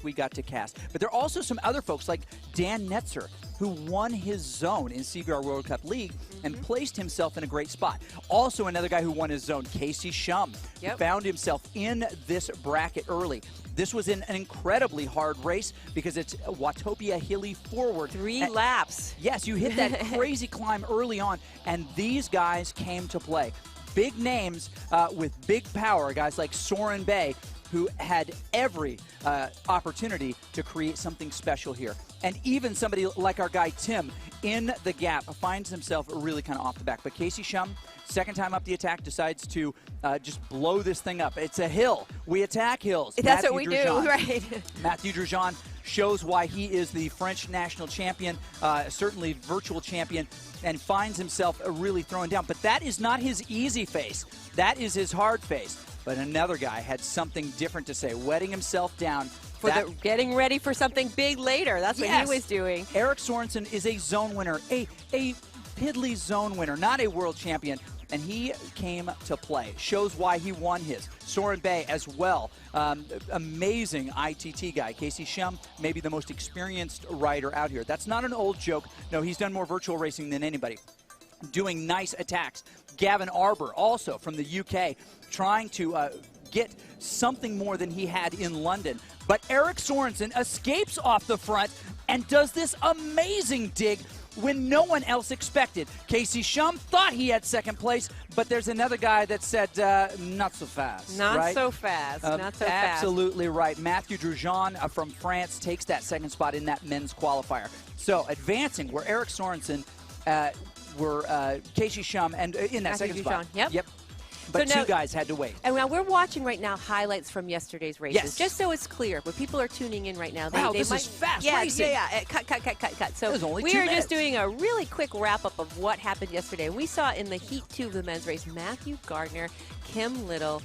we got to cast. But there are also some other folks like Dan Netzer, who won his zone in CVR World Cup League and placed himself in a great spot. Also another guy who won his zone, Shum, who found himself in this bracket early. This was an incredibly hard race because it's Watopia hilly forward. 3 laps. Yes, you hit that crazy climb early on, and these guys came to play. Big names with big power, guys like Soren Bay, who had every opportunity to create something special here. And even somebody like our guy Tim in the gap finds himself really kind of off the back. But Shum, second time up the attack, decides to just blow this thing up. It's a hill. We attack hills. That's what we do, right? Matthew Drujean shows why he is the French national champion, certainly virtual champion, and finds himself really throwing down. But that is not his easy face. That is his hard face. But another guy had something different to say, wetting himself down. For getting ready for something big later. That's what he was doing. Eric Sorensen is a zone winner, a piddly zone winner, not a world champion. And he came to play. Shows why he won his. Soren Bay as well. Amazing ITT guy. Shum, maybe the most experienced rider out here. That's not an old joke. No, he's done more virtual racing than anybody. Doing nice attacks. Gavin Arbor, also from the UK, trying to get something more than he had in London. But Eric Sorensen escapes off the front and does this amazing dig when no one else expected. Shum thought he had second place, but there's another guy that said, not so fast. Not so fast. Not so fast. Absolutely right. Matthew Drujean from France takes that second spot in that men's qualifier. So advancing where Eric Sorensen were Shum and in that second spot. Yep. But so now, 2 guys had to wait. And now we're watching right now highlights from yesterday's races. Yes. Just so it's clear, when people are tuning in right now, they this is fast racing. Yeah. Cut. So we are just doing a really quick wrap-up of what happened yesterday. We saw in the Heat 2 of the men's race, Matthew Gardner, Kim Little,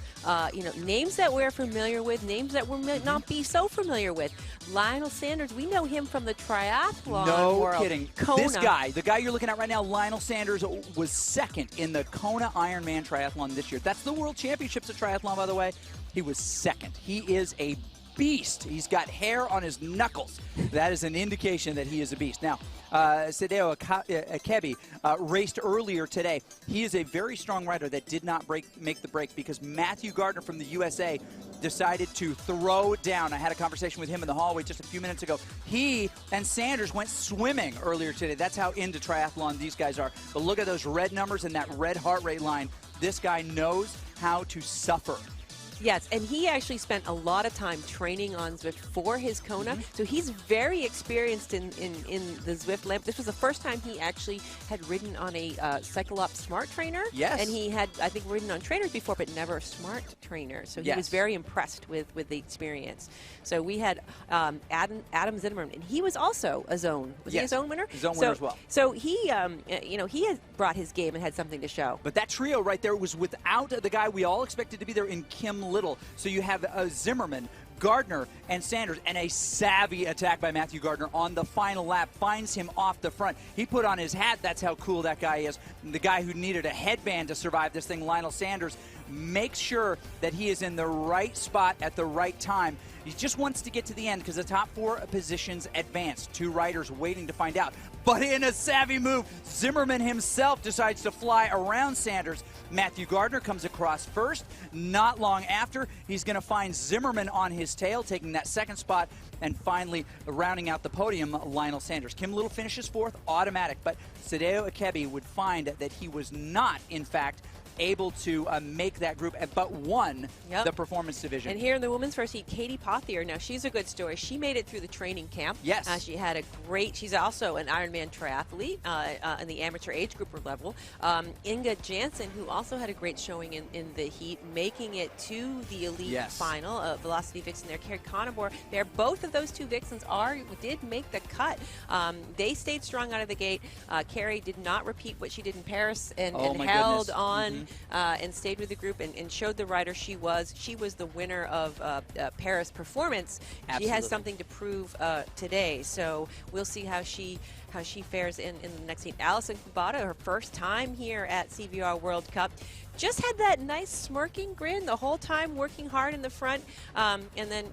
names that we're familiar with, names that we're not be so familiar with. Lionel Sanders, we know him from the triathlon world. No kidding. Kona. This guy, the guy you're looking at right now, Lionel Sanders, was second in the Kona Ironman triathlon this year. That's the World Championships of Triathlon, by the way. He was second. He is a beast. He's got hair on his knuckles. That is an indication that he is a beast. Now, Sadeo Akebi raced earlier today. He is a very strong rider that did not make the break because Matthew Gardner from the USA decided to throw down. I had a conversation with him in the hallway just a few minutes ago. He and Sanders went swimming earlier today. That's how into triathlon these guys are. But look at those red numbers and that red heart rate line. This guy knows how to suffer. Yes, and he actually spent a lot of time training on Zwift for his Kona, so he's very experienced in the Zwift lamp. This was the first time he actually had ridden on a Cyclops Smart Trainer. Yes. And he had, I think, ridden on trainers before, but never a Smart Trainer, so he was very impressed with the experience. So we had Adam Zimmerman, and he was also a zone. Was he a zone winner? Zone winner as well. So he, he has brought his game and had something to show. But that trio right there was without the guy we all expected to be there in Kim Little. So you have Zimmerman, Gardner, and Sanders, and a savvy attack by Matthew Gardner on the final lap finds him off the front. He put on his hat. That's how cool that guy is. The guy who needed a headband to survive this thing, Lionel Sanders, makes sure that he is in the right spot at the right time. He just wants to get to the end because the top 4 positions advance. 2 riders waiting to find out. But in a savvy move, Zimmerman himself decides to fly around Sanders. Matthew Gardner comes across first. Not long after, he's going to find Zimmerman on his tail, taking that second spot, and finally rounding out the podium, Lionel Sanders. Kim Little finishes 4th, automatic, but Sadeo Akebi would find that he was not, in fact, able to make that group, but won the performance division. And here in the women's first heat, Katie Pothier. Now, she's a good story. She made it through the training camp. Yes. She had a great, she's also an Ironman triathlete in the amateur age grouper level. Inga Jansen, who also had a great showing in the heat, making it to the elite final of Velocity Vixen there. Carrie Conabor there. Both of those 2 Vixens did make the cut. They stayed strong out of the gate. Carrie did not repeat what she did in Paris and held on. And stayed with the group and showed the rider she was. She was the winner of Paris Performance. Absolutely. She has something to prove today. So we'll see how she fares in the next heat. Alison Kubota, her first time here at CVR World Cup. just had that nice smirking grin the whole time, working hard in the front. And then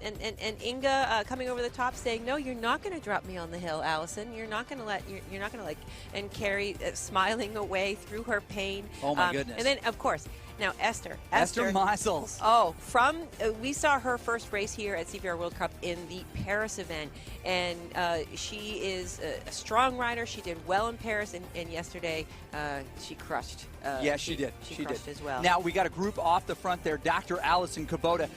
Inga coming over the top saying, "No, you're not going to drop me on the hill, Allison. You're not going to you're not going to and Carrie smiling away through her pain. Oh my goodness. And then of course, now Esther Meisels. Oh, we saw her first race here at CVR World Cup in the Paris event, and she is a strong rider. She did well in Paris, and yesterday she crushed. Yes, she did. She crushed as well. Now we got a group off the front there. Dr. Allison Kubota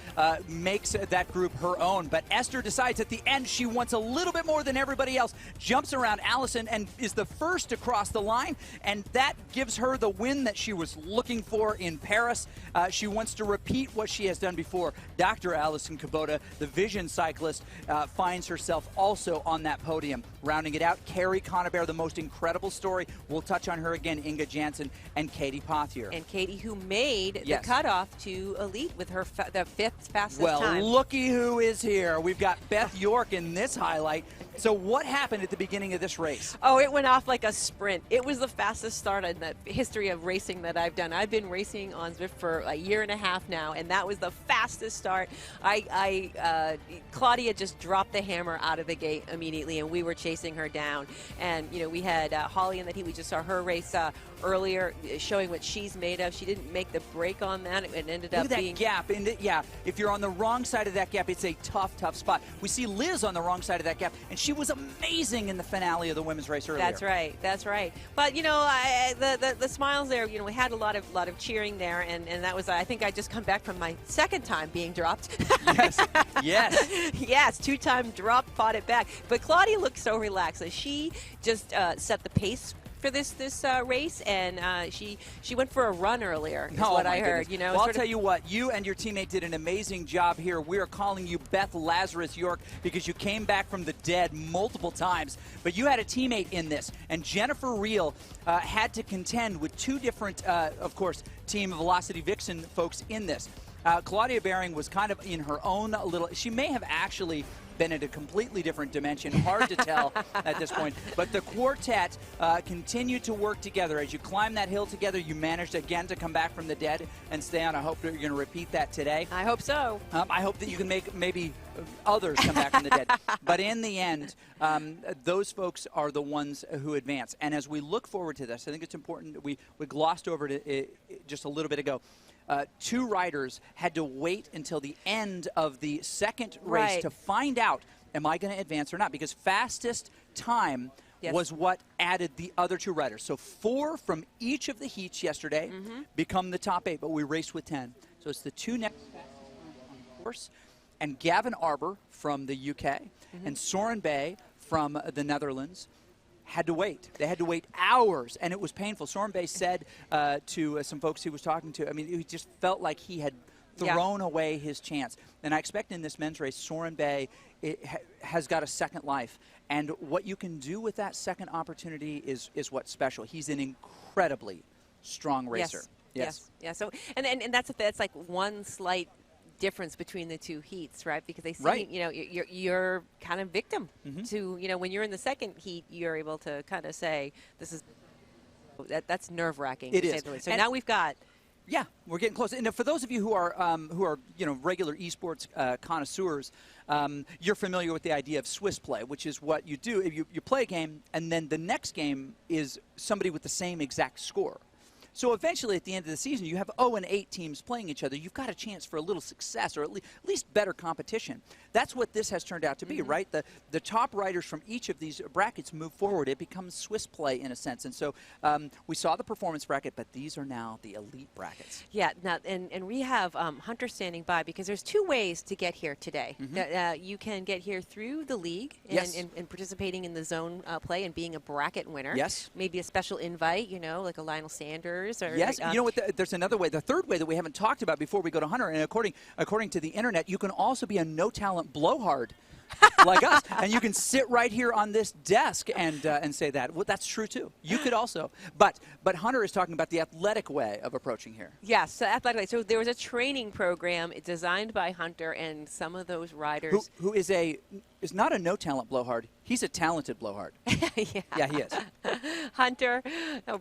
makes that group her own, but Esther decides at the end she wants a little bit more than everybody else. Jumps around Allison and is the first to cross the line, and that gives her the win that she was looking for in Paris. She wants to repeat what she has done before. Dr. Allison Kubota, the Vision cyclist, finds herself also on that podium. Rounding it out, Carrie Conaber, the most incredible story. We'll touch on her again, Inga Jansen and Katie Pothier. And Katie, who made the cutoff to elite with her the fifth fastest time. Well, looky who is here. We've got Beth York in this highlight. So what happened at the beginning of this race? Oh, it went off like a sprint. It was the fastest start in the history of racing that I've done. I've been racing on Zwift for a year and a half now, and that was the fastest start. Claudia just dropped the hammer out of the gate immediately, and we were chasing her down. And, you know, we had Holly in the heat. We just saw her race earlier, showing what she's made of. She didn't make the break on that. It ended up being... Look at that gap. Yeah, if you're on the wrong side of that gap, it's a tough, tough spot. We see Liz on the wrong side of that gap, and she was amazing in the finale of the women's race earlier. That's right. That's right. But, you know, the smiles there, you know, we had a lot of cheering there, and that was, I think I just come back from my second time being dropped. Yes. Yes. Yes, two-time drop, fought it back. But Claudia looked so relaxed. She just set the pace for this race, and she went for a run earlier, is what I heard. Goodness. You know, well, I'll tell you what, you and your teammate did an amazing job here. We are calling you Beth Lazarus York because you came back from the dead multiple times, but you had a teammate in this, and Jennifer Reel had to contend with two different, of course, Team Velocity Vixen folks in this. Claudia Bering was kind of in her own little, she may have actually been in a completely different dimension. Hard to tell at this point. But the quartet continued to work together. As you climb that hill together, you managed again to come back from the dead and stay on. I hope that you're going to repeat that today. I hope so. I hope that you can make maybe others come back from the dead. But in the end, those folks are the ones who advance. And as we look forward to this, I think it's important. We glossed over it just a little bit ago. Two riders had to wait until the end of the second race to find out, am I going to advance or not? Because fastest time was what added the other two riders. So 4 from each of the heats yesterday become the top 8, but we raced with 10. So it's the two next fastest on course, and Gavin Arbour from the UK and Soren Bay from the Netherlands had to wait. They had to wait hours, and it was painful. Soren Bay said to some folks he was talking to, I mean, he just felt like he had thrown away his chance. And I expect in this men's race, Soren Bay has got a second life. And what you can do with that second opportunity is what's special. He's an incredibly strong racer. Yes. So, and that's like one slight difference between the two heats, right? Because they see, you know, you're kind of victim to, you know, when you're in the second heat, you're able to kind of say, this is, that's nerve-wracking. It is. So now we've got. Yeah, we're getting close. And for those of you who are you know, regular esports connoisseurs, you're familiar with the idea of Swiss play, which is what you do. You play a game, and then the next game is somebody with the same exact score. So eventually, at the end of the season, you have 0-8 teams playing each other. You've got a chance for a little success, or at least better competition. That's what this has turned out to be, right? The top riders from each of these brackets move forward. It becomes Swiss play in a sense. And so we saw the performance bracket, but these are now the elite brackets. Yeah, now, and we have Hunter standing by because there's two ways to get here today. You can get here through the league and participating in the zone play and being a bracket winner. Yes. Maybe a special invite, you know, like a Lionel Sanders. Or, yes, you know what? There's another way. The third way that we haven't talked about before we go to Hunter, and according to the internet, you can also be a no-talent blowhard like us, and you can sit right here on this desk and say that. Well, that's true too. You could also, but Hunter is talking about the athletic way of approaching here. Yes, so athletically. So there was a training program designed by Hunter, and some of those riders who is a is not a no-talent blowhard. He's a talented blowhard. Yeah, he is. Hunter,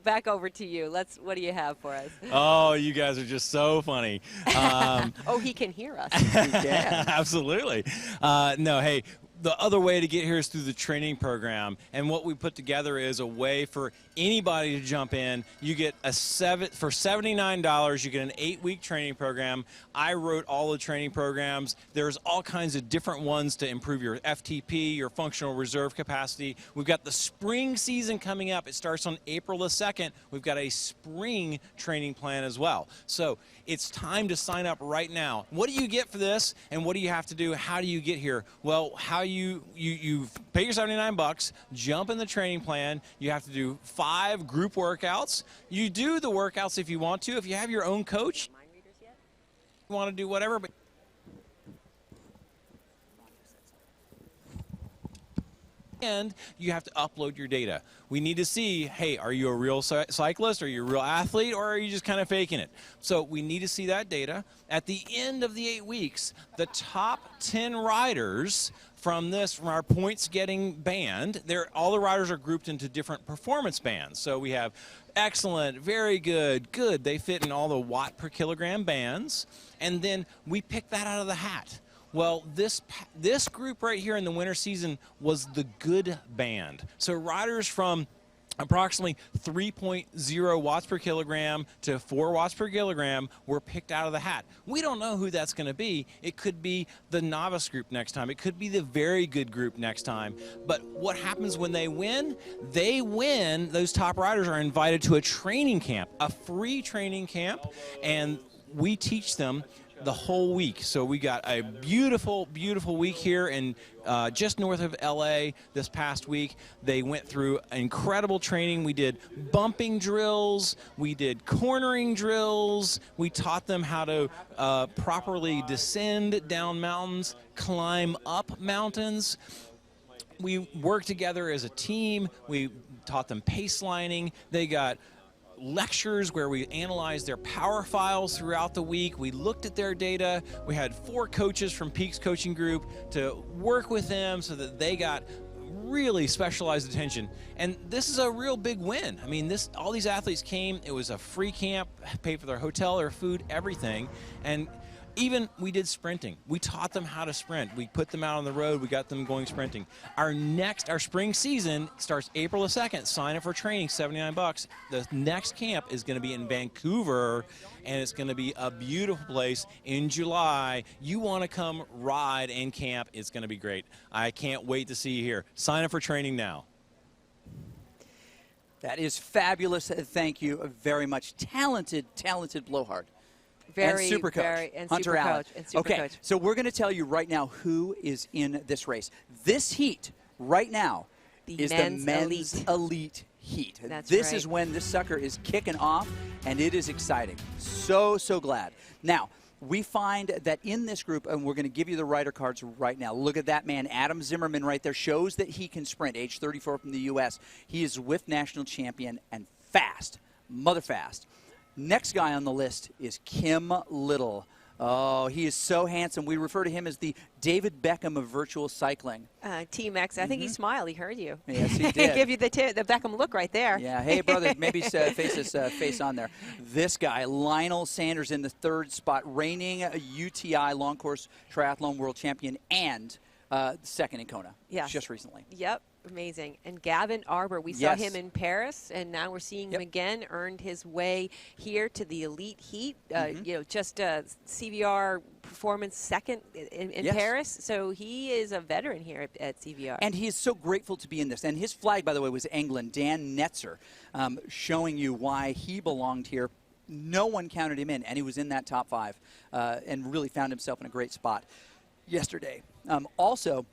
back over to you. What do you have for us? Oh, you guys are just so funny. Oh, he can hear us. He can. Absolutely. No, hey, the other way to get here is through the training program. And what we put together is a way for anybody to jump in. You get for $79, you get an 8-week training program. I wrote all the training programs. There's all kinds of different ones to improve your FTP, your functional reserve capacity. We've got the spring season coming up. It starts on April the 2nd. We've got a spring training plan as well. So it's time to sign up right now. What do you get for this, and what do you have to do? How do you get here? Well, how you pay your $79, jump in the training plan. You have to do 5 group workouts. You do the workouts if you want to. If you have your own coach, you want to do whatever. But and you have to upload your data. We need to see, hey, are you a real cyclist? Are you a real athlete? Or are you just kind of faking it? So we need to see that data. At the end of the 8 weeks, the top 10 riders from our points-getting band, all the riders are grouped into different performance bands. So we have excellent, very good, good. They fit in all the watt per kilogram bands. And then we pick that out of the hat. Well, this group right here in the winter season was the good band. So riders from approximately 3.0 watts per kilogram to 4 watts per kilogram were picked out of the hat. We don't know who that's going to be. It could be the novice group next time. It could be the very good group next time. But what happens when they win? They win. Those top riders are invited to a training camp, a free training camp, and we teach them the whole week. So we got a beautiful, beautiful week here in just north of LA this past week. They went through incredible training. We did bumping drills. We did cornering drills. We taught them how to properly descend down mountains, climb up mountains. We worked together as a team. We taught them pace lining. They got lectures where we analyzed their power files throughout the week. We looked at their data. We had 4 coaches from Peaks Coaching Group to work with them so that they got really specialized attention. And this is a real big win. I mean, all these athletes came. It was a free camp, paid for their hotel, their food, everything. And even we did sprinting. We taught them how to sprint. We put them out on the road. We got them going sprinting. Our spring season starts April the 2nd. Sign up for training, $79. The next camp is going to be in Vancouver, and it's going to be a beautiful place in July. You want to come ride and camp. It's going to be great. I can't wait to see you here. Sign up for training now. That is fabulous. Thank you very much. Talented blowhard. Very, and super coach, very, and Hunter super Allen. Coach, and super okay, coach. So we're going to tell you right now who is in this race. This heat right now is the men's elite heat. This is when this sucker is kicking off, and it is exciting. So glad. Now, we find that in this group, and we're going to give you the rider cards right now. Look at that man, Adam Zimmerman right there, shows that he can sprint, age 34 from the U.S. He is Swift national champion and fast, mother fast. Next guy on the list is Kim Little. Oh, he is so handsome. We refer to him as the David Beckham of virtual cycling. Team X, I think he smiled. He heard you. Yes, he did. He gave you the Beckham look right there. Yeah. Hey, brother, maybe face on there. This guy, Lionel Sanders, in the 3rd spot, reigning UTI long course triathlon world champion and second in Kona. Yes. Just recently. Yep. Amazing. And Gavin Arbor, we saw him in Paris, and now we're seeing him again, earned his way here to the elite heat, just CVR performance second in Paris. So he is a veteran here at CVR. And he is so grateful to be in this. And his flag, by the way, was England, Dan Netzer, showing you why he belonged here. No one counted him in, and he was in that top 5 and really found himself in a great spot yesterday. Also,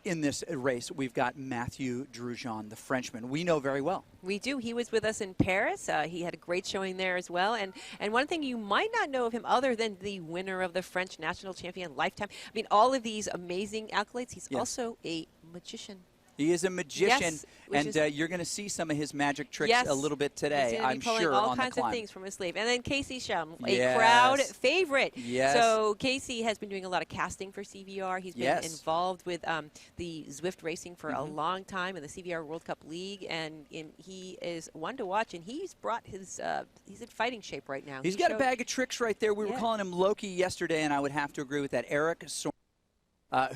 in this race, we've got Mathieu Drujon, the Frenchman. We know very well. We do. He was with us in Paris. He had a great showing there as well. And one thing you might not know of him other than the winner of the French national champion lifetime. I mean, all of these amazing accolades. He's also a magician. He is a magician, yes, and you're going to see some of his magic tricks yes, a little bit today, I'm sure, all on the kinds climb. of things from his sleeve. And then Casey Shum, a Yes. crowd favorite. Yes. So Casey has been doing a lot of casting for CVR. He's been Yes. involved with the Zwift racing for a long time in the CVR World Cup League, and he is one to watch. And he's brought his he's in fighting shape right now. He's got a bag of tricks right there. We were Yeah. calling him Loki yesterday, and I would have to agree with that. Eric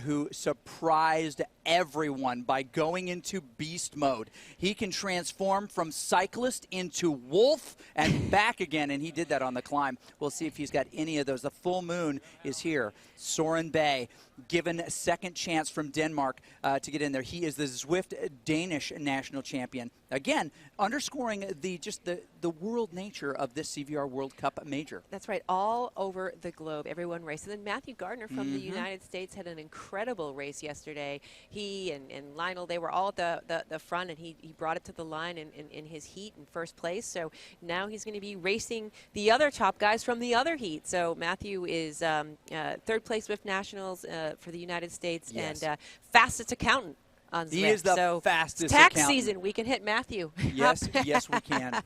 who surprised everyone by going into beast mode. He can transform from cyclist into wolf and back again, and he did that on the climb. We'll see if he's got any of those. The full moon is here. Soren Bay, given a second chance from Denmark to get in there. He is the Zwift Danish national champion. Again, underscoring the world nature of this CVR World Cup major. That's right, all over the globe, everyone raced. And then Matthew Gardner from the United States had an incredible race yesterday. He and Lionel, they were all at the front, and he brought it to the line in his heat in first place. So now he's going to be racing the other top guys from the other heat. So Matthew is third place Zwift Nationals for the United States, yes. and fastest accountant on Zwift. He is the so fastest tax accountant. season. We can hit Matthew. Yes, yes, we can.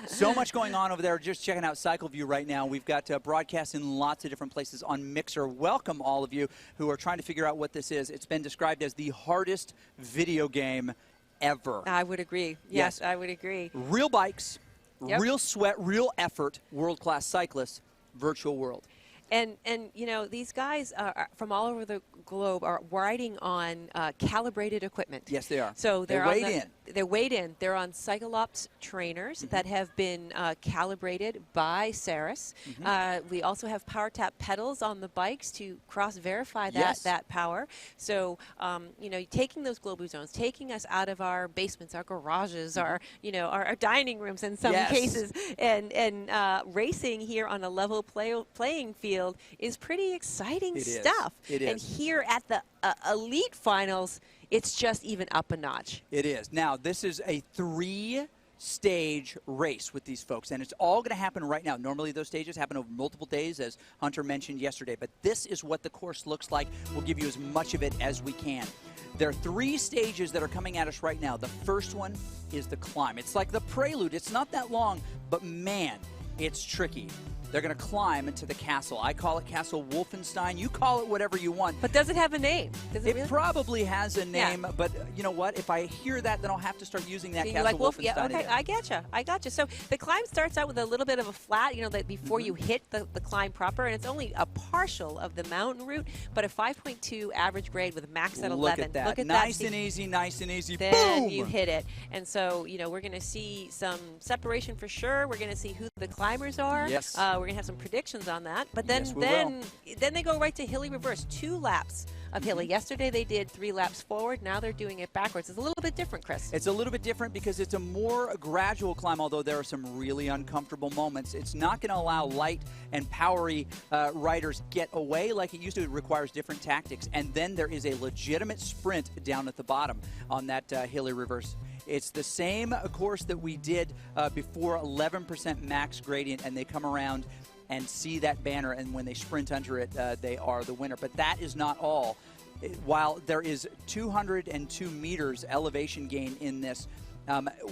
So much going on over there. Just checking out CycleView right now. We've got broadcasts in lots of different places on Mixer. Welcome all of you who are trying to figure out what this is. It's been described as the hardest video game ever. I would agree. Yes, I would agree. Real bikes, Yep. real sweat, real effort, world-class cyclists, virtual world. And you know, these guys are from all over the globe are riding on calibrated equipment. Yes, they are. So they're weighed on in. They're weighed in. They're on CycleOps trainers that have been calibrated by Saris. We also have PowerTap pedals on the bikes to cross-verify that power. So you know, taking those global zones, taking us out of our basements, our garages, our dining rooms in some cases, and racing here on a level playing field is pretty exciting stuff. It is. And here at the elite finals, it's just even up a notch. It is. Now, this is a 3-stage race with these folks, and it's all going to happen right now. Normally, those stages happen over multiple days, as Hunter mentioned yesterday, but this is what the course looks like. We'll give you as much of it as we can. There are 3 stages that are coming at us right now. The first one is the climb. It's like the prelude. It's not that long, but man, it's tricky. They're going to climb into the castle. I call it Castle Wolfenstein. You call it whatever you want. But does it have a name? Does it really? Probably has a name, but you know what? If I hear that, then I'll have to start using that Castle like Wolfenstein. Yeah, okay, again. I gotcha. So the climb starts out with a little bit of a flat, you know, that before you hit the climb proper, and it's only a partial of the mountain route, but a 5.2 average grade with a max at 11. Look at that. Look at nice that. and easy, nice and easy. Then Boom! you hit it. And so, you know, we're going to see some separation for sure. We're going to see who the climbers are. Yes. We're going to have some predictions on that. But then, Yes, then they go right to hilly reverse. 2 laps of hilly. Yesterday they did 3 laps forward. Now they're doing it backwards. It's a little bit different, Chris. It's a little bit different because it's a more gradual climb, although there are some really uncomfortable moments. It's not going to allow light and powery riders get away like it used to. It requires different tactics. And then there is a legitimate sprint down at the bottom on that hilly reverse. It's the same course that we did before, 11% max gradient, and they come around and see that banner, and when they sprint under it, they are the winner. But that is not all. While there is 202 meters elevation gain in this,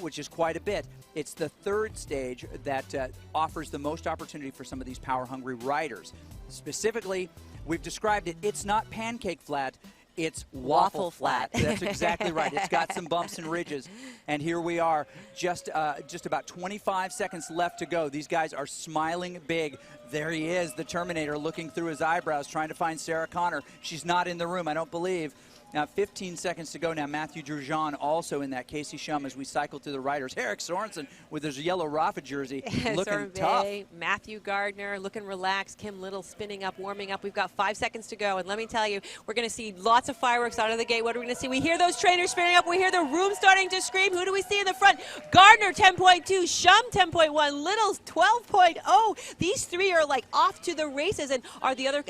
which is quite a bit, it's the 3rd stage that offers the most opportunity for some of these power-hungry riders. Specifically, we've described it, it's not pancake flat, it's waffle flat. That's exactly right. It's got some bumps and ridges. And here we are, just about 25 seconds left to go. These guys are smiling big. There he is, the Terminator, looking through his eyebrows, trying to find Sarah Connor. She's not in the room, I don't believe. Now, 15 seconds to go now. Matthew Giroux also in that. Casey Shum as we cycle through the riders. Eric Sorensen with his yellow Rafa jersey looking tough. Matthew Gardner looking relaxed. Kim Little spinning up, warming up. We've got 5 seconds to go. And let me tell you, we're going to see lots of fireworks out of the gate. What are we going to see? We hear those trainers spinning up. We hear the room starting to scream. Who do we see in the front? Gardner 10.2, Shum 10.1, Little's 12.0. These 3 are like off to the races. And are the other,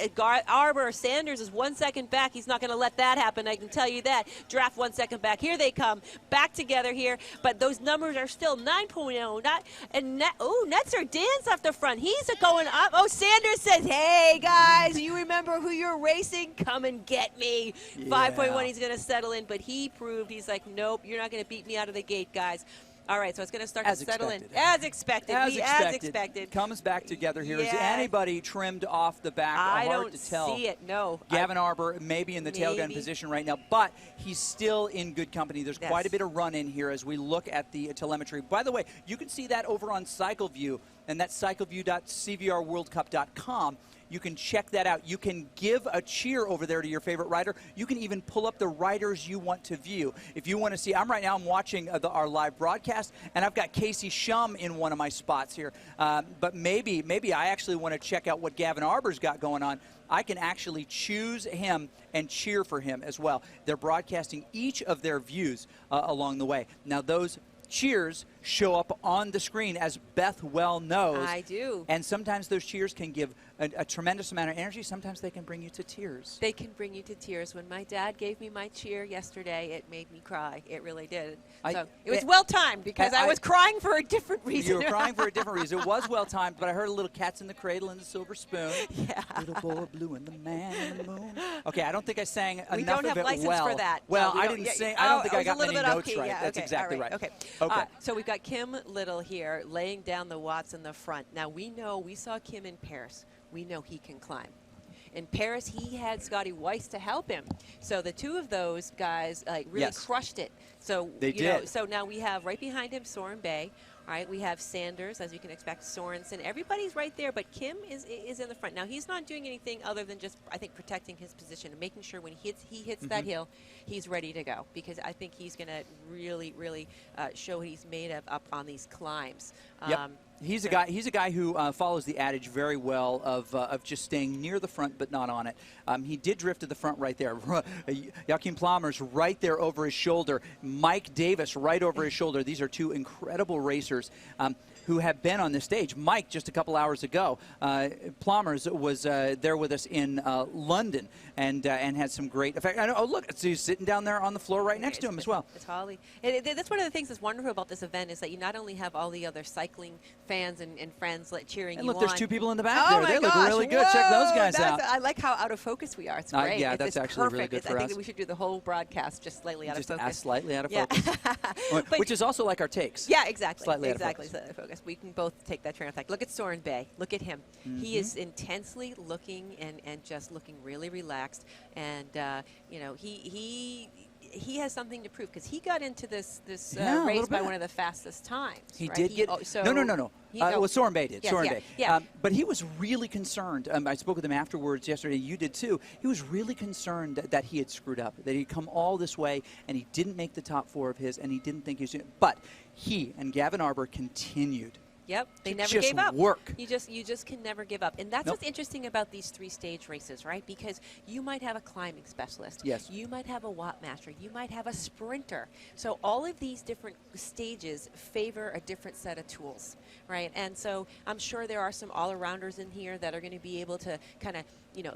Arbor Sanders is 1 second back. He's not going to let that happen. I can tell you that. Draft 1 second back. Here they come. Back together here. But those numbers are still 9.0. Netzer dance off the front. He's going up. Oh, Sanders says, hey, guys, you remember who you're racing? Come and get me. Yeah. 5.1, he's going to settle in. But he proved, he's like, nope, you're not going to beat me out of the gate, guys. All right, so it's going to start to settle in. As expected. As expected. Comes back together here. Is anybody trimmed off the back? I Hard to tell. don't see it, no. Gavin Arbor maybe in the tailgun position right now, but he's still in good company. There's quite a bit of run in here as we look at the telemetry. By the way, you can see that over on CycleView, and that's cycleview.cvrworldcup.com. You can check that out. You can give a cheer over there to your favorite rider. You can even pull up the riders you want to view. If you want to see, I'm watching our live broadcast, and I've got Casey Shum in one of my spots here. But maybe I actually want to check out what Gavin Arbor's got going on. I can actually choose him and cheer for him as well. They're broadcasting each of their views along the way. Now, those cheers show up on the screen, as Beth well knows. I do. And sometimes those cheers can give a tremendous amount of energy. Sometimes they can bring you to tears. They can bring you to tears. When my dad gave me my cheer yesterday, it made me cry. It really did. So it was well-timed because I was crying for a different reason. You were crying for a different reason. It was well-timed, but I heard a little Cats in the Cradle and the Silver Spoon. Yeah. Little boy blue and the man in the moon. Okay, I don't think I sang enough of it well. We don't have license for that. Well, I didn't sing. I don't think I got many notes right. Yeah, That's exactly right. Okay. So we've got Kim Little here laying down the watts in the front. Now, we saw Kim in Paris. We know he can climb. In Paris, he had Scotty Weiss to help him. So the two of those guys really crushed it. So they did. So now we have right behind him Soren Bay. All right, we have Sanders, as you can expect, Sorensen. Everybody's right there, but Kim is in the front. Now, he's not doing anything other than just, I think, protecting his position and making sure when he hits that hill, he's ready to go, because I think he's going to really, really show what he's made of up on these climbs. Yep. He's a guy who follows the adage very well of just staying near the front but not on it. He did drift to the front right there. Joachim Plammer's right there over his shoulder. Mike Davis right over his shoulder. These are two incredible racers who have been on this stage. Mike, just a couple hours ago, Plommers was there with us in London and had some great effect. I know, look, so he's sitting down there on the floor right next to him as well. It's Holly. That's one of the things that's wonderful about this event, is that you not only have all the other cycling fans and friends cheering you on. Look, there's two people in the back there. They look really good. Check those guys out. I like how out of focus we are. It's great. Yeah, that's actually really good for us. I think that we should do the whole broadcast just slightly out of focus. Just slightly out of focus. Which is also like our takes. Yeah, exactly. Slightly out of focus. We can both take that train of thought. Look at Soren Bay. Look at him. He is intensely looking and just looking really relaxed. And, he has something to prove, because he got into this race by one of the fastest times. He right? did get no. Well, Soren Bay did. Yes, Soren Bay. Yeah. But he was really concerned. I spoke with him afterwards yesterday. You did too. He was really concerned that he had screwed up, that he'd come all this way and he didn't make the top four of his, and he didn't think he was doing it. But he and Gavin Arbor continued. Yep, they never just gave up. Work. You just can never give up, and that's what's interesting about these three-stage races, right? Because you might have a climbing specialist. Yes. You might have a watt master. You might have a sprinter. So all of these different stages favor a different set of tools, right? And so I'm sure there are some all-arounders in here that are going to be able to kind of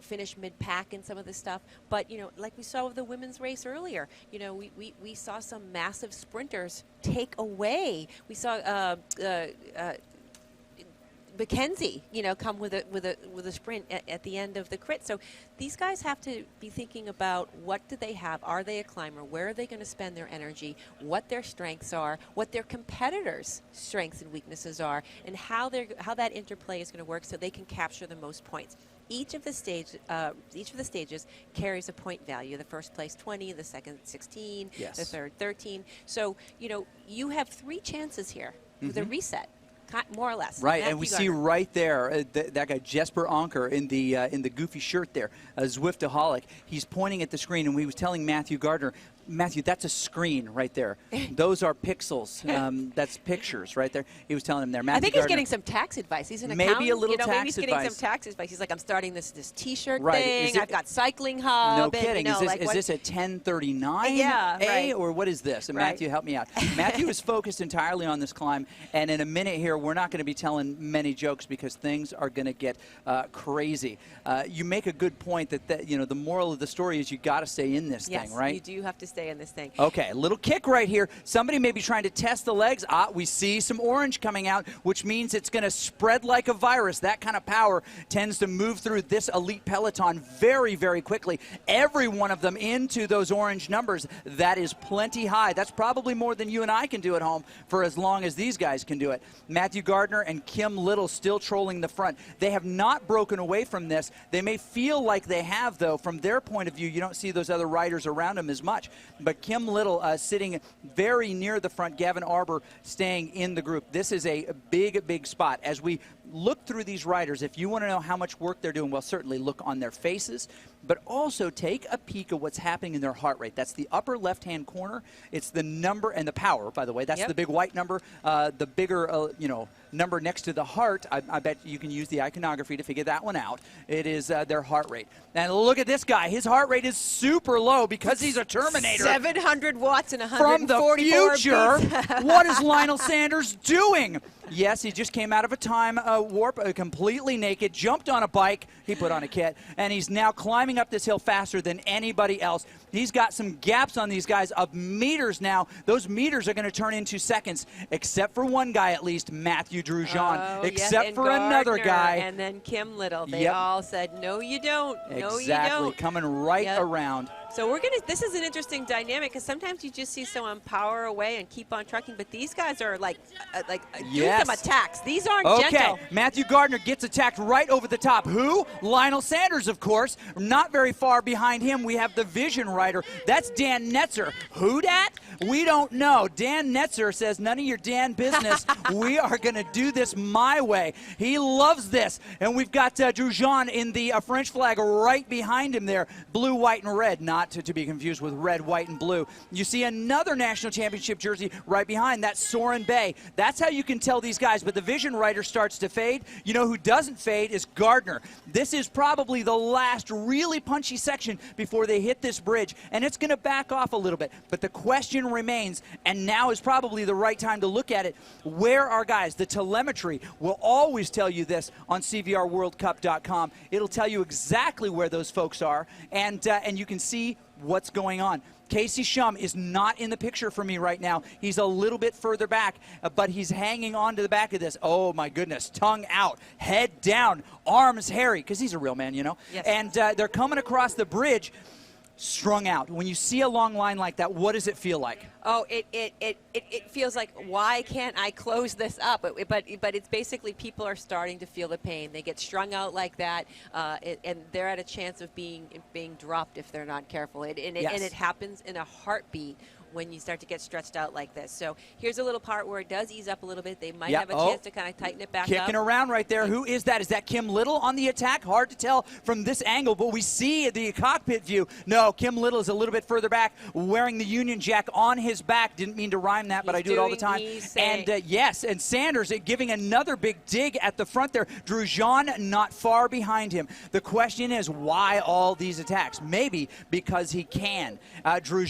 finish mid-pack in some of this stuff. But, like we saw with the women's race earlier, we saw some massive sprinters take away. We saw Mackenzie, come with a sprint at the end of the crit. So these guys have to be thinking about, what do they have? Are they a climber? Where are they going to spend their energy? What their strengths are? What their competitors' strengths and weaknesses are? And how that interplay is going to work so they can capture the most points. Each of the stages carries a point value. The first place 20, the second 16, the third 13. So you have 3 chances here with a reset, more or less. Right, and we see right there that guy Jesper Anker in the goofy shirt there, Zwiftaholic. He's pointing at the screen, and he was telling Matthew Gardner, Matthew, that's a screen right there. Those are pixels. That's pictures right there. He was telling him there. Matthew I think Gardner, he's getting some tax advice. He's an maybe accountant. a little maybe tax he's getting advice. some tax advice. He's like, I'm starting this T-shirt Right. thing. I've got Cycling Hub. No and, kidding. You know, Is this a 1039 Yeah, right. or what is this? And Right. Matthew, help me out. Matthew is focused entirely on this climb, and in a minute here, we're not going to be telling many jokes because things are going to get crazy. You make a good point that the moral of the story is you got to stay in this thing, right? Yes, you do have to stay in this thing. Okay, a little kick right here. Somebody may be trying to test the legs. We see some orange coming out, which means it's going to spread like a virus. That kind of power tends to move through this elite peloton very, very quickly. Every one of them into those orange numbers. That is plenty high. That's probably more than you and I can do at home for as long as these guys can do it. Matthew Gardner and Kim Little still trolling the front. They have not broken away from this. They may feel like they have, though. From their point of view, you don't see those other riders around them as much. But Kim Little sitting very near the front, Gavin Arbor staying in the group. This is a big, big spot. As we look through these riders, if you want to know how much work they're doing, well, certainly look on their faces, but also take a peek at what's happening in their heart rate. That's the upper left-hand corner. It's the number and the power, by the way. That's the big white number. The bigger, number next to the heart, I bet you can use the iconography to figure that one out. It is their heart rate. And look at this guy. His heart rate is super low because he's a Terminator. 700 watts and 144 From the future. What is Lionel Sanders doing? Yes, he just came out of a time warp, completely naked, jumped on a bike. He put on a kit, and he's now climbing up this hill faster than anybody else. He's got some gaps on these guys of meters now. Those meters are going to turn into seconds, except for one guy at least, Matthew Giroux, except for Gardner, another guy. And then Kim Little. They all said, no, you don't. No, you Exactly, don't. coming right around. So this is an interesting dynamic because sometimes you just see someone power away and keep on trucking, but these guys are like doing some attacks. These aren't gentle. Okay, Matthew Gardner gets attacked right over the top. Who? Lionel Sanders, of course. Not very far behind him, we have the Vision rider. That's Dan Netzer. Who dat? We don't know. Dan Netzer says, none of your Dan business. We are going to do this my way. He loves this. And we've got Giroux in the French flag right behind him there. Blue, white, and red. Not to be confused with red, white, and blue. You see another national championship jersey right behind. That's Soren Bay. That's how you can tell these guys. But the Vision rider starts to fade. You know who doesn't fade is Gardner. This is probably the last really punchy section before they hit this bridge. And it's going to back off a little bit. But the question remains, and now is probably the right time to look at it, where are guys? The telemetry will always tell you this on CVRWorldCup.com. It'll tell you exactly where those folks are, and you can see what's going on. Casey Shum is not in the picture for me right now. He's a little bit further back, but he's hanging on to the back of this. Oh, my goodness. Tongue out, head down, arms hairy, because he's a real man, you know. Yes. And they're coming across the bridge strung out. When you see a long line like that, what does it feel like? Oh, it feels like, why can't I close this up? But it's basically people are starting to feel the pain. They get strung out like that, and they're at a chance of being dropped if they're not careful. And it happens in a heartbeat when you start to get stretched out like this. So here's a little part where it does ease up a little bit. They might have a chance to kind of tighten it back up. Kicking around right there. Who is that? Is that Kim Little on the attack? Hard to tell from this angle, but we see the cockpit view. No, Kim Little is a little bit further back, wearing the Union Jack on his back. Didn't mean to rhyme that, but I do it all the time. And yes, and Sanders giving another big dig at the front there. Giroux not far behind him. The question is, why all these attacks? Maybe because he can. Giroux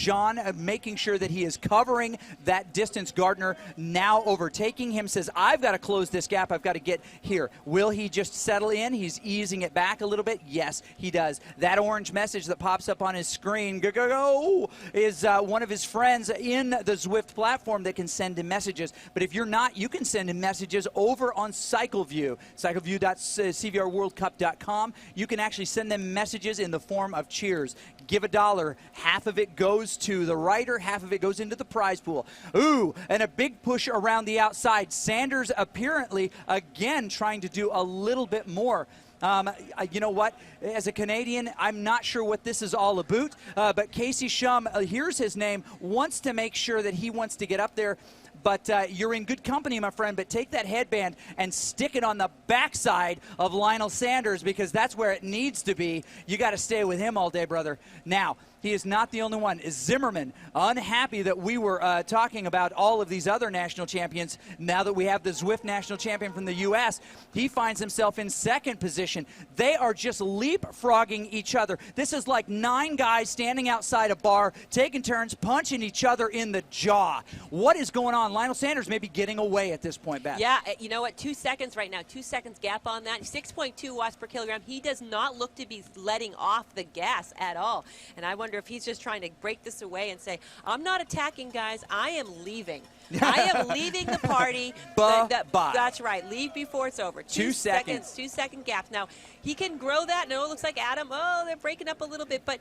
making sure that he is covering that distance. Gardner now overtaking him, says, I've got to close this gap. I've got to get here. Will he just settle in? He's easing it back a little bit. Yes, he does. That orange message that pops up on his screen, go, go, go, is one of his friends in the Zwift platform that can send him messages. But if you're not, you can send him messages over on CycleView, cycleview.cvrworldcup.com. You can actually send them messages in the form of cheers. Give $1. Half of it goes to the rider, half of it goes into the prize pool. Ooh, and a big push around the outside. Sanders apparently, again, trying to do a little bit more. You know what? As a Canadian, I'm not sure what this is all about, but Casey Shum, here's his name, wants to make sure that he wants to get up there. But you're in good company, my friend, but take that headband and stick it on the backside of Lionel Sanders, because that's where it needs to be. You got to stay with him all day, brother. Now, He is not the only one. Zimmerman, unhappy that we were talking about all of these other national champions. Now that we have the Zwift national champion from the U.S., he finds himself in second position. They are just leapfrogging each other. This is like 9 guys standing outside a bar, taking turns, punching each other in the jaw. What is going on? Lionel Sanders may be getting away at this point, Beth. Yeah, you know what? 2 seconds right now. 2 seconds gap on that. 6.2 watts per kilogram. He does not look to be letting off the gas at all. And I wonder if he's just trying to break this away and say, I'm not attacking, guys. I am leaving. I am leaving the party. Bye. That's right. Leave before it's over. 2 seconds. 2 second gaps. Now, he can grow that. No, it looks like Adam. Oh, they're breaking up a little bit. But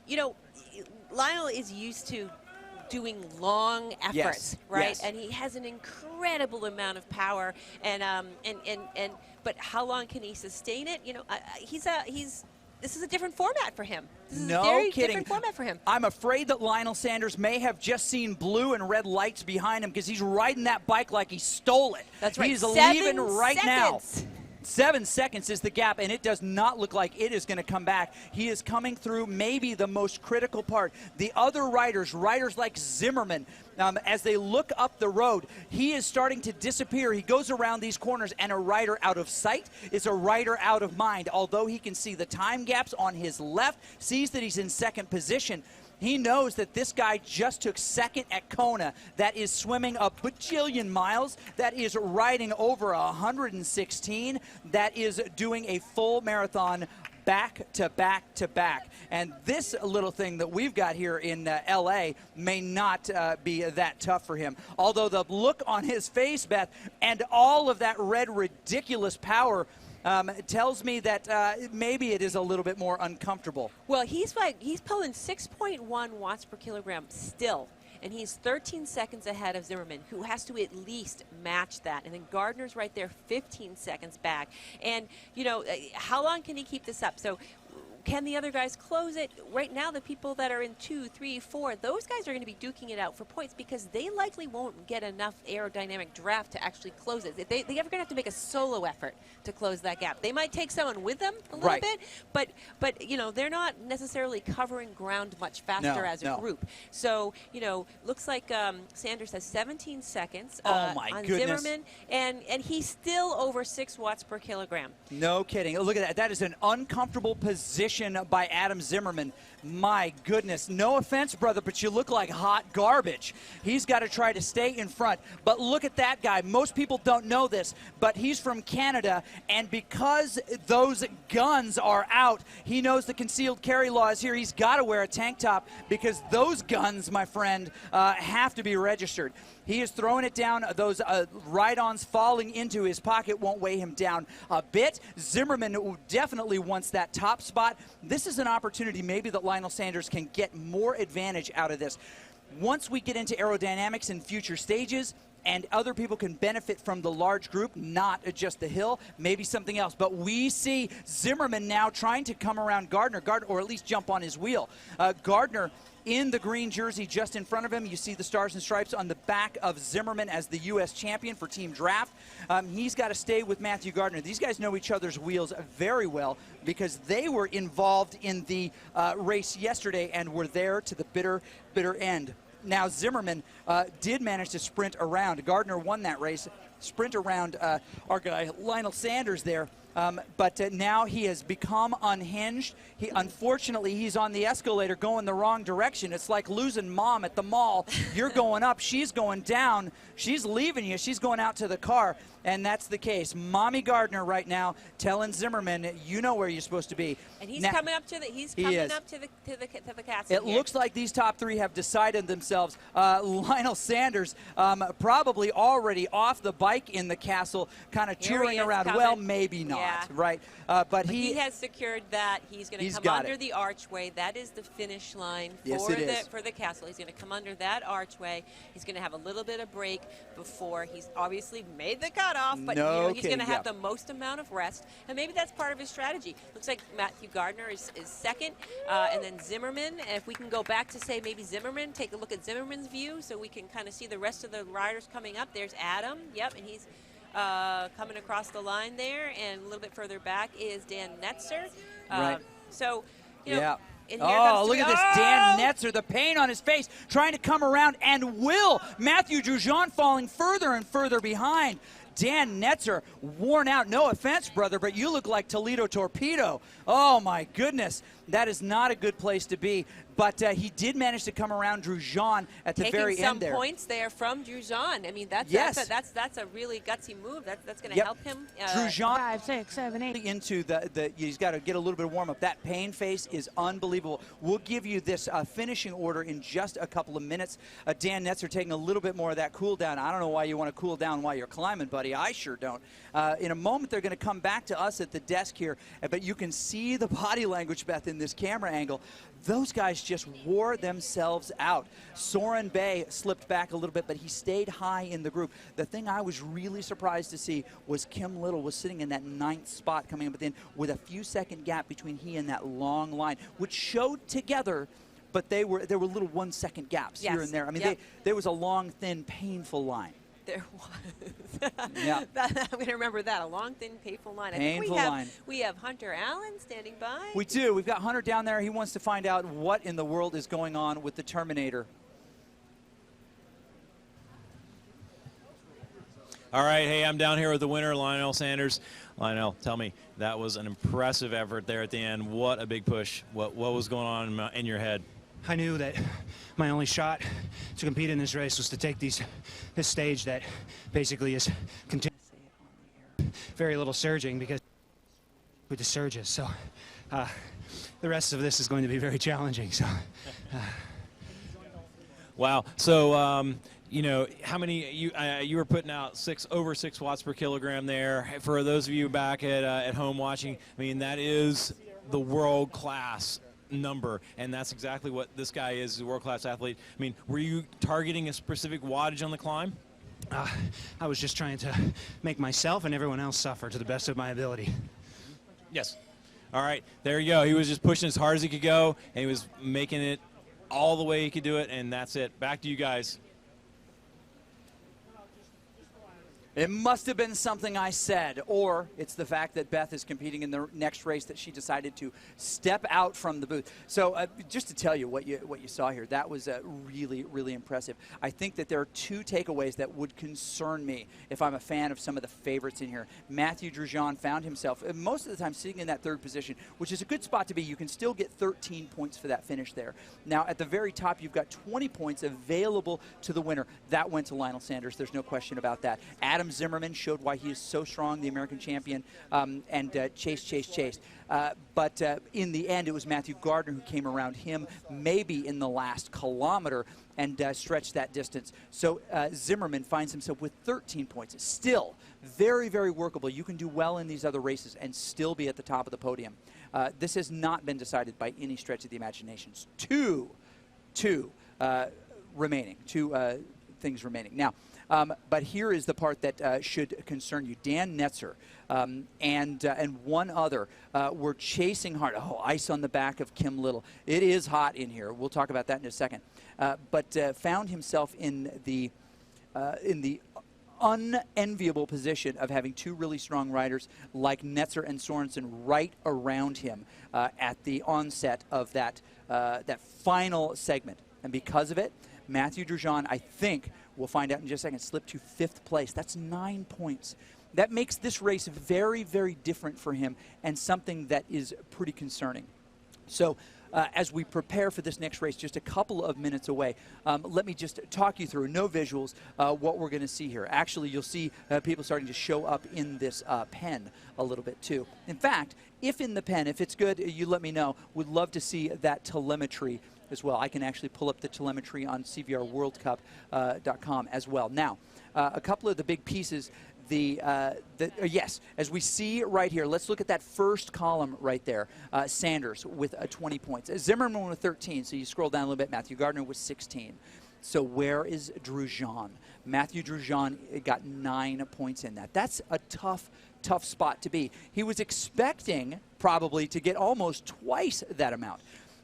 you know, Lionel is used to doing long efforts, yes. right? Yes. And he has an incredible amount of power. But how long can he sustain it? You know, this is a different format for him. This is a very different format for him. I'm afraid that Lionel Sanders may have just seen blue and red lights behind him because he's riding that bike like he stole it. That's right. He's leaving 7 right seconds. now. 7 seconds is the gap, and it does not look like it is going to come back. He is coming through maybe the most critical part. The other riders like Zimmerman, as they look up the road, he is starting to disappear. He goes around these corners, and a rider out of sight is a rider out of mind. Although he can see the time gaps on his left, sees that he's in second position, he knows that this guy just took second at Kona. That is swimming a bajillion miles. That is riding over 116. That is doing a full marathon back to back to back. And this little thing that we've got here in L.A. may not be that tough for him. Although the look on his face, Beth, and all of that red ridiculous power tells me that maybe it is a little bit more uncomfortable. Well, he's pulling 6.1 watts per kilogram still, and he's 13 seconds ahead of Zimmerman, who has to at least match that. And then Gardner's right there, 15 seconds back. And, you know, how long can he keep this up? So can the other guys close it? Right now, the people that are in 2, 3, 4, those guys are going to be duking it out for points because they likely won't get enough aerodynamic draft to actually close it. They're going to have to make a solo effort to close that gap. They might take someone with them a little bit, but you know, they're not necessarily covering ground much faster as a group. So, you know, looks like Sanders has 17 seconds on Zimmerman, and he's still over 6 watts per kilogram. No kidding. Look at that. That is an uncomfortable position by Adam Zimmerman. My goodness. No offense, brother, but you look like hot garbage. He's got to try to stay in front. But look at that guy. Most people don't know this, but he's from Canada, and because those guns are out, he knows the concealed carry law is here. He's got to wear a tank top because those guns, my friend, have to be registered. He is throwing it down. Those ride-ons falling into his pocket won't weigh him down a bit. Zimmerman definitely wants that top spot. This is an opportunity maybe that Lionel Sanders can get more advantage out of this. Once we get into aerodynamics in future stages, and other people can benefit from the large group, not just the hill, maybe something else. But we see Zimmerman now trying to come around Gardner, or at least jump on his wheel. Gardner in the green jersey just in front of him. You see the stars and stripes on the back of Zimmerman as the U.S. champion for Team Draft. He's got to stay with Matthew Gardner. These guys know each other's wheels very well because they were involved in the race yesterday and were there to the bitter end. Now, Zimmerman did manage to sprint around. Gardner won that race. Sprint around our guy, Lionel Sanders there. But now he has become unhinged. Unfortunately, he's on the escalator going the wrong direction. It's like losing mom at the mall. You're going up, she's going down. She's leaving you. She's going out to the car. And that's the case. Mommy Gardner right now telling Zimmerman, you know where you're supposed to be. And he's coming up to the castle. It looks like these top three have decided themselves. Lionel Sanders probably already off the bike in the castle, kind of touring around. Coming. Well, maybe not, right? But he has secured that. He's going to come under the archway. That is the finish line for the castle. He's going to come under that archway. He's going to have a little bit of break before he's obviously made the cutoff, but he's going to have the most amount of rest, and maybe that's part of his strategy. Looks like Matthew Gardner is second, and then Zimmerman. And if we can go back to say maybe Zimmerman, take a look at Zimmerman's view so we can kind of see the rest of the riders coming up. There's Adam, and he's coming across the line there, and a little bit further back is Dan Netzer. Right. So, you know, And here comes look at this. Dan Netzer, the pain on his face, trying to come around, and will. Matthew Giroux falling further and further behind. Dan Netzer, worn out. No offense, brother, but you look like Toledo Torpedo. Oh, my goodness. That is not a good place to be. But he did manage to come around Giroux at the very end there. Taking some points there from Giroux. I mean, that's a really gutsy move. That's going to help him. Giroux 5, 6, 7, 8. Into he's got to get a little bit of warm up. That pain face is unbelievable. We'll give you this finishing order in just a couple of minutes. Dan Netzer taking a little bit more of that cool down. I don't know why you want to cool down while you're climbing, buddy. I sure don't. In a moment, they're going to come back to us at the desk here, but you can see the body language, Beth, in this camera angle. Those guys just wore themselves out. Soren Bay slipped back a little bit, but he stayed high in the group. The thing I was really surprised to see was Kim Little was sitting in that 9th spot coming up at the end with a few-second gap between he and that long line, which showed together, but there were little 1-second gaps here and there. I mean, there was a long, thin, painful line. There was. Yeah. I'm going to remember that. A long, thin, painful line. Painful line. We have Hunter Allen standing by. We do. We've got Hunter down there. He wants to find out what in the world is going on with the Terminator. All right, hey, I'm down here with the winner, Lionel Sanders. Lionel, tell me, that was an impressive effort there at the end. What a big push. What was going on in your head? I knew that my only shot to compete in this race was to take this stage that basically is very little surging because with the surges. So the rest of this is going to be very challenging. So. Wow. So, you know, how many you were putting out over 6 watts per kilogram there. For those of you back at home watching, I mean, that is the world class number, and that's exactly what this guy is, a world-class athlete. I mean, were you targeting a specific wattage on the climb? I was just trying to make myself and everyone else suffer to the best of my ability. Yes. All right, there you go. He was just pushing as hard as he could go, and he was making it all the way he could do it, and that's it. Back to you guys. It must have been something I said, or it's the fact that Beth is competing in the next race that she decided to step out from the booth. So just to tell you what you saw here, that was really, really impressive. I think that there are 2 takeaways that would concern me if I'm a fan of some of the favorites in here. Matthew Giroux found himself most of the time sitting in that 3rd position, which is a good spot to be. You can still get 13 points for that finish there. Now, at the very top, you've got 20 points available to the winner. That went to Lionel Sanders. There's no question about that. Adam Zimmerman showed why he is so strong, the American champion, and chased. But in the end, it was Matthew Gardner who came around him, maybe in the last kilometer, and stretched that distance. So Zimmerman finds himself with 13 points. Still very, very workable. You can do well in these other races and still be at the top of the podium. This has not been decided by any stretch of the imaginations. Two remaining. Two things remaining. Now, but here is the part that should concern you. Dan Netzer and one other were chasing hard. Oh, ice on the back of Kim Little. It is hot in here. We'll talk about that in a second. But found himself in the unenviable position of having 2 really strong riders like Netzer and Sorensen right around him at the onset of that final segment. And because of it, Matthew Giroux, I think, we'll find out in just a second, slipped to 5th place. That's 9 points. That makes this race very, very different for him and something that is pretty concerning. So as we prepare for this next race, just a couple of minutes away, let me just talk you through, no visuals, what we're going to see here. Actually, you'll see people starting to show up in this pen a little bit too. In fact, if in the pen, if it's good, you let me know. Would love to see that telemetry as well. I can actually pull up the telemetry on CVRWorldCup.com as well. Now, a couple of the big pieces. Yes, as we see right here, let's look at that first column right there. Sanders with 20 points. Zimmerman with 13, so you scroll down a little bit. Matthew Gardner with 16. So where is Giroux? Matthew Giroux got 9 points in that. That's a tough spot to be. He was expecting probably to get almost twice that amount.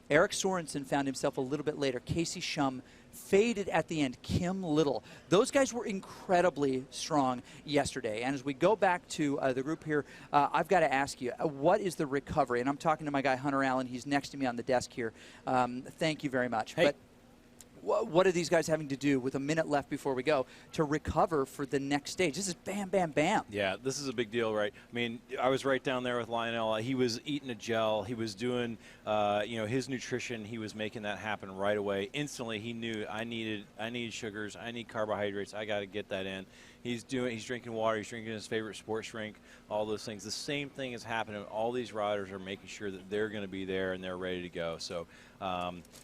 Eric Sorensen found himself a little bit later. Casey Shum faded at the end. Kim Little. Those guys were incredibly strong yesterday. And as we go back to the group here, I've got to ask you, what is the recovery? And I'm talking to my guy, Hunter Allen. He's next to me on the desk here. Thank you very much. Hey. But what are these guys having to do with a minute left before we go to recover for the next stage? This is bam, bam, bam. Yeah, this is a big deal, right? I mean, I was right down there with Lionel. He was eating a gel. He was doing, his nutrition. He was making that happen right away. Instantly, he knew I needed sugars. I need carbohydrates. I got to get that in. He's drinking water. He's drinking his favorite sports drink. All those things. The same thing is happening. All these riders are making sure that they're going to be there and they're ready to go. So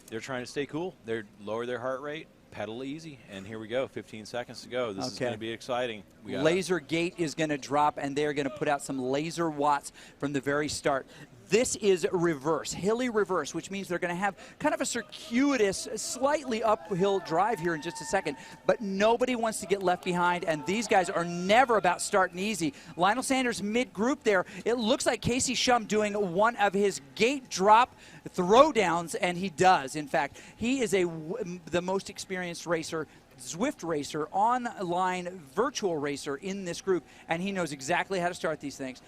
they're trying to stay cool. They're lower their heart rate, pedal easy, and here we go. 15 seconds to go. This is going to be exciting. Laser gate is going to drop, and they're going to put out some laser watts from the very start. This is reverse, hilly reverse, which means they're going to have kind of a circuitous, slightly uphill drive here in just a second, but nobody wants to get left behind, and these guys are never about starting easy. Lionel Sanders mid-group there. It looks like Casey Shum doing one of his gate drop throwdowns, and he does. In fact, he is the most experienced racer, Zwift racer, online virtual racer in this group, and he knows exactly how to start these things.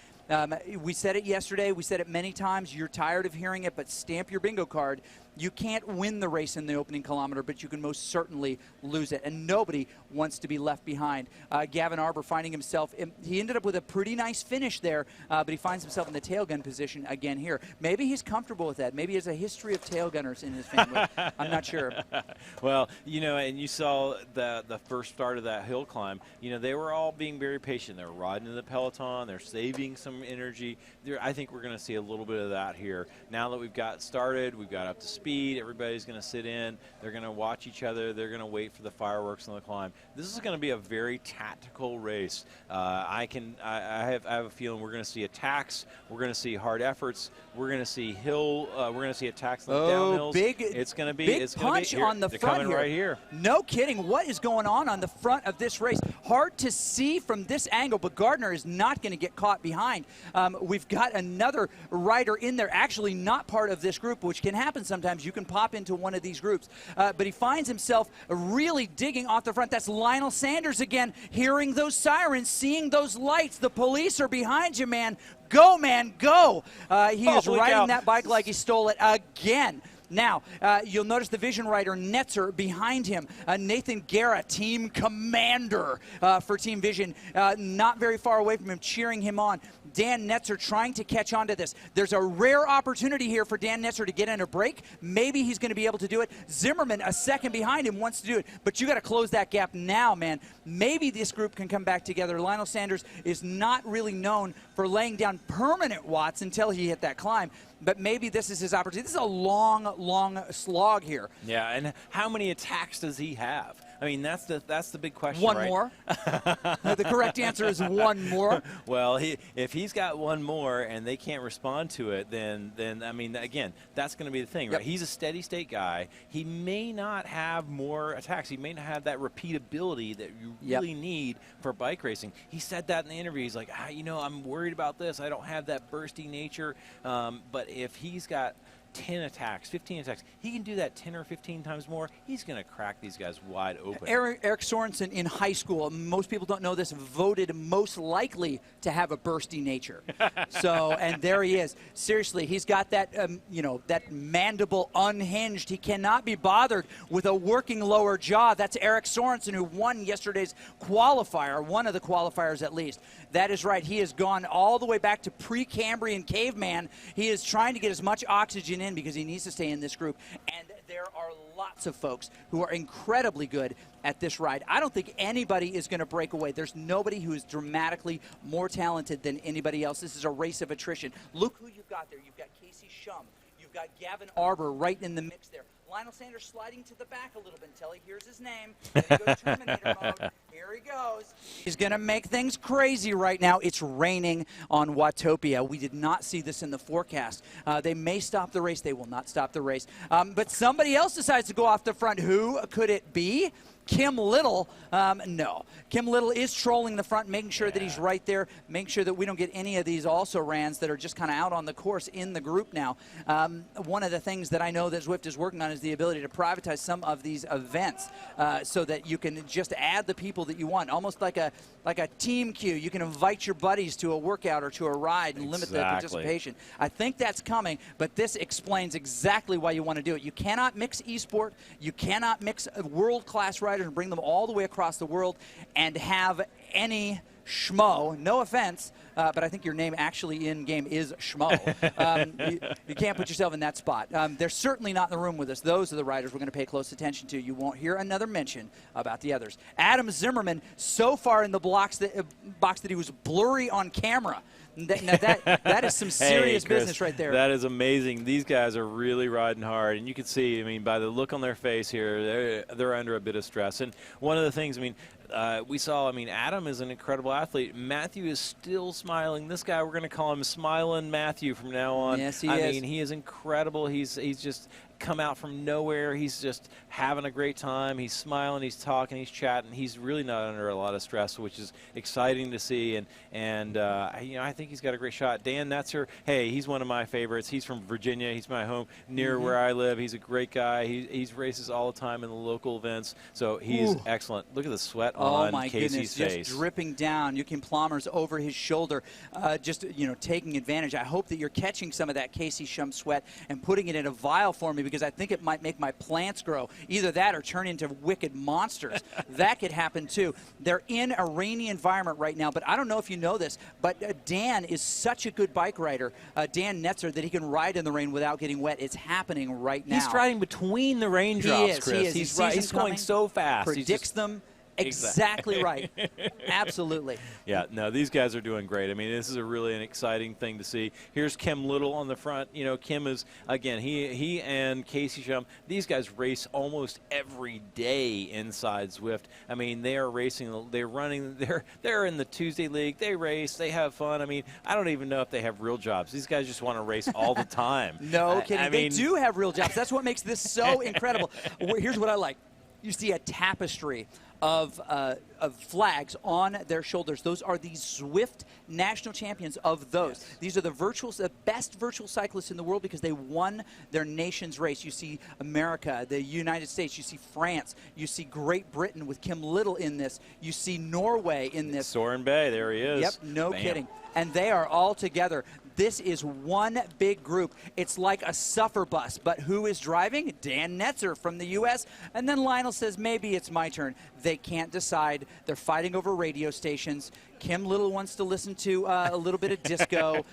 We said it yesterday. We said it many times. You're tired of hearing it, but stamp your bingo card. You can't win the race in the opening kilometer, but you can most certainly lose it. And nobody wants to be left behind. Gavin Arbor finding himself, he ended up with a pretty nice finish there, but he finds himself in the tail gun position again here. Maybe he's comfortable with that. Maybe he has a history of tail gunners in his family. I'm not sure. Well, and you saw the first start of that hill climb. They were all being very patient. They were riding in the peloton. They're saving some energy. I think we're going to see a little bit of that here. Now that we've got started, we've got up to speed, everybody's going to sit in. They're going to watch each other. They're going to wait for the fireworks on the climb. This is going to be a very tactical race. I have a feeling we're going to see attacks. We're going to see hard efforts. We're going to see we're going to see attacks on the downhills. It's going to be big punch on the front here. Right here. No kidding. What is going on the front of this race? Hard to see from this angle, but Gardner is not going to get caught behind. We've got another rider in there, actually not part of this group, which can happen sometimes. You can pop into one of these groups. But he finds himself really digging off the front. That's Lionel Sanders again, hearing those sirens, seeing those lights. The police are behind you, man. Go, man, go. He is riding that bike like he stole it again. Now, you'll notice the Vision rider Netzer behind him. Nathan Guerra, team commander for Team Vision, not very far away from him, cheering him on. Dan Netzer trying to catch on to this. There's a rare opportunity here for Dan Netzer to get in a break. Maybe he's going to be able to do it. Zimmerman, a second behind him, wants to do it. But you got to close that gap now, man. Maybe this group can come back together. Lionel Sanders is not really known for laying down permanent watts until he hit that climb. But maybe this is his opportunity. This is a long, long slog here. Yeah, and how many attacks does he have? I mean, that's the big question. One right? more. The correct answer is one more. Well, if he's got one more and they can't respond to it, then I mean, again, that's going to be the thing, right? He's a steady state guy. He may not have more attacks. He may not have that repeatability that you really need for bike racing. He said that in the interview. He's like, I'm worried about this. I don't have that bursty nature. But if he's got 10 attacks, 15 attacks, he can do that 10 or 15 times more. He's going to crack these guys wide open. Eric Sorensen in high school, most people don't know this, voted most likely to have a bursty nature. So, and there he is. Seriously, he's got that, that mandible unhinged. He cannot be bothered with a working lower jaw. That's Eric Sorensen, who won yesterday's qualifier, one of the qualifiers at least. That is right. He has gone all the way back to Precambrian caveman. He is trying to get as much oxygen in because he needs to stay in this group. And there are lots of folks who are incredibly good at this ride. I don't think anybody is going to break away. There's nobody who is dramatically more talented than anybody else. This is a race of attrition. Look who you've got there. You've got Casey Shum. You've got Gavin Arbor right in the mix there. Lionel Sanders sliding to the back a little bit until he hears his name. He goes Terminator mode. Here he goes. He's going to make things crazy right now. It's raining on Watopia. We did not see this in the forecast. They may stop the race. They will not stop the race. But somebody else decides to go off the front. Who could it be? Kim Little, no. Kim Little is trolling the front, making sure that he's right there, making sure that we don't get any of these also-rans that are just kind of out on the course in the group now. One of the things that I know that Zwift is working on is the ability to privatize some of these events so that you can just add the people that you want, almost like a team queue. You can invite your buddies to a workout or to a ride and limit the participation. I think that's coming, but this explains exactly why you want to do it. You cannot mix esport. You cannot mix world-class riders and bring them all the way across the world and have any schmo, no offense, but I think your name actually in-game is schmo. You can't put yourself in that spot. They're certainly not in the room with us. Those are the riders we're going to pay close attention to. You won't hear another mention about the others. Adam Zimmerman, so far in the box that he was blurry on camera. That is some serious Chris, business right there. That is amazing. These guys are really riding hard, and you can see, I mean, by the look on their face here, they're under a bit of stress. And one of the things, I mean, we saw, I mean, Adam is an incredible athlete. Matthew is still smiling. This guy, we're going to call him Smiling Matthew from now on. Yes, he is. I mean, he is incredible. He's just come out from nowhere. He's just having a great time. He's smiling, he's talking, he's chatting. He's really not under a lot of stress, which is exciting to see. And you know, I think he's got a great shot. Dan Netzer, hey, he's one of my favorites. He's from Virginia. He's my home near where I live. He's a great guy. He races all the time in the local events. So he's excellent. Look at the sweat on Casey's face. Just dripping down. Joachim Plomer's over his shoulder, just, you know, taking advantage. I hope that you're catching some of that Casey Shum sweat and putting it in a vial for me, because I think it might make my plants grow. Either that or turn into wicked monsters. That could happen too. They're in a rainy environment right now, but I don't know if you know this, but Dan is such a good bike rider, Dan Netzer, that he can ride in the rain without getting wet. It's happening right now. He's riding between the raindrops, He Chris. is. He's going so fast. Predicts them. Exactly right. Absolutely. Yeah, no, these guys are doing great. I mean, this is really an exciting thing to see. Here's Kim Little on the front. You know, Kim is, again, he and Casey Shum, these guys race almost every day inside Zwift. I mean, they are racing, they're running, they're in the Tuesday League. They race, they have fun. I mean, I don't even know if they have real jobs. These guys just want to race all the time. No kidding. They do have real jobs. That's what makes this so incredible. Here's what I like. You see a tapestry of flags on their shoulders. Those are the Zwift national champions of those. Yes. These are the best virtual cyclists in the world because they won their nation's race. You see America, the United States, you see France, you see Great Britain with Kim Little in this, you see Norway in this. Soren Bay, there he is. Yep, no kidding. And they are all together. This is one big group. It's like a suffer bus, but who is driving? Dan Netzer from the U.S. And then Lionel says, maybe it's my turn. They can't decide. They're fighting over radio stations. Kim Little wants to listen to a little bit of disco.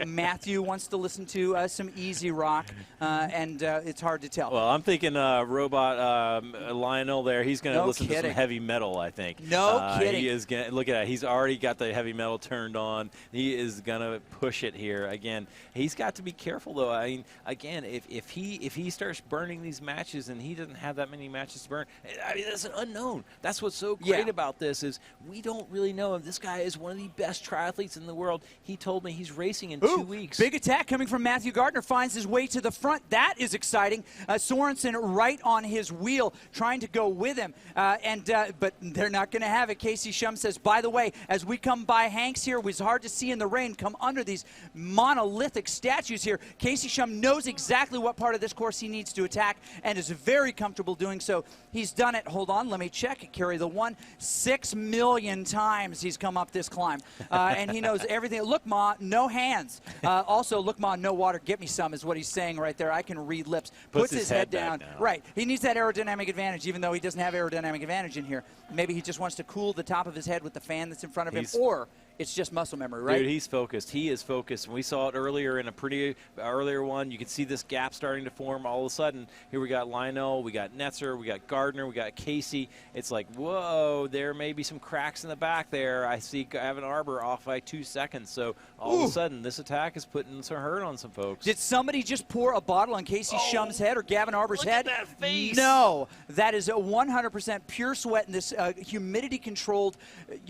Matthew wants to listen to some easy rock, and it's hard to tell. Well, I'm thinking robot Lionel there. He's going to listen to some heavy metal, I think. No kidding. He is gonna, look at that. He's already got the heavy metal turned on. He is going to push it here. Again, he's got to be careful, though. I mean, again, if he starts burning these matches and he doesn't have that many matches to burn, I mean, that's an unknown. That's what's so great about this is we don't really know him. This guy is one of the best triathletes in the world. He told me he's racing in 2 weeks. Big attack coming from Matthew Gardner, finds his way to the front. That is exciting. Sorensen right on his wheel, trying to go with him. But they're not going to have it. Casey Shum says, by the way, as we come by Hanks here, it was hard to see in the rain, come under these monolithic statues here. Casey Shum knows exactly what part of this course he needs to attack and is very comfortable doing so. He's done it. Hold on, let me check. Carry the one. 6 million times he's come up this climb. And he knows everything. Look, Ma, no hands. Also, look, Ma, no water. Get me some is what he's saying right there. I can read lips. Puts his head down. Right. He needs that aerodynamic advantage, even though he doesn't have aerodynamic advantage in here. Maybe he just wants to cool the top of his head with the fan that's in front of him, or it's just muscle memory, right? Dude, he's focused. He is focused. We saw it earlier in a pretty earlier one. You could see this gap starting to form. All of a sudden, here we got Lionel, we got Netzer, we got Gardner, we got Casey. It's like, whoa, there may be some cracks in the back there. I see Gavin Arbor off by 2 seconds. So all of a sudden, this attack is putting some hurt on some folks. Did somebody just pour a bottle on Casey Shum's head or Gavin Arbor's head? Look at that face. No, that is a 100% pure sweat in this humidity-controlled,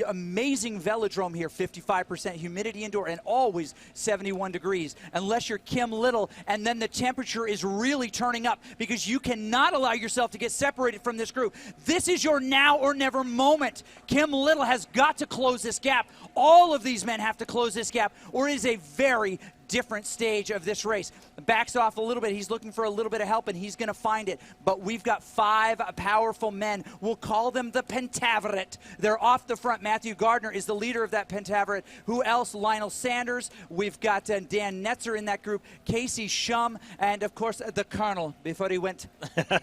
amazing velodrome here. 55% humidity indoor, and always 71 degrees, unless you're Kim Little, and then the temperature is really turning up because you cannot allow yourself to get separated from this group. This is your now or never moment. Kim Little has got to close this gap. All of these men have to close this gap, or it is a very different stage of this race. Backs off a little bit. He's looking for a little bit of help, and he's going to find it. But we've got 5 powerful men. We'll call them the Pentaveret. They're off the front. Matthew Gardner is the leader of that Pentaveret. Who else? Lionel Sanders. We've got Dan Netzer in that group. Casey Shum, and, of course, the Colonel before he went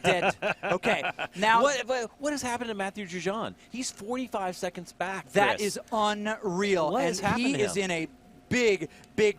dead. Okay. Now, what has happened to Matthew Giroux? He's 45 seconds back, Chris. That is unreal. What has happened to him? He is in a big,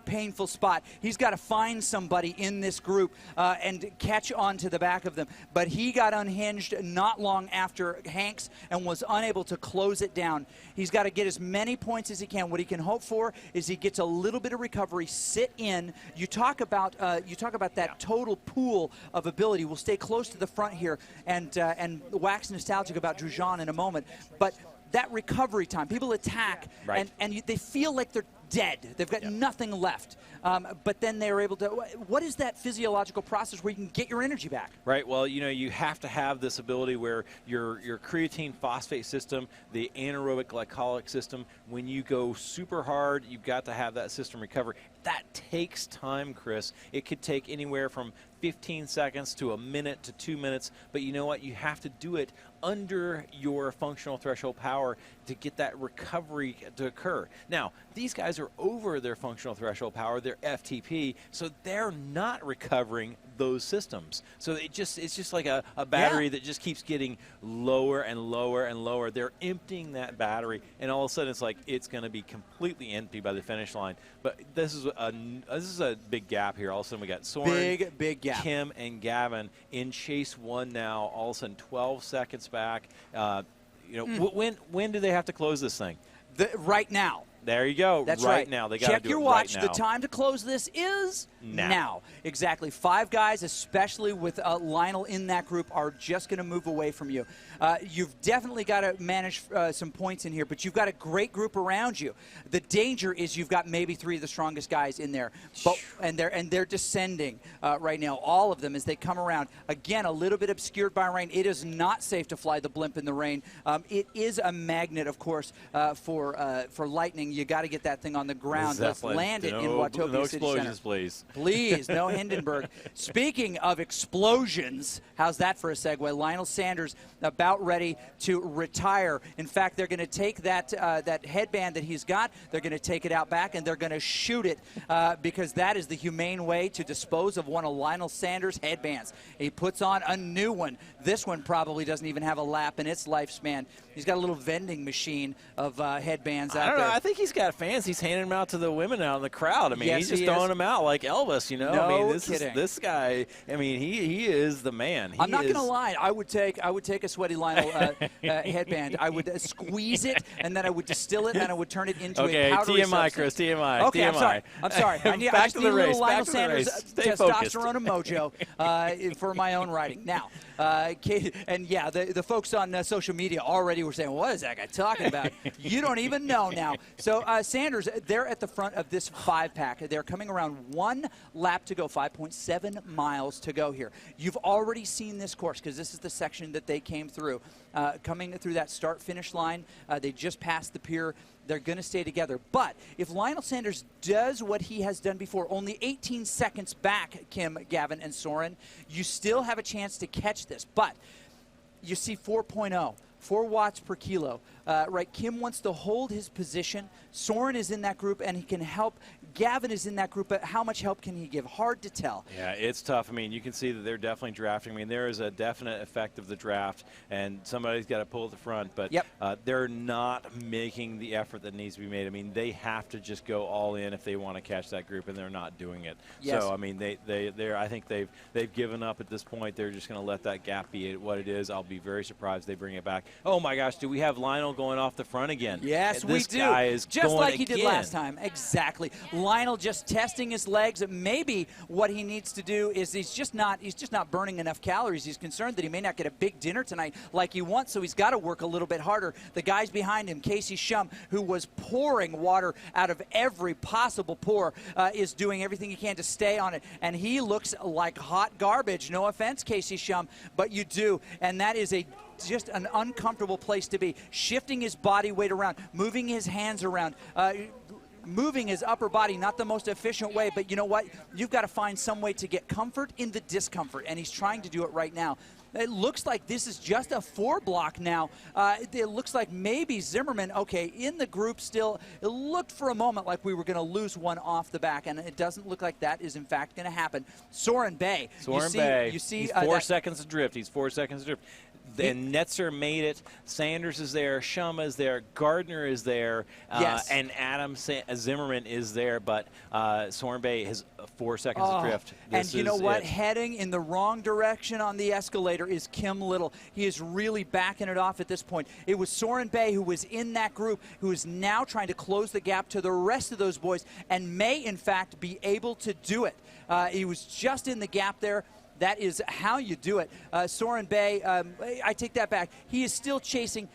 painful spot. He's got to find somebody in this group and catch on to the back of them. But he got unhinged not long after Hanks and was unable to close it down. He's got to get as many points as he can. What he can hope for is he gets a little bit of recovery, sit in. You talk about that total pool of ability. We'll stay close to the front here and wax nostalgic about Giroux in a moment. But that recovery time, people attack, right, and they feel like they're dead. They've got nothing left. But then they're able to, what is that physiological process where you can get your energy back? Right. Well, you have to have this ability where your creatine phosphate system, the anaerobic glycolic system, when you go super hard, you've got to have that system recover. That takes time, Chris. It could take anywhere from 15 seconds to a minute to 2 minutes. But you know what? You have to do it under your functional threshold power to get that recovery to occur. Now, these guys are over their functional threshold power, their FTP, so they're not recovering those systems. So it's just like a battery that just keeps getting lower and lower and lower. They're emptying that battery, and all of a sudden it's like it's going to be completely empty by the finish line. But this is a big gap here. All of a sudden we got Soren, big gap. Kim, and Gavin in chase 1 now. All of a sudden 12 seconds back. When do they have to close this thing? Right now. There you go. That's right. right. Now they got to do it. Check your watch. Right now. The time to close this is now. Exactly. 5 guys, especially with Lionel in that group, are just going to move away from you. You've definitely got to manage some points in here, but you've got a great group around you. The danger is you've got maybe 3 of the strongest guys in there, and they're descending right now. All of them as they come around. Again, a little bit obscured by rain. It is not safe to fly the blimp in the rain. It is a magnet, of course, for lightning. You got to get that thing on the ground. Let's land it in Watopia no City explosions, Center. please. Please, no Hindenburg. Speaking of explosions, how's that for a segue? Lionel Sanders about ready to retire. In fact, they're going to take that headband that he's got, they're going to take it out back, and they're going to shoot it because that is the humane way to dispose of one of Lionel Sanders' headbands. He puts on a new one. This one probably doesn't even have a lap in its lifespan. He's got a little vending machine of headbands out there. I think he's got fans. He's handing them out to the women out in the crowd. I mean, Yes, he's just he throwing is. them out like Elvis, No I mean, kidding. This guy, I mean, he is the man. I'm not going to lie. I would take a sweaty Lionel headband. I would squeeze it, and then I would distill it, and then I would turn it into a powdery TMI, substance. Chris, TMI. Okay, TMI. I'm sorry. I Back just to need the a little race. Lionel Back to the Sanders race. Stay focused. testosterone and mojo for my own writing. Now, and yeah, the folks on social media already were saying, what is that guy talking about? You don't even know now. So Sanders, they're at the front of this 5-pack. They're coming around 1 lap to go, 5.7 miles to go here. You've already seen this course because this is the section that they came through. Coming through that start-finish line, they just passed the pier. They're going to stay together. But if Lionel Sanders does what he has done before, only 18 seconds back, Kim, Gavin, and Soren, you still have a chance to catch this. But you see 4.0. 4 watts per kilo. Right, Kim wants to hold his position. Soren is in that group, and he can help. Gavin is in that group, but how much help can he give? Hard to tell. Yeah, it's tough. I mean, you can see that they're definitely drafting. I mean, there is a definite effect of the draft, and somebody's got to pull at the front, but they're not making the effort that needs to be made. I mean, they have to just go all in if they want to catch that group, and they're not doing it. Yes. So, I mean, I think they've given up at this point. They're just going to let that gap be what it is. I'll be very surprised they bring it back. Oh, my gosh, do we have Lionel going off the front again? Yes, this we do. Guy is just going like he did again. last time. Exactly. Lionel just testing his legs. Maybe what he needs to do is he's just not burning enough calories. He's concerned that he may not get a big dinner tonight like he wants, so he's got to work a little bit harder. The guys behind him, Shum, who was pouring water out of every possible pore, is doing everything he can to stay on it, and he looks like hot garbage. No offense, Shum, but you do, and that is just an uncomfortable place to be. Shifting his body weight around, moving his hands around, moving his upper body, not the most efficient way, but you know what? You've got to find some way to get comfort in the discomfort, and he's trying to do it right now. It looks like this is just a 4 block now. It looks like maybe Zimmerman, okay, in the group still. It looked for a moment like we were going to lose one off the back, and it doesn't look like that is, in fact, going to happen. Soren Bay. You see he's 4 seconds adrift. He's 4 seconds adrift. And Netzer made it. Sanders is there. Shum is there. Gardner is there. And Adam Zimmerman is there. But Soren Bay has 4 seconds adrift. And you know what? Heading in the wrong direction on the escalator is Kim Little. He is really backing it off at this point. It was Soren Bay who was in that group who is now trying to close the gap to the rest of those boys and may, in fact, be able to do it. He was just in the gap there. That is how you do it. Soren Bay, I take that back. He is still chasing.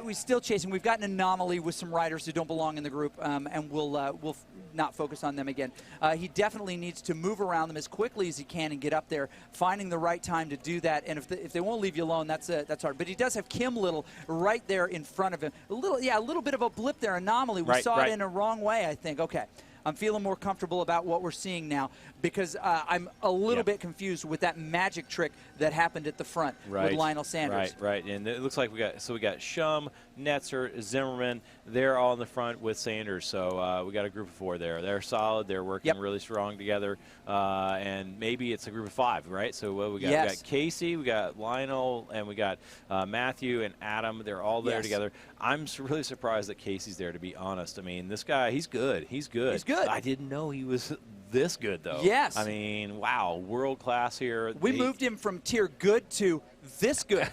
We're still chasing. We've got an anomaly with some riders who don't belong in the group, and we'll not focus on them again. He definitely needs to move around them as quickly as he can and get up there, finding the right time to do that. And if they won't leave you alone, that's hard. But he does have Kim Little right there in front of him. A little bit of a blip there, anomaly. We saw it in a wrong way, I think. Okay. I'm feeling more comfortable about what we're seeing now because I'm a little bit confused with that magic trick that happened at the front with Lionel Sanders. Right. And it looks like we got Shum, Netzer, Zimmerman. They're all in the front with Sanders. So we got a group of 4 there. They're solid. They're working really strong together. And maybe it's a group of 5, right? So we got Casey, we got Lionel, and we got Matthew and Adam. They're all there together. I'm really surprised that Casey's there, to be honest. I mean, this guy, he's good. He's good. I didn't know he was this good, though. Yes. I mean, wow, world class here. We moved him from tier good to this good,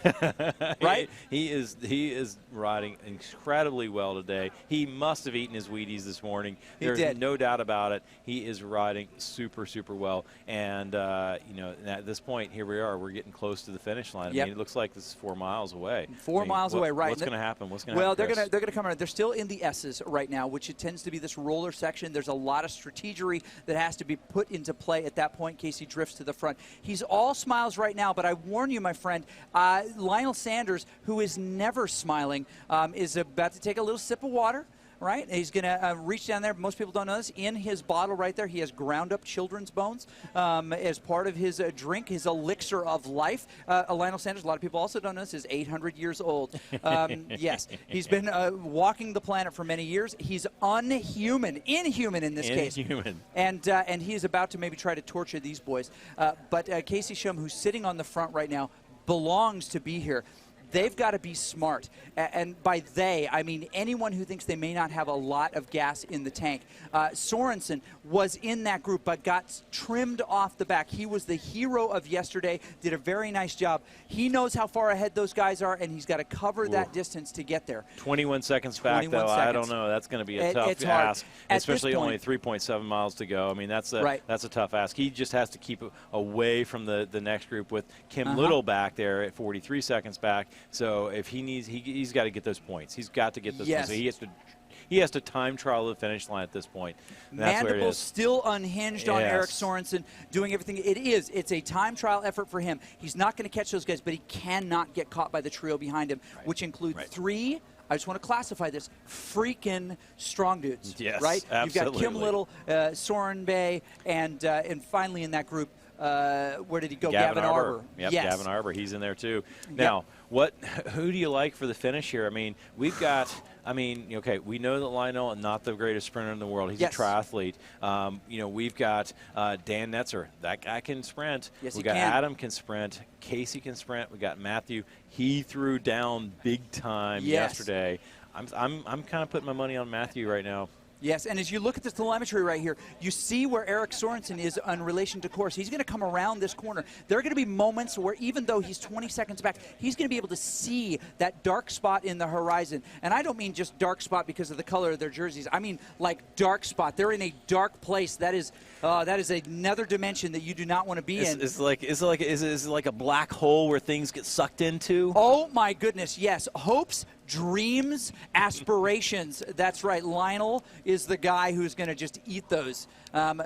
right? He is riding incredibly well today. He must have eaten his Wheaties this morning. There's no doubt about it. He is riding super, super well. And, at this point, here we are. We're getting close to the finish line. I mean, it looks like this is 4 miles away. 4 miles away, right. What's going to happen? Well, they're going to come around. They're still in the S's right now, which it tends to be this roller section. There's a lot of strategery that has to be put into play at that point. Casey drifts to the front. He's all smiles right now, but I warn you, my friend, Lionel Sanders, who is never smiling, is about to take a little sip of water. Right? He's going to reach down there. Most people don't know this. In his bottle right there, he has ground up children's bones as part of his drink, his elixir of life. Lionel Sanders, a lot of people also don't know this, is 800 years old. Yes, he's been walking the planet for many years. He's inhuman in this case. And he is about to maybe try to torture these boys. But Casey Shum, who's sitting on the front right now, belongs to be here. They've got to be smart. And by they, I mean anyone who thinks they may not have a lot of gas in the tank. Sorensen was in that group but got trimmed off the back. He was the hero of yesterday, did a very nice job. He knows how far ahead those guys are, and he's got to cover that distance to get there. 21 seconds back, though. I don't know. That's going to be a tough ask, especially only 3.7 miles to go. I mean, that's a tough ask. He just has to keep away from the next group with Kim Little back there at 43 seconds back. So if he needs, he's got to get those points. He's got to get those points. So he has to time trial the finish line at this point. That's where it is. Still unhinged on Eric Sorensen, doing everything. It's a time trial effort for him. He's not going to catch those guys, but he cannot get caught by the trio behind him, which includes 3. I just want to classify this freaking strong dudes. Yes, right? absolutely. You've got Kim Little, Soren Bay, and finally in that group, where did he go? Gavin Arbor. Yep, Gavin Arbor. He's in there too. Now, who do you like for the finish here? I mean, we've got. Okay, we know that Lionel is not the greatest sprinter in the world. He's a triathlete. We've got Dan Netzer. That guy can sprint. Yes, we got Adam can sprint. Casey can sprint. We got Matthew. He threw down big time yesterday. I'm kind of putting my money on Matthew right now. Yes, and as you look at the telemetry right here, you see where Eric Sorensen is in relation to course. He's going to come around this corner. There are going to be moments where even though he's 20 seconds back, he's going to be able to see that dark spot in the horizon. And I don't mean just dark spot because of the color of their jerseys. I mean like dark spot. They're in a dark place. That is another dimension that you do not want to be in. Is it like a black hole where things get sucked into? Oh my goodness, yes. Hopes, dreams, aspirations. That's right. Lionel is the guy who's going to just eat those.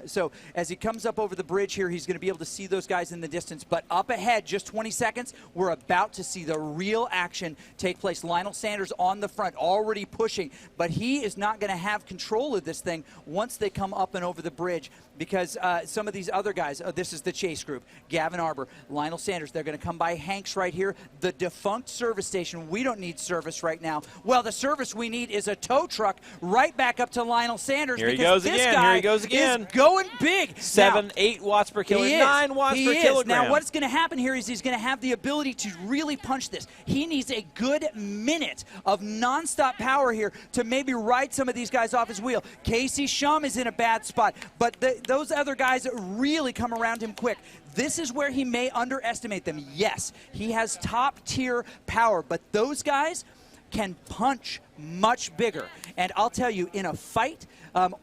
So as he comes up over the bridge here, he's going to be able to see those guys in the distance. But up ahead, just 20 seconds, we're about to see the real action take place. Lionel Sanders on the front, already pushing. But he is not going to have control of this thing once they come up and over the bridge, because some of these other guys, this is the chase group, Gavin Arbor, Lionel Sanders, they're going to come by Hanks right here, the defunct service station. We don't need service right now. Well, the service we need is a tow truck right back up to Lionel Sanders. Here he goes again. Here he goes again. Is going big. 8 watts per kilogram, 9 watts per kilogram. Now, what's going to happen here is he's going to have the ability to really punch this. He needs a good minute of nonstop power here to maybe ride some of these guys off his wheel. Casey Shum is in a bad spot, but those other guys really come around him quick. This is where he may underestimate them. Yes, he has top-tier power, but those guys can punch much bigger. And I'll tell you, in a fight,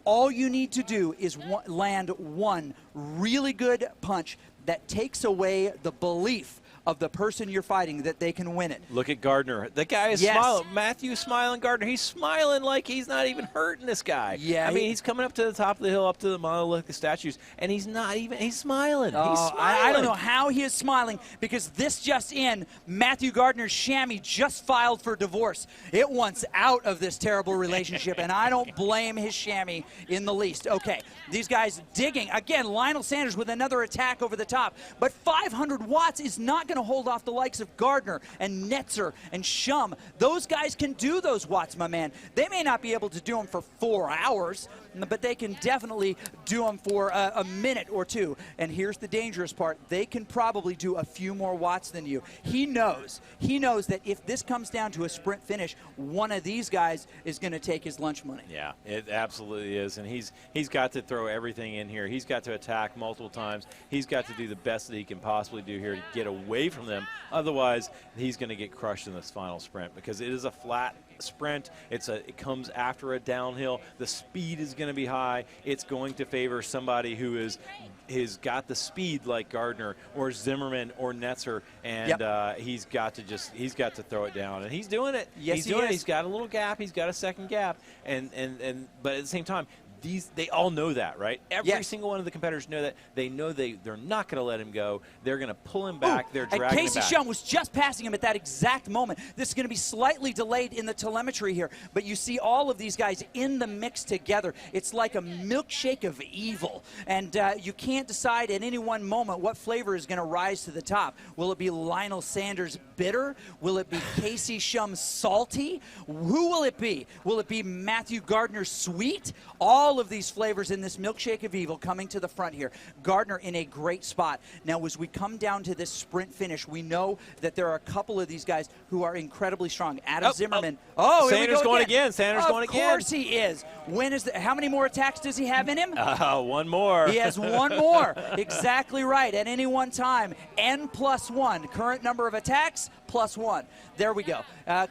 all you need to do is land one really good punch that takes away the belief of the person you're fighting that they can win it. Look at Gardner. The guy is smiling. Matthew's smiling. Gardner, he's smiling like he's not even hurting this guy. Yeah, I mean, he's coming up to the top of the hill, up to the monolithic statues, and he's smiling. He's smiling. I don't know how he is smiling, because this just in, Matthew Gardner's chamois just filed for divorce. It wants out of this terrible relationship, and I don't blame his chamois in the least. Okay, these guys digging. Again, Lionel Sanders with another attack over the top, but 500 watts is not going to hold off the likes of Gardner and Netzer and Shum. Those guys can do those watts, my man. They may not be able to do them for 4 hours, but they can definitely do them for a minute or two. And here's the dangerous part. They can probably do a few more watts than you. He knows that if this comes down to a sprint finish, one of these guys is going to take his lunch money. Yeah, it absolutely is. And he's got to throw everything in here. He's got to attack multiple times. He's got to do the best that he can possibly do here to get away from them. Otherwise, he's going to get crushed in this final sprint, because it is a flat sprint. It comes after a downhill. The speed is going to be high. It's going to favor somebody who has got the speed like Gardner or Zimmerman or Netzer, and he's got to throw it down, and he's doing it. Yes, he's doing it. He's got a little gap. He's got a second gap, but at the same time, they all know that, right? Every single one of the competitors know that. They know they're not going to let him go. They're going to pull him back. They're dragging him back. And Casey Shum was just passing him at that exact moment. This is going to be slightly delayed in the telemetry here, but you see all of these guys in the mix together. It's like a milkshake of evil, and you can't decide at any one moment what flavor is going to rise to the top. Will it be Lionel Sanders bitter? Will it be Casey Shum salty? Who will it be? Will it be Matthew Gardner sweet? All of these flavors in this milkshake of evil coming to the front here. Gardner in a great spot. Now, as we come down to this sprint finish, we know that there are a couple of these guys who are incredibly strong. Adam Zimmerman. Sanders going again. Sanders going again. Of course he is. How many more attacks does he have in him? One more. He has one more. Exactly right. At any one time, N+1. Current number of attacks, +1. There we go.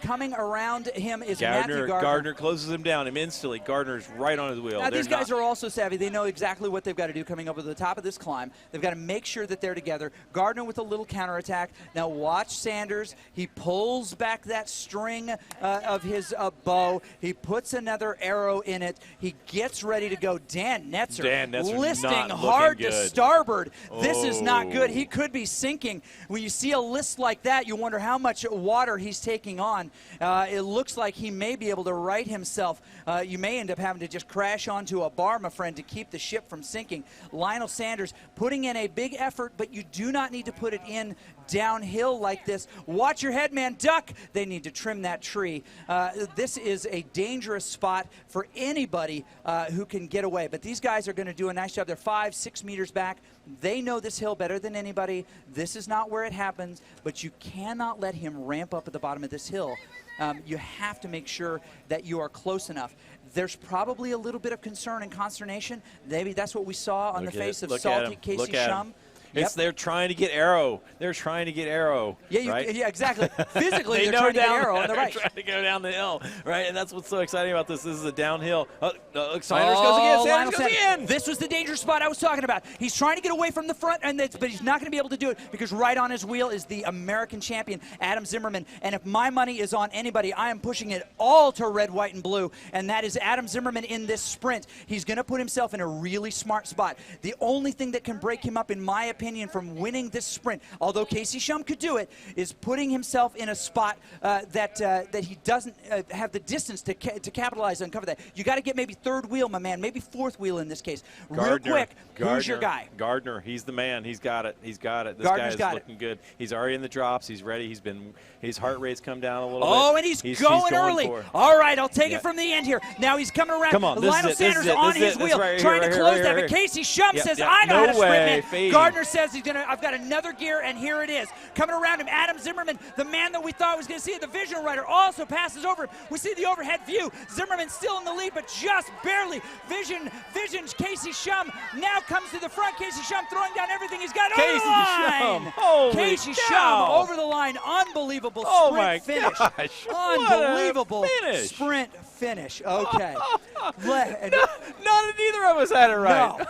Coming around him is Matthew Gardner. Gardner closes him down instantly. Gardner's right on his wheel. Now, these guys are also savvy. They know exactly what they've got to do coming up to the top of this climb. They've got to make sure that they're together. Gardner with a little counterattack. Now watch Sanders. He pulls back that string of his bow. He puts another arrow in it. He gets ready to go. Dan Netzer listing hard to starboard. This is not good. He could be sinking. When you see a list like that, you wonder how much water he's taking on. It looks like he may be able to right himself. You may end up having to just crash onto a bar, my friend, to keep the ship from sinking. Lionel Sanders putting in a big effort, but you do not need to put it in downhill like this. Watch your head, man. Duck. They need to trim that tree. This is a dangerous spot for anybody who can get away. But these guys are going to do a nice job. They're 5-6 meters back. They know this hill better than anybody. This is not where it happens, but you cannot let him ramp up at the bottom of this hill you have to make sure that you are close enough. There's probably a little bit of concern and consternation. Maybe that's what we saw on the face of salty Casey Shum. Yep. They're trying to get Arrow. They're trying to get Arrow. Yeah, right? Yeah, exactly. Physically, they're trying to get Arrow on the right. They're trying to go down the hill, right? And that's what's so exciting about this. This is a downhill. Sanders goes again. Sanders goes again. This was the dangerous spot I was talking about. He's trying to get away from the front, but he's not going to be able to do it because right on his wheel is the American champion, Adam Zimmerman. And if my money is on anybody, I am pushing it all to red, white, and blue, and that is Adam Zimmerman in this sprint. He's going to put himself in a really smart spot. The only thing that can break him up, in my opinion, from winning this sprint, although Casey Shum could do it, is putting himself in a spot that he doesn't have the distance to capitalize and cover that. You got to get maybe third wheel, my man, maybe fourth wheel in this case. Real quick, who's your guy? Gardner, he's the man. He's got it. He's got it. This Gardner's guy is looking good. He's already in the drops. He's ready. His heart rate's come down a little bit. Oh, and he's going early. All right, I'll take it from the end here. Now he's coming around. Come on, Lionel Sanders on his wheel, trying to close that. But Casey Shum says, I know how to sprint, man. Gardner says I've got another gear, and here it is. Coming around him, Adam Zimmerman, the man that we thought was going to see the Vision Rider, also passes over him. We see the overhead view. Zimmerman still in the lead, but just barely. Vision, Casey Shum now comes to the front. Casey Shum throwing down everything he's got over the line. Casey Shum over the line. Unbelievable sprint finish. Gosh, unbelievable sprint finish. Okay. None of neither of us had it right. No.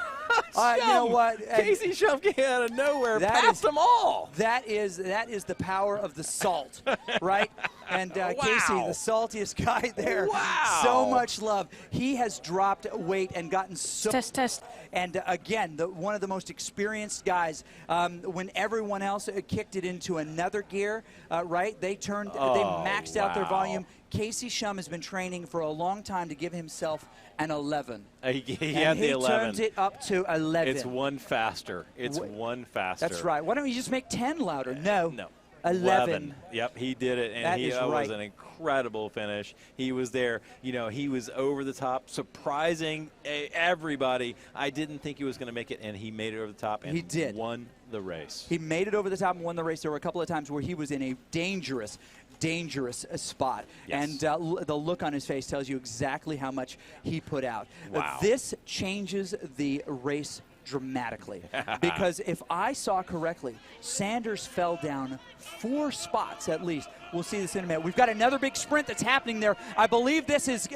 You know what? Casey Shum came out of nowhere, passed them all. That is the power of the salt, right? And wow. Casey, the saltiest guy there. Wow. So much love. He has dropped weight and gotten so. Test. And again, one of the most experienced guys. When everyone else kicked it into another gear, right? They maxed out their volume. Casey Shum has been training for a long time to give himself an 11. He had the 11. He turns it up to 11. It's one faster. One faster. That's right. Why don't you just make 10 louder? No. 11. Yep, he did it, and that was an incredible finish. He was there. He was over the top, surprising everybody. I didn't think he was going to make it, and he made it over the top, and he won the race. He made it over the top and won the race. There were a couple of times where he was in a dangerous spot. Yes. And the look on his face tells you exactly how much he put out. Wow. This changes the race dramatically. Because if I saw correctly, Sanders fell down 4 spots at least. We'll see this in a minute. We've got another big sprint that's happening there. I believe this is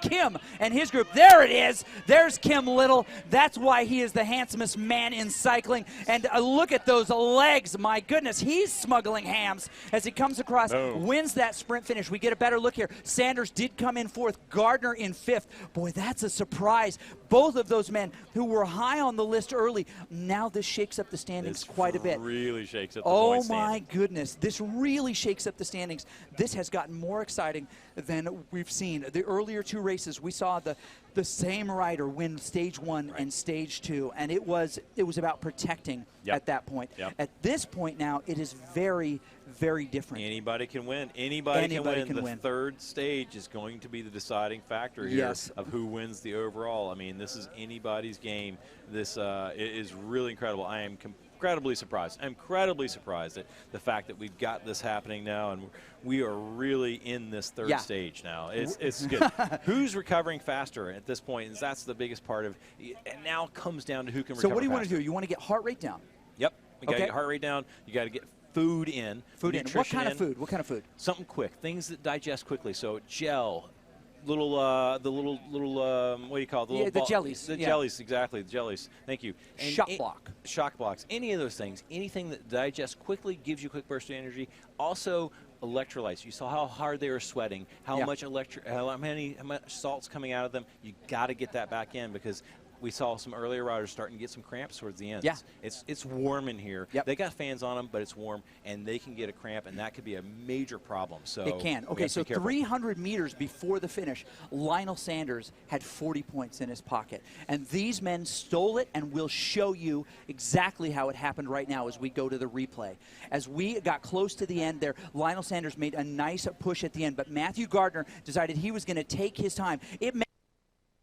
Kim and his group. There it is. There's Kim Little. That's why he is the handsomest man in cycling. And look at those legs. My goodness, he's smuggling hams as he comes across, wins that sprint finish. We get a better look here. Sanders did come in 4th. Gardner in 5th. Boy, that's a surprise. Both of those men who were high on the list early, now this shakes up the standings quite a bit. Really shakes up the point standing. Oh, my goodness. This really shakes up the standings. This has gotten more exciting than we've seen. The earlier 2 races, we saw the same rider win stage 1 and stage 2, and it was about protecting at that point. At this point now, it is very, very different. Anybody can win. Anybody can win. The third stage is going to be the deciding factor here of who wins the overall. I mean, this is anybody's game. This is really incredible. I am incredibly surprised. I'm incredibly surprised at the fact that we've got this happening now, and we are really in this third stage now. It's good. Who's recovering faster at this point? And that's the biggest part of it. And now it comes down to who can recover. So what do you want to do? You want to get heart rate down? Yep. You got to get heart rate down. You got to get food in. What kind of food? What kind of food? Something quick. Things that digest quickly. So gel. The little what do you call it? The jellies. The jellies, exactly. The jellies. Thank you. And shock blocks. Any of those things. Anything that digests quickly, gives you a quick burst of energy. Also, electrolytes. You saw how hard they were sweating. How much how much salt's coming out of them. You got to get that back in because we saw some earlier riders starting to get some cramps towards the end. Yeah. It's warm in here. Yep. They got fans on them, but it's warm, and they can get a cramp, and that could be a major problem. So it can. Okay, so 300 meters before the finish, Lionel Sanders had 40 points in his pocket. And these men stole it, and we'll show you exactly how it happened right now as we go to the replay. As we got close to the end there, Lionel Sanders made a nice push at the end, but Matthew Gardner decided he was going to take his time.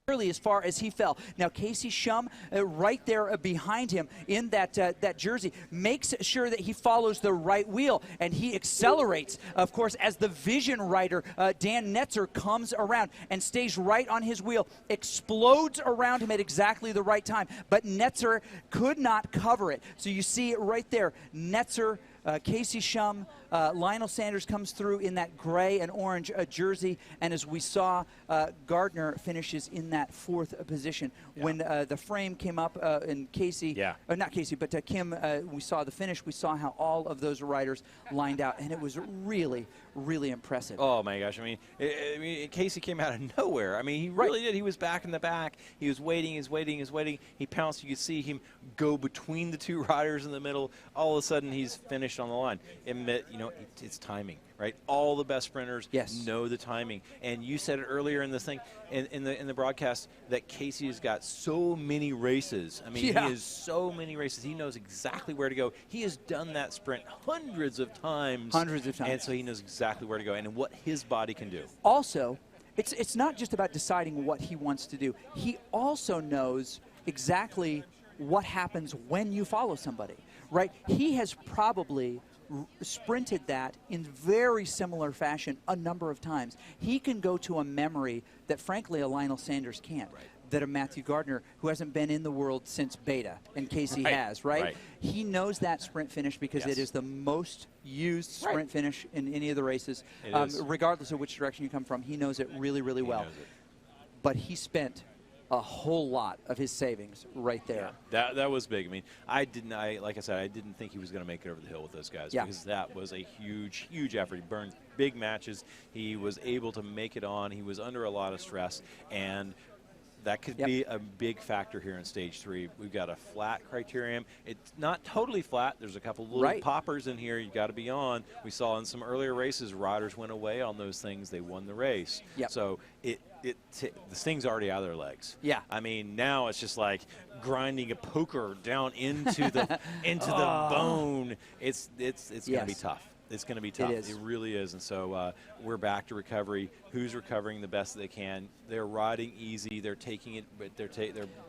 early as far as he fell. Now Casey Shum right there behind him in that jersey makes sure that he follows the right wheel, and he accelerates, of course, as the vision rider Dan Netzer comes around and stays right on his wheel, explodes around him at exactly the right time, but Netzer could not cover it. So you see it right there, Netzer, Casey Shum, Lionel Sanders comes through in that gray and orange jersey, and as we saw, Gardner finishes in that fourth position. Yeah. When the frame came up and Casey, not Casey, but Kim, we saw the finish. We saw how all of those riders lined out, and it was really, really impressive. Oh my gosh! I mean, Casey came out of nowhere. I mean, he really did. He was back in the back. He was waiting. He pounced. You could see him go between the two riders in the middle. All of a sudden, he's finished on the line. It's timing, right? All the best sprinters know the timing. And you said it earlier in this thing, in the broadcast, that Casey has got so many races. I mean, he has so many races. He knows exactly where to go. He has done that sprint hundreds of times. And so he knows exactly where to go and what his body can do. Also, it's not just about deciding what he wants to do. He also knows exactly what happens when you follow somebody, right? He has probably sprinted that in very similar fashion a number of times. He can go to a memory that, frankly, a Lionel Sanders can't. Right. That a Matthew Gardner, who hasn't been in the world since beta, and Casey has, right? He knows that sprint finish because it is the most used sprint finish in any of the races. Regardless of which direction you come from, he knows it really, really well. But he spent a whole lot of his savings right there. Yeah, that was big. I mean, like I said, I didn't think he was going to make it over the hill with those guys because that was a huge, huge effort. He burned big matches. He was able to make it on. He was under a lot of stress, and that could be a big factor here in Stage 3. We've got a flat criterium. It's not totally flat. There's a couple little poppers in here you got to be on. We saw in some earlier races, riders went away on those things. They won the race. So the sting's already out of their legs. I mean, now it's just like grinding a poker down into the bone. It's going to be tough. It's going to be tough. It really is. And so we're back to recovery. Who's recovering the best that they can? They're riding easy. They're taking it, but they're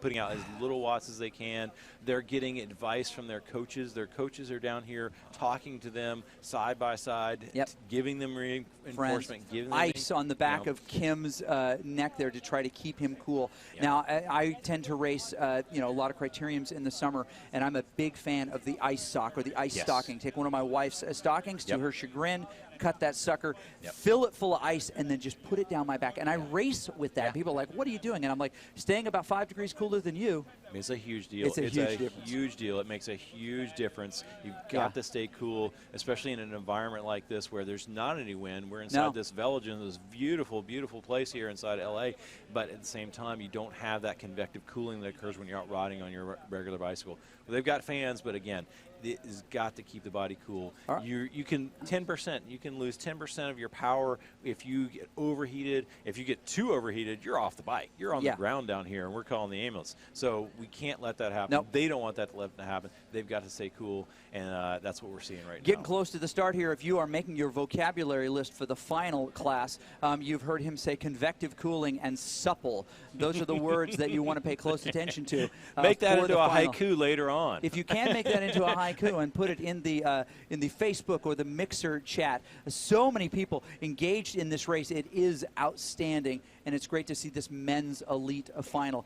putting out as little watts as they can. They're getting advice from their coaches. Their coaches are down here talking to them side by side, giving them reinforcement, giving them ice on the back of Kim's neck there to try to keep him cool. Now, I tend to race, a lot of criteriums in the summer, and I'm a big fan of the ice sock or the ice stocking. Take one of my wife's stockings to her chagrin, cut that sucker, fill it full of ice, and then just put it down my back. And I race with that. People are like, what are you doing? And I'm like, staying about 5 degrees cooler than you. It's a huge deal. It's a huge deal. It makes a huge difference. You've got to stay cool, especially in an environment like this where there's not any wind. We're inside this Velogen, this beautiful, beautiful place here inside L.A., but at the same time, you don't have that convective cooling that occurs when you're out riding on your regular bicycle. Well, they've got fans, but again, it has got to keep the body cool. You can 10%. You can lose 10% of your power if you get overheated. If you get too overheated, you're off the bike. You're on the ground down here, and we're calling the ambulance. So we can't let that happen. They don't want that to happen. They've got to stay cool, and that's what we're seeing right now. Getting close to the start here. If you are making your vocabulary list for the final class, you've heard him say convective cooling and supple. Those are the words that you want to pay close attention to. Make that into a haiku later on. If you can make that into a haiku and put it in the Facebook or the Mixer chat, so many people engaged in this race. It is outstanding, and it's great to see this men's elite final.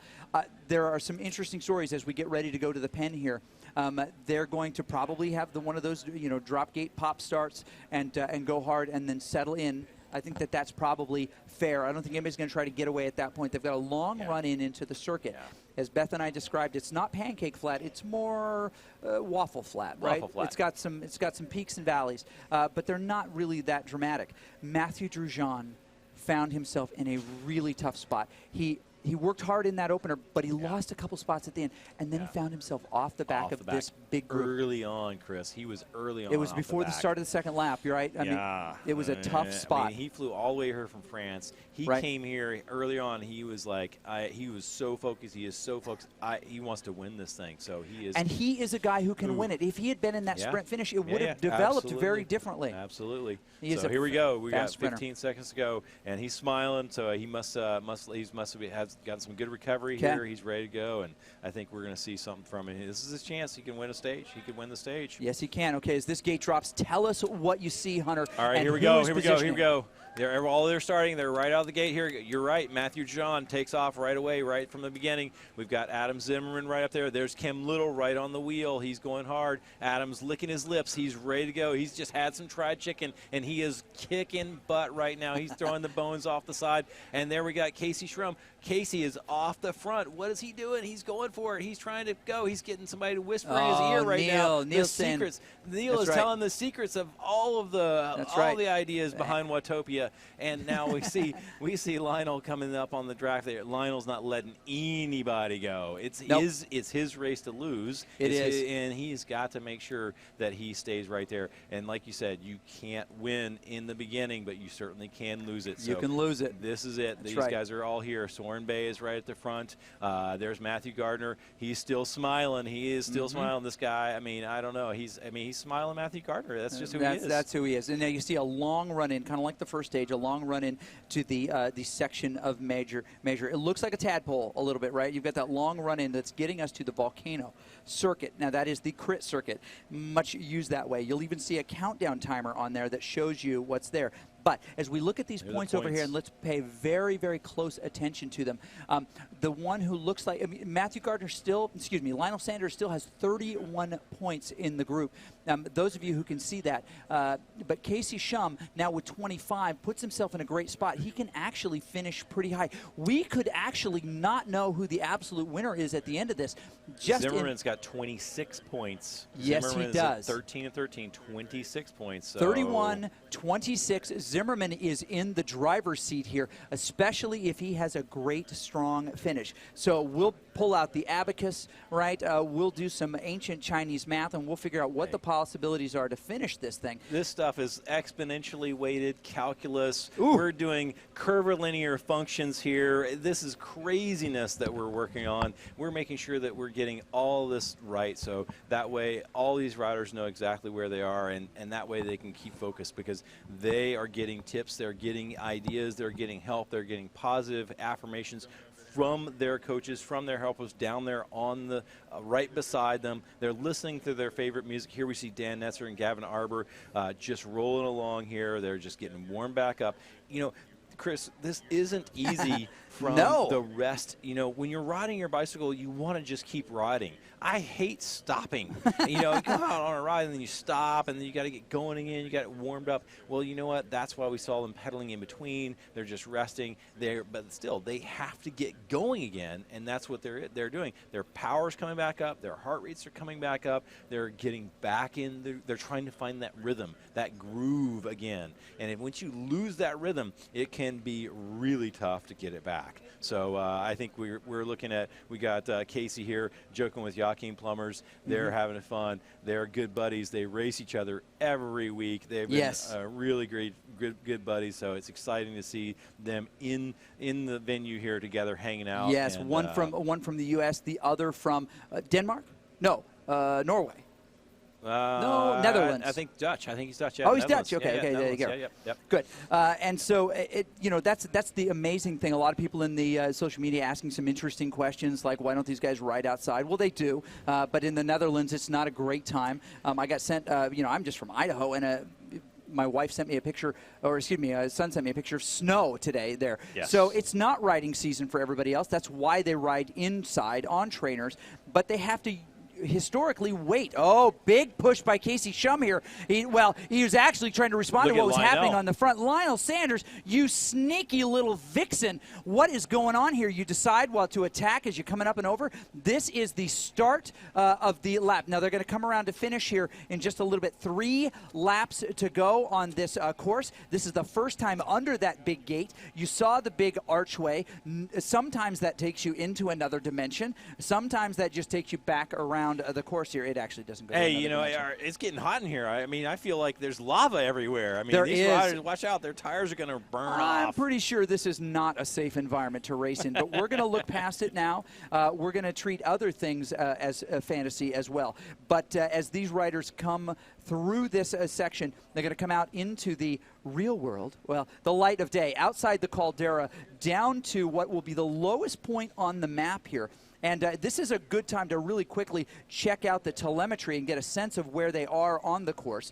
There are some interesting stories as we get ready to go to the pen here. They're going to probably have one of those, drop gate pop starts and go hard and then settle in. I think that's probably fair. I don't think anybody's going to try to get away at that point. They've got a long run into the circuit. As Beth and I described, it's not pancake flat. It's more waffle flat, right? Waffle flat. It's got some peaks and valleys, but they're not really that dramatic. Matthew Drugeon found himself in a really tough spot. He worked hard in that opener, but he lost a couple spots at the end, and then he found himself off the back of this big group. Early on, Chris. He was early on. It was before the start of the second lap, you're right? I mean, it was a tough spot. I mean, he flew all the way here from France. He came here early on. He was like, he was so focused. He is so focused. He wants to win this thing, so he is. And he is a guy who can win it. If he had been in that sprint finish, it would have developed very differently. Absolutely. So here we go. We got 15 seconds to go, and he's smiling. So he must have He's got some good recovery here. He's ready to go, and I think we're going to see something from him. This is his chance. He can win a stage. He could win the stage. Yes, he can. Okay, as this gate drops, tell us what you see, Hunter. All right, here we go. Here we go. They're starting. They're right out of the gate here. You're right. Matthew John takes off right away, right from the beginning. We've got Adam Zimmerman right up there. There's Kim Little right on the wheel. He's going hard. Adam's licking his lips. He's ready to go. He's just had some fried chicken, and he is kicking butt right now. He's throwing the bones off the side. And there we got Casey Shum. Casey is off the front. What is he doing? He's going for it. He's trying to go. He's getting somebody to whisper in his ear right now. Neil secrets. Neil is telling the secrets of all of the the ideas behind Watopia. And now we see Lionel coming up on the draft there. Lionel's not letting anybody go. It's his race to lose. It is. And he's got to make sure that he stays right there. And like you said, you can't win in the beginning, but you certainly can lose it. You can lose it. This is it. These guys are all here. Soren Bay is right at the front. There's Matthew Gardner. He's still smiling. He is still smiling. This guy, I mean, I don't know. He's smiling Matthew Gardner. That's just who he is. That's who he is. And now you see a long run in, kind of like the first stage, a long run in to the section of measure. It looks like a tadpole a little bit, right? You've got that long run in that's getting us to the volcano circuit. Now that is the crit circuit, much used that way. You'll even see a countdown timer on there that shows you what's there. But as we look at these points over here, and let's pay very, very close attention to them, the one who looks like Matthew Gardner Lionel Sanders still has 31 points in the group. Those of you who can see that. But Casey Shum, now with 25, puts himself in a great spot. He can actually finish pretty high. We could actually not know who the absolute winner is at the end of this. Zimmerman's got 26 points. Yes, Zimmerman he does. 13 and 13, 26 points. So. 31, 26. Zimmerman is in the driver's seat here, especially if he has a great, strong finish. So we'll pull out the abacus, right? We'll do some ancient Chinese math, and we'll figure out what the possibilities are to finish this thing. This stuff is exponentially weighted calculus. Ooh. We're doing curvilinear functions here. This is craziness that we're working on. We're making sure that we're getting all this right, so that way all these riders know exactly where they are, and that way they can keep focused, because they are getting tips, they're getting ideas, they're getting help, they're getting positive affirmations from their coaches, from their helpers down there on the right beside them. They're listening to their favorite music. Here we see Dan Netzer and Gavin Arbor just rolling along here. They're just getting warmed back up. You know, Chris, this isn't easy from the rest. You know, when you're riding your bicycle, you want to just keep riding. I hate stopping. You know, you go out on a ride and then you stop and then you got to get going again. You got it warmed up. Well, you know what? That's why we saw them pedaling in between. They're just resting there, but still, they have to get going again, and that's what they're doing. Their power's coming back up. Their heart rates are coming back up. They're getting back in. They're trying to find that rhythm, that groove again. And once you lose that rhythm, it can be really tough to get it back. So I think we're looking at, we got Casey here joking with Joachim Plumbers. They're having fun. They're good buddies. They race each other every week. They've been really great, good buddies. So it's exciting to see them in the venue here together, hanging out. Yes, and, one from the U.S., the other from Denmark. No, Norway. No, Netherlands. I think Dutch. I think he's Dutch. Yeah, oh, he's Dutch. Okay, there you go. Yep. Good. And so, that's the amazing thing. A lot of people in the social media asking some interesting questions, like, why don't these guys ride outside? Well, they do. But in the Netherlands, it's not a great time. I got sent, I'm just from Idaho, and my wife sent me a picture, or excuse me, my son sent me a picture of snow today there. Yes. So it's not riding season for everybody else. That's why they ride inside on trainers. But they have to historically wait. Oh, big push by Casey Shum here. He was actually trying to respond to what was happening on the front. Lionel Sanders, you sneaky little vixen. What is going on here? You decide to attack as you're coming up and over. This is the start of the lap. Now they're going to come around to finish here in just a little bit. 3 laps to go on this course. This is the first time under that big gate. You saw the big archway. Sometimes that takes you into another dimension. Sometimes that just takes you back around around the course here. It actually doesn't go. Hey, you know, it's getting hot in here. I mean, I feel like there's lava everywhere. I mean, these riders, watch out, their tires are going to burn off. I'm pretty sure this is not a safe environment to race in, but we're going to look past it now. We're going to treat other things as a fantasy as well. But as these riders come through this section, they're going to come out into the real world, well, the light of day, outside the caldera, down to what will be the lowest point on the map here. And this is a good time to really quickly check out the telemetry and get a sense of where they are on the course.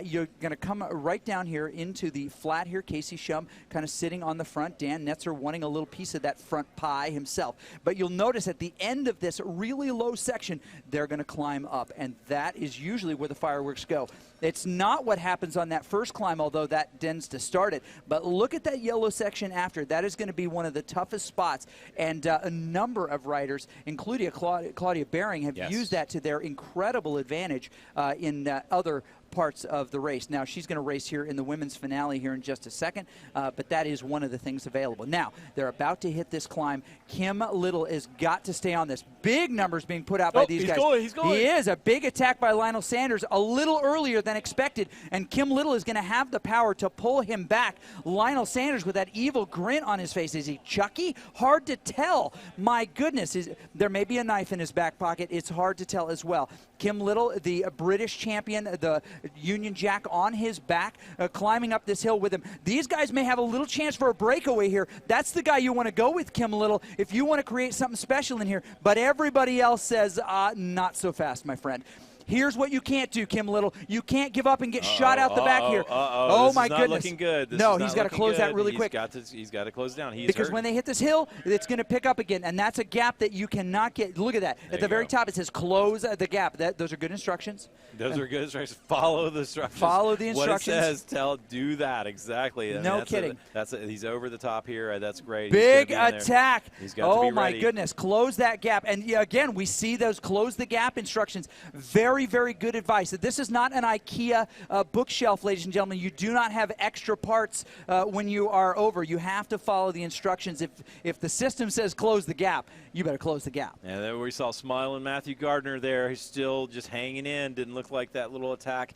You're going to come right down here into the flat here. Casey Shum kind of sitting on the front. Dan Netzer wanting a little piece of that front pie himself. But you'll notice at the end of this really low section, they're going to climb up. And that is usually where the fireworks go. It's not what happens on that first climb, although that tends to start it. But look at that yellow section after. That is going to be one of the toughest spots. And a number of riders, including Claudia Bering, have used that to their incredible advantage in other parts of the race. Now, she's going to race here in the women's finale here in just a second, but that is one of the things available. Now, they're about to hit this climb. Kim Little has got to stay on this. Big numbers being put out by these guys. He's going. He is. A big attack by Lionel Sanders a little earlier than expected, and Kim Little is going to have the power to pull him back. Lionel Sanders with that evil grin on his face. Is he Chucky? Hard to tell. My goodness. There may be a knife in his back pocket. It's hard to tell as well. Kim Little, the British champion, the Union Jack on his back, climbing up this hill with him. These guys may have a little chance for a breakaway here. That's the guy you want to go with, Kim Little, if you want to create something special in here. But everybody else says, not so fast, my friend. Here's what you can't do, Kim Little. You can't give up and get shot out the back here. Oh, my goodness. Looking good. No, he's got to close that really quick. He's got to close down. Because when they hit this hill, it's going to pick up again, and that's a gap that you cannot get. Look at that. At the very top, it says close the gap. Those are good instructions. Those are good instructions. Follow the instructions. Follow the instructions. What it says, do that. Exactly. No kidding. He's over the top here. That's great. Big attack. He's got to be ready. My goodness. Close that gap. And again, we see those close the gap instructions. Very, very good advice. This is not an IKEA bookshelf, ladies and gentlemen. You do not have extra parts when you are over. You have to follow the instructions. If the system says close the gap, you better close the gap. And there we saw smiling Matthew Gardner there. He's still just hanging in. Didn't look like that little attack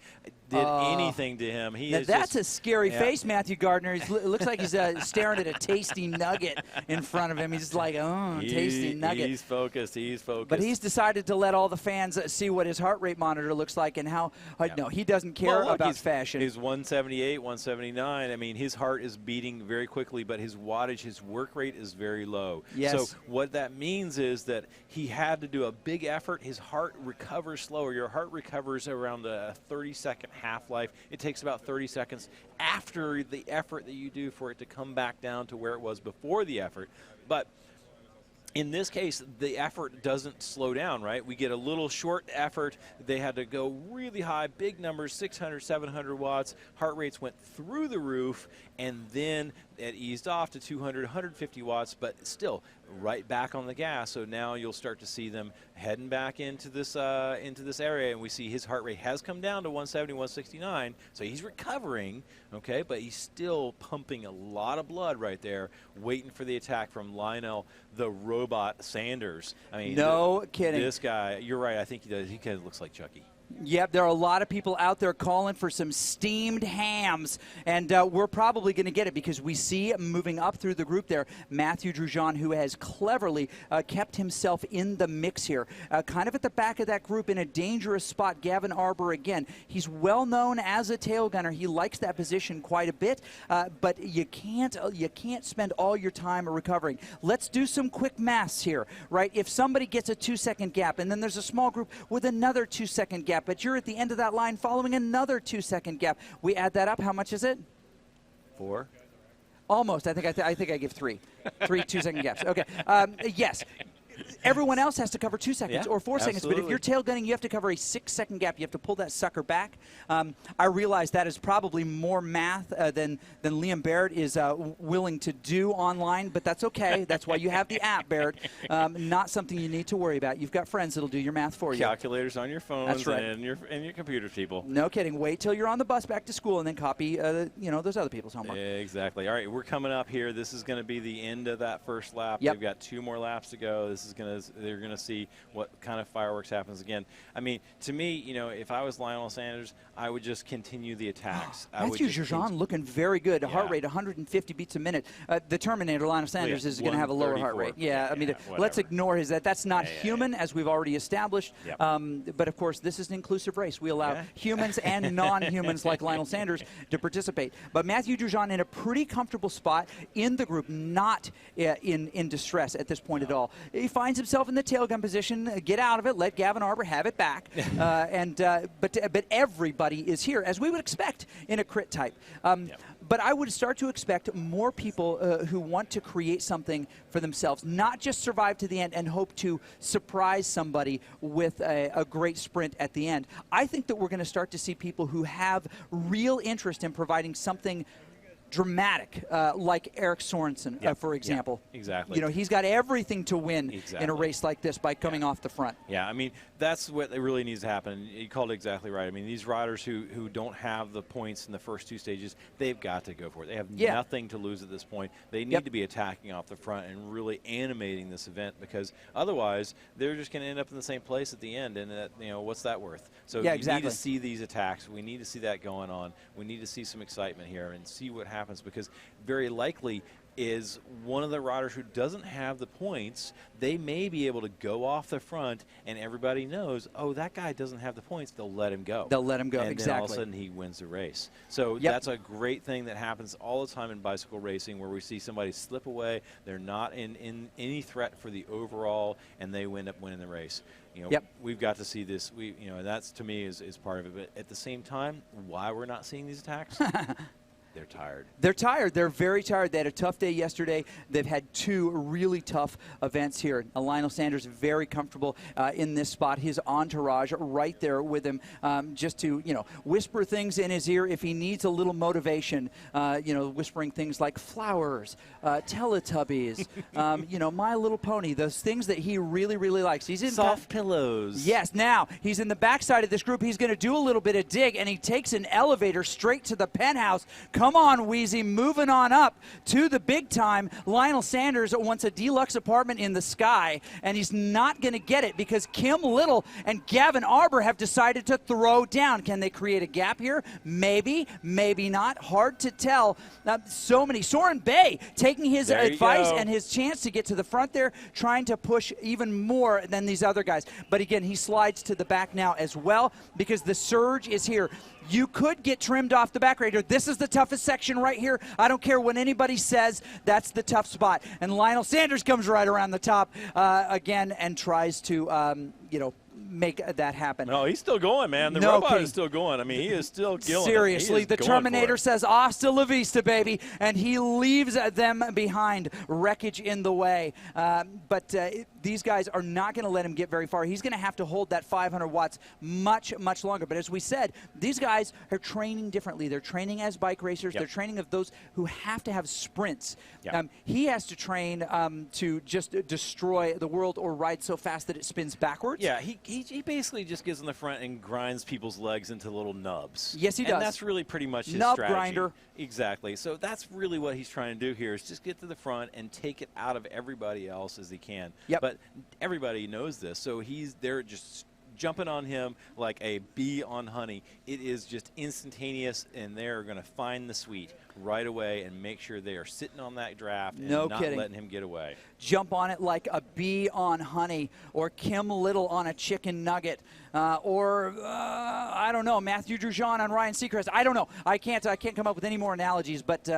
did anything to him. That's a scary face, Matthew Gardner. It looks like he's staring at a tasty nugget in front of him. He's like, tasty nugget. He's focused. He's focused. But he's decided to let all the fans see what his heart rate monitor looks like and how. No, he doesn't care about fashion. He's 178, 179. I mean, his heart is beating very quickly, but his wattage, his work rate is very low. Yes. So what that means is that he had to do a big effort. His heart recovers slower. Your heart recovers around a 30-second half-life. It takes about 30 seconds after the effort that you do for it to come back down to where it was before the effort. But in this case, the effort doesn't slow down, right? We get a little short effort. They had to go really high, big numbers, 600, 700 watts. Heart rates went through the roof, and then it eased off to 200, 150 watts, but still right back on the gas. So now you'll start to see them heading back into this area, and we see his heart rate has come down to 170, 169. So he's recovering, okay, but he's still pumping a lot of blood right there, waiting for the attack from Lionel, the robot Sanders. I mean, no kidding. This guy, you're right. I think he does. He kind of looks like Chucky. Yep, there are a lot of people out there calling for some steamed hams, and we're probably going to get it because we see moving up through the group there, Matthew Drugeon, who has cleverly kept himself in the mix here. Kind of at the back of that group in a dangerous spot, Gavin Arbor again. He's well known as a tail gunner. He likes that position quite a bit, but you can't spend all your time recovering. Let's do some quick maths here, right? If somebody gets a 2-second gap, and then there's a small group with another 2-second gap, but you're at the end of that line following another 2-second gap. We add that up. How much is it? 4. Almost. I think I give 3. 3 2-second gaps. Okay. Yes. Everyone else has to cover 2 seconds or 4 seconds, but if you're tail gunning, you have to cover a 6-second gap. You have to pull that sucker back. I realize that is probably more math than Liam Baird is willing to do online, but that's okay. That's why you have the app, Baird. Not something you need to worry about. You've got friends that'll do your math for you. Calculators on your phones. That's right. and your computers, people. No kidding. Wait till you're on the bus back to school and then copy those other people's homework. Exactly. All right, we're coming up here. This is going to be the end of that first lap. Yep. We've got 2 more laps to go. This is going they're gonna see what kind of fireworks happens again. I mean, to me, you know, if I was Lionel Sanders, I would just continue the attacks. Matthew Giroux looking very good. Heart rate 150 beats a minute. The Terminator, Lionel Sanders, is going to have a lower heart rate. Yeah, I mean, let's ignore his that's not human, as we've already established. But of course, this is an inclusive race. We allow humans and non-humans like Lionel Sanders to participate. But Matthew Giroux in a pretty comfortable spot in the group, not in distress at this point at all. He finds himself in the tail gun position. Get out of it. Let Gavin Arbor have it back. But everybody is here, as we would expect in a crit type. But I would start to expect more people who want to create something for themselves, not just survive to the end and hope to surprise somebody with a great sprint at the end. I think that we're going to start to see people who have real interest in providing something dramatic, like Eric Sorensen, for example. Exactly. You know, he's got everything to win in a race like this by coming off the front. Yeah, I mean, that's what really needs to happen. You called it exactly right. I mean, these riders who don't have the points in the first two stages, they've got to go for it. They have nothing to lose at this point. They need to be attacking off the front and really animating this event, because otherwise they're just going to end up in the same place at the end, and you know, what's that worth? So you need to see these attacks. We need to see that going on. We need to see some excitement here and see what happens, because very likely is one of the riders who doesn't have the points, they may be able to go off the front, and everybody knows, oh, that guy doesn't have the points, they'll let him go. They'll let him go, and then all of a sudden he wins the race. So that's a great thing that happens all the time in bicycle racing, where we see somebody slip away, they're not in any threat for the overall, and they end up winning the race. You know, we've got to see this. You know, that's, to me, is part of it. But at the same time, why we're not seeing these attacks? They're tired. They're tired. They're very tired. They had a tough day yesterday. They've had two really tough events here. Lionel Sanders very comfortable in this spot. His entourage right there with him, just to, you know, whisper things in his ear if he needs a little motivation. You know, whispering things like flowers, Teletubbies, you know, My Little Pony. Those things that he really, really likes. He's in soft pillows. Yes. Now he's in the backside of this group. He's going to do a little bit of dig, and he takes an elevator straight to the penthouse. Come on, Wheezy, moving on up to the big time. Lionel Sanders wants a deluxe apartment in the sky, and he's not going to get it because Kim Little and Gavin Arbor have decided to throw down. Can they create a gap here? Maybe, maybe not. Hard to tell. So many. Soren Bay taking his advice and his chance to get to the front there, trying to push even more than these other guys. But again, he slides to the back now as well because the surge is here. You could get trimmed off the back right here. This is the toughest section right here. I don't care what anybody says. That's the tough spot. And Lionel Sanders comes right around the top again and tries to, you know, make that happen. No, he's still going, man. The robot is still going. I mean, he is still killing it. Seriously, the Terminator says, hasta la vista, baby, and he leaves them behind. Wreckage in the way. But these guys are not going to let him get very far. He's going to have to hold that 500 watts much, much longer. But as we said, these guys are training differently. They're training as bike racers. They're training of those who have to have sprints. He has to train to just destroy the world or ride so fast that it spins backwards. Yeah, he basically just gets in the front and grinds people's legs into little nubs. Yes, he does. And that's really pretty much his nub strategy. Grinder. Exactly. So that's really what he's trying to do here, is just get to the front and take it out of everybody else as he can. But everybody knows this, so they're just jumping on him like a bee on honey. It is just instantaneous, and they're going to find the sweet right away and make sure they are sitting on that draft and not letting him get away. Jump on it like a bee on honey, or Kim Little on a chicken nugget, or I don't know, Matthew Giroux on Ryan Seacrest. I don't know. I can't come up with any more analogies. But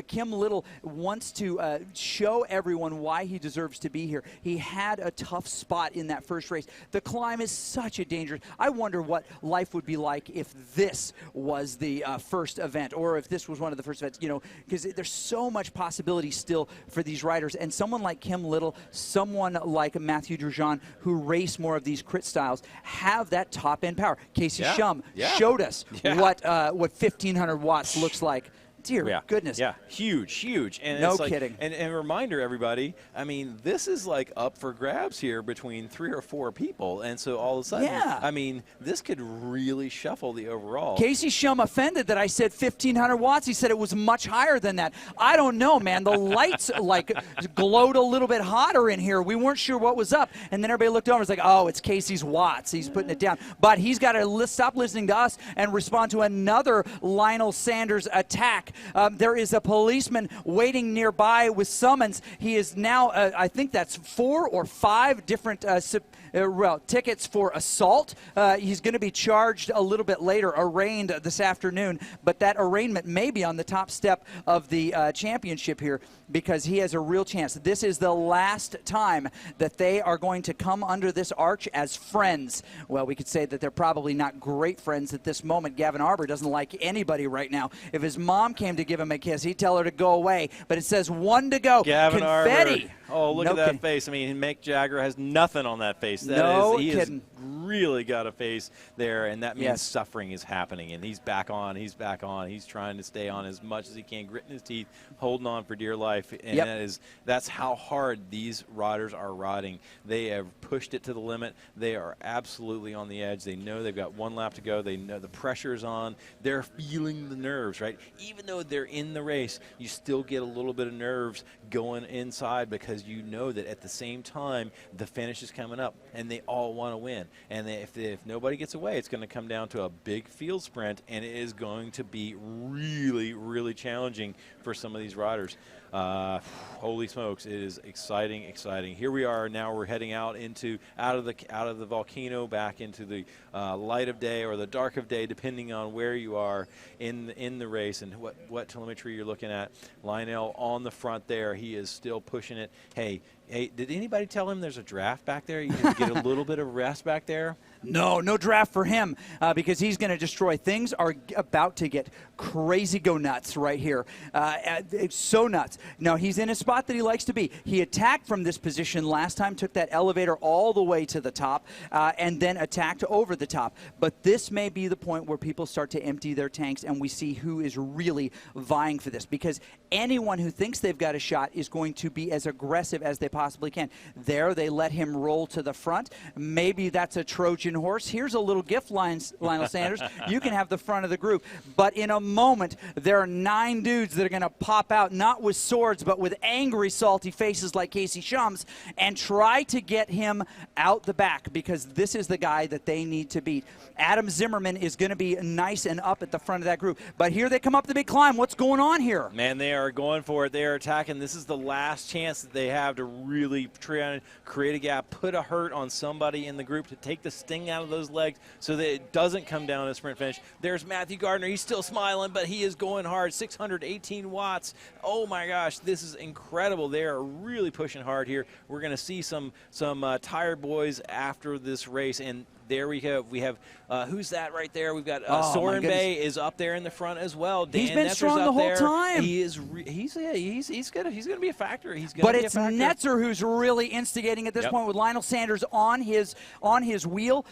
Kim Little wants to show everyone why he deserves to be here. He had a tough spot in that first race. The climb is such a dangerous. I wonder what life would be like if this was the first event, or if this was one of the first events. You know, because there's so much possibility still for these riders, and someone like Kim Little, someone like Matthew Giroux, who race more of these crit styles, have that top end power. Casey Shum showed us what 1,500 watts looks like. Dear goodness. Yeah, huge. And no it's like, kidding. And a reminder, everybody, I mean, this is like up for grabs here between 3 or 4 people. And so all of a sudden, I mean, this could really shuffle the overall. Casey Shum offended that I said 1,500 watts. He said it was much higher than that. I don't know, man. The lights like glowed a little bit hotter in here. We weren't sure what was up. And then everybody looked over and was like, oh, it's Casey's watts. He's putting it down. But he's got to stop listening to us and respond to another Lionel Sanders attack. There is a policeman waiting nearby with summons. He is now, I think that's 4 or 5 different tickets for assault. He's going to be charged a little bit later, arraigned this afternoon, but that arraignment may be on the top step of the championship here because he has a real chance. This is the last time that they are going to come under this arch as friends. Well, we could say that they're probably not great friends at this moment. Gavin Arbor doesn't like anybody right now. If his mom came to give him a kiss, he'd tell her to go away, but it says 1 to go. Gavin Confetti. Arbor. Oh, look at that face. I mean, Mick Jagger has nothing on that face. He has really got a face there, and that means suffering is happening, and he's back on. He's trying to stay on as much as he can, gritting his teeth, holding on for dear life, and that's how hard these riders are riding. They have pushed it to the limit. They are absolutely on the edge. They know they've got 1 lap to go. They know the pressure's on. They're feeling the nerves, right? Even though they're in the race, you still get a little bit of nerves going inside because you know that at the same time the finish is coming up and they all want to win. And if nobody gets away, it's going to come down to a big field sprint, and it is going to be really, really challenging for some of these riders. Holy smokes, it is exciting. Here we are now. We're heading out of the volcano back into the light of day or the dark of day, depending on where you are in the race and what telemetry you're looking at. Lionel on the front there. He is still pushing it. Hey, did anybody tell him there's a draft back there? You need to get a little bit of rest back there? No draft for him because he's going to destroy. Things are about to get crazy go nuts right here. It's so nuts. Now, he's in a spot that he likes to be. He attacked from this position last time, took that elevator all the way to the top, and then attacked over the top. But this may be the point where people start to empty their tanks, and we see who is really vying for this, because anyone who thinks they've got a shot is going to be as aggressive as they possibly can. There, they let him roll to the front. Maybe that's a Trojan horse. Here's a little gift, Lionel Sanders. You can have the front of the group. But in a moment, there are 9 dudes that are going to pop out, not with swords, but with angry, salty faces like Casey Shum's, and try to get him out the back, because this is the guy that they need to beat. Adam Zimmerman is going to be nice and up at the front of that group. But here they come up the big climb. What's going on here? Man, they are going for it. They are attacking. This is the last chance that they have to really try and create a gap, put a hurt on somebody in the group to take the sting out of those legs so that it doesn't come down to a sprint finish. There's Matthew Gardner. He's still smiling, but he is going hard. 618 watts. Oh my gosh, this is incredible. They are really pushing hard here. We're going to see some tired boys after this race, and there we go. We have who's that right there? We've got Soren Bay is up there in the front as well. He's been strong the whole time. He's gonna be a factor. But it's Netzer who's really instigating at this point with Lionel Sanders on his wheel.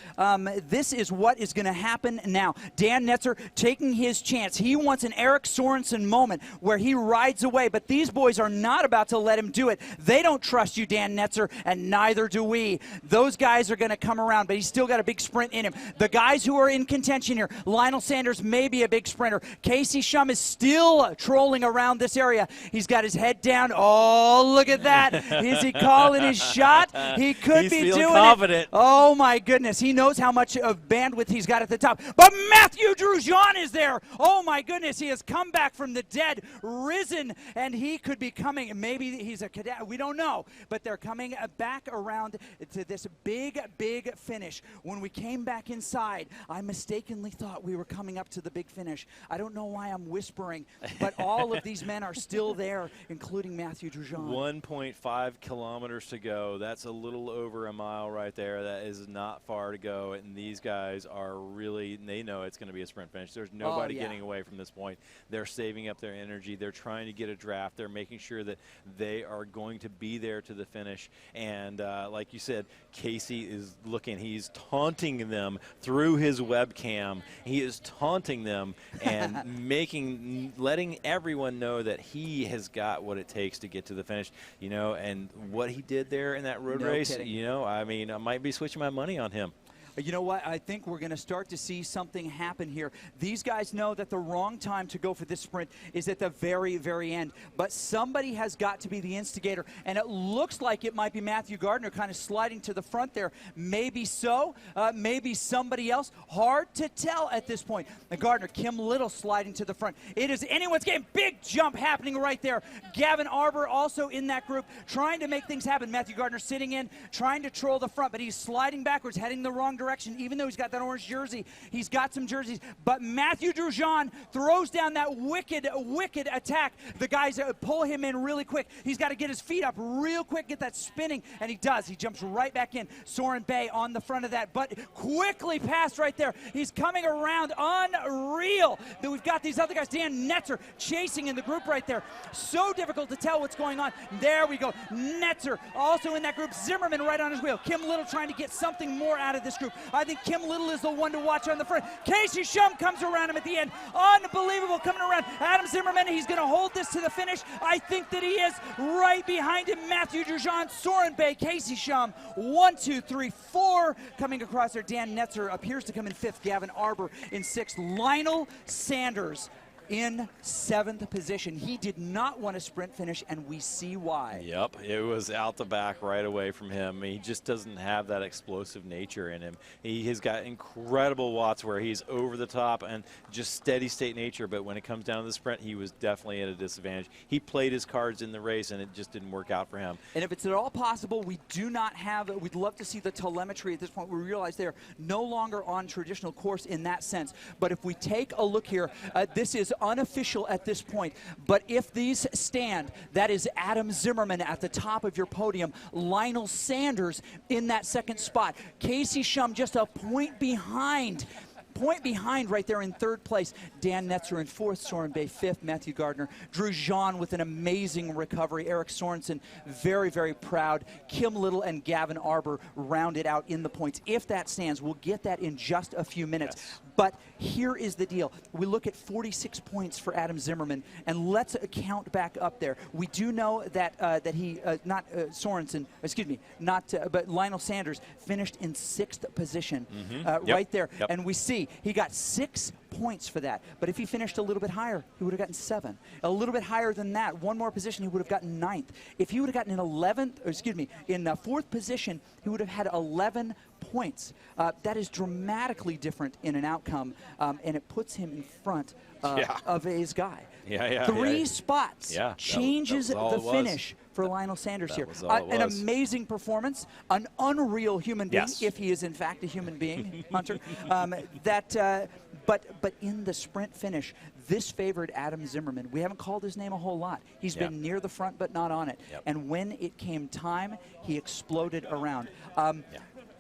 This is what is going to happen now. Dan Netzer taking his chance. He wants an Eric Sorensen moment where he rides away, but these boys are not about to let him do it. They don't trust you, Dan Netzer, and neither do we. Those guys are going to come around, but he's still got a big sprint in him. The guys who are in contention here, Lionel Sanders may be a big sprinter. Casey Shum is still trolling around this area. He's got his head down. Oh, look at that. Is he calling his shot? He could be doing confident. It. Oh, my goodness. He knows how much of bandwidth he's got at the top. But Matthew Giroux is there. Oh, my goodness. He has come back from the dead, risen, and he could be coming. Maybe he's a cadet. We don't know. But they're coming back around to this big, big finish. When we came back inside, I mistakenly thought we were coming up to the big finish. I don't know why I'm whispering, but all of these men are still there, including Matthew Giroux. 1.5 kilometers to go. That's a little over a mile right there. That is not far to go, and these guys are really, they know it's going to be a sprint finish. There's nobody getting away from this point. They're saving up their energy. They're trying to get a draft. They're making sure that they are going to be there to the finish. And like you said, Casey is looking. He's taunting taunting them through his webcam. He is taunting them and letting everyone know that he has got what it takes to get to the finish. You know, and what he did there in that road race, kidding. you know, I mean, I might be switching my money on him. You know what? I think we're going to start to see something happen here. These guys know that the wrong time to go for this sprint is at the very, very end. But somebody has got to be the instigator. And it looks like it might be Matthew Gardner kind of sliding to the front there. Maybe so. Maybe somebody else. Hard to tell at this point. Gardner, Kim Little sliding to the front. It is anyone's game. Big jump happening right there. Gavin Arbor also in that group trying to make things happen. Matthew Gardner sitting in, trying to troll the front, but he's sliding backwards, heading the wrong direction, even though he's got that orange jersey. He's got some jerseys. But Matthew Giroux throws down that wicked, wicked attack. The guys pull him in really quick. He's got to get his feet up real quick, get that spinning, and he does. He jumps right back in. Soren Bay on the front of that, but quickly passed right there. He's coming around. Unreal. Then we've got these other guys. Dan Netzer chasing in the group right there. So difficult to tell what's going on. There we go. Netzer also in that group. Zimmerman right on his wheel. Kim Little trying to get something more out of this group. I think Kim Little is the one to watch on the front. Casey Shum comes around him at the end. Unbelievable coming around. Adam Zimmerman, he's going to hold this to the finish. I think that he is. Right behind him, Matthew Giroux, Soren Bay, Casey Shum. 1, 2, 3, 4 coming across there. Dan Netzer appears to come in 5th. Gavin Arbor in 6th. Lionel Sanders in 7th position. He did not want a sprint finish, and we see why. Yep, it was out the back right away from him. He just doesn't have that explosive nature in him. He has got incredible watts where he's over the top and just steady state nature, but when it comes down to the sprint, he was definitely at a disadvantage. He played his cards in the race, and it just didn't work out for him. And if it's at all possible, we do not have, we'd love to see the telemetry at this point. We realize they're no longer on traditional course in that sense. But if we take a look here, this is unofficial at this point, but if these stand, that is Adam Zimmerman at the top of your podium, Lionel Sanders in that 2nd spot, Casey Shum just a point behind right there in 3rd place. Dan Netzer in 4th, Soren Bay 5th, Matthew Gardner, Drew Jean with an amazing recovery, Eric Sorensen very, very proud, Kim Little and Gavin Arbor rounded out in the points. If that stands, we'll get that in just a few minutes. Yes. But here is the deal. We look at 46 points for Adam Zimmerman, and let's count back up there. We do know that but Lionel Sanders finished in 6th position right there. Yep. And we see he got 6 points for that. But if he finished a little bit higher, he would have gotten 7. A little bit higher than that, one more position, he would have gotten 9th. If he would have gotten in 4th position, he would have had 11 points. That is dramatically different in an outcome, and it puts him in front of his guy. 3 spots changes the finish for Lionel Sanders here. An amazing performance, an unreal human being, if he is in fact a human being, Hunter. But in the sprint finish, this favored Adam Zimmerman. We haven't called his name a whole lot. He's been near the front, but not on it. And when it came time, he exploded around.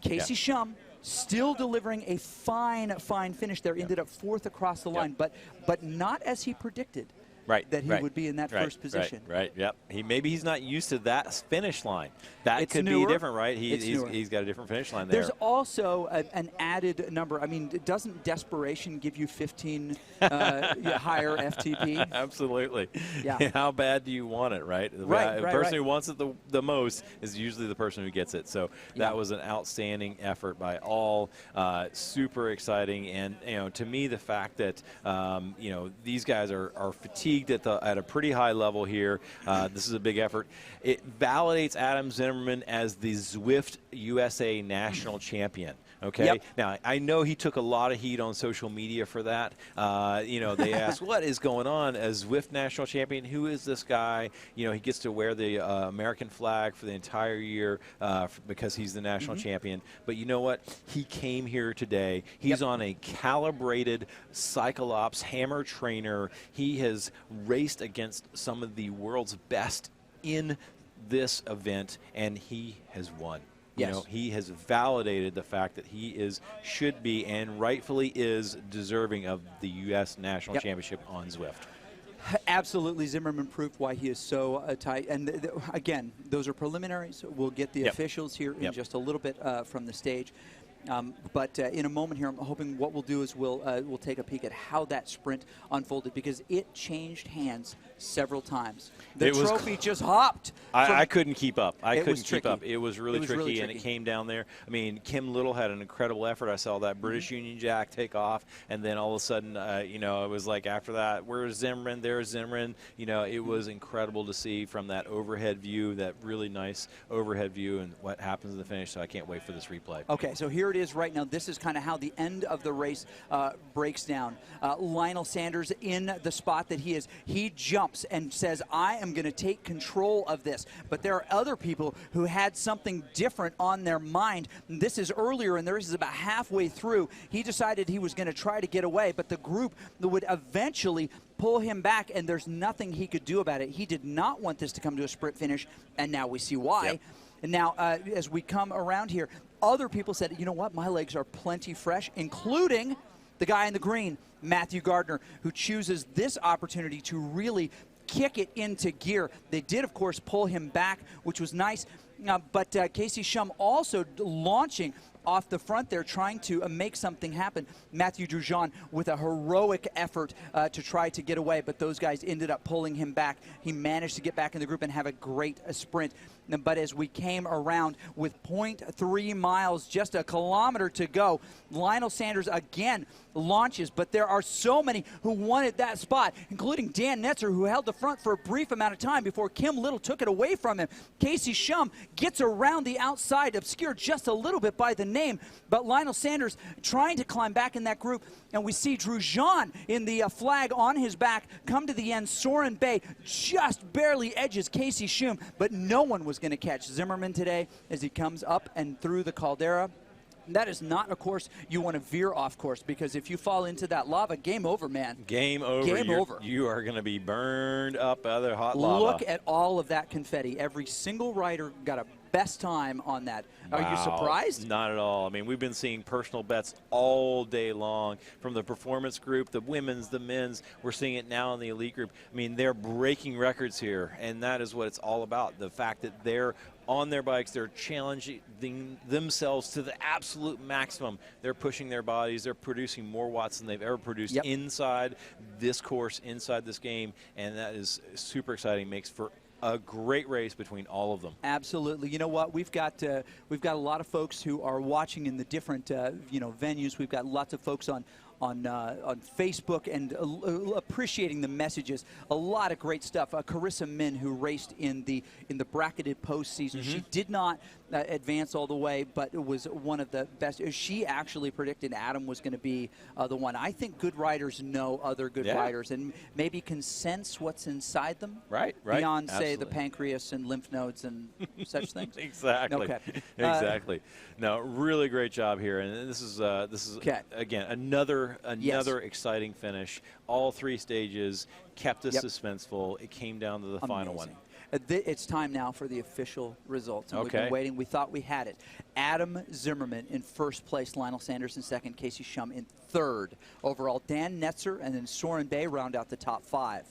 Casey Shum still delivering a fine finish there. Ended up 4th across the line, but not as he predicted. That he would be in that first position. Maybe he's not used to that finish line. That could be different, right? He's got a different finish line there. There's also an added number. I mean, doesn't desperation give you 15 higher FTP? Absolutely. Yeah. How bad do you want it, right? The person who wants it the most is usually the person who gets it. So that was an outstanding effort by all. Super exciting. And, to me, the fact that, these guys are fatigued at a pretty high level here. This is a big effort. It validates Adam Zimmerman as the Zwift USA national champion. Okay. Now, I know he took a lot of heat on social media for that. They asked, what is going on as Zwift national champion? Who is this guy? He gets to wear the American flag for the entire year because he's the national champion. But you know what? He came here today. He's on a calibrated Cyclops hammer trainer. He has raced against some of the world's best in this event, and he has won. He has validated the fact that he should be and rightfully is deserving of the U.S. National Championship on Zwift. Absolutely, Zimmerman proved why he is so tight. And again, those are preliminaries. We'll get the officials here in just a little bit from the stage. But in a moment here, I'm hoping what we'll do is we'll take a peek at how that sprint unfolded, because it changed hands several times. The trophy just hopped. I couldn't keep up. I couldn't keep up. Tricky. It was really tricky, and it came down there. I mean, Kim Little had an incredible effort. I saw that British Union Jack take off, and then all of a sudden, you know, it was like after that, where's Zimmerman? There's Zimmerman. You know, it was incredible to see from that overhead view, that really nice overhead view, and what happens in the finish. So I can't wait for this replay. Okay, so here it is right now. This is kind of how the end of the race breaks down. Lionel Sanders in the spot that he is. He jumps and says, I am going to take control of this. But there are other people who had something different on their mind. This is earlier in the race, is about halfway through. He decided he was going to try to get away, but the group would eventually pull him back, and there's nothing he could do about it. He did not want this to come to a sprint finish, and now we see why. Yep. And now, as we come around here, other people said, you know what, my legs are plenty fresh, including the guy in the green, Matthew Gardner, who chooses this opportunity to really kick it into gear. They did, of course, pull him back, which was nice. But Casey Shum also launching off the front there, trying to make something happen. Matthew Giroux with a heroic effort to try to get away, but those guys ended up pulling him back. He managed to get back in the group and have a great sprint. But as we came around with 0.3 miles, just a kilometer to go, Lionel Sanders again launches, but there are so many who wanted that spot, including Dan Netzer, who held the front for a brief amount of time before Kim Little took it away from him. Casey Shum gets around the outside, obscured just a little bit by the name, but Lionel Sanders trying to climb back in that group, and we see Giroux in the flag on his back come to the end. Soren Bay just barely edges Casey Shum, but no one was going to catch Zimmerman today as he comes up and through the caldera. That is not a course you want to veer off course, because if you fall into that lava, game over, man. Game over. Game over. You are going to be burned up by the hot lava. Look at all of that confetti. Every single rider got a best time on that. Wow. Are you surprised? Not at all. I mean, we've been seeing personal bets all day long from the performance group, the women's, the men's. We're seeing it now in the elite group. I mean, they're breaking records here, and that is what it's all about. The fact that they're on their bikes, they're challenging themselves to the absolute maximum. They're pushing their bodies. They're producing more watts than they've ever produced inside this course, inside this game, and that is super exciting. Makes for a great race between all of them. Absolutely. You know what? We've got a lot of folks who are watching in the different venues. We've got lots of folks on Facebook and appreciating the messages. A lot of great stuff. Carissa Min, who raced in the bracketed postseason, she did not advance all the way, but it was one of the best. She actually predicted Adam was going to be the one. I think good riders know other good riders and maybe can sense what's inside them. Right. Beyond, Absolutely. say, the pancreas and lymph nodes and such things. Exactly. Okay. Exactly. No, really great job here, and this is again another exciting finish. All three stages kept us suspenseful. It came down to the final one. It's time now for the official results. And we've been waiting. We thought we had it. Adam Zimmerman in first place, Lionel Sanders in second, Casey Shum in third. Overall, Dan Netzer and then Soren Bay round out the top five.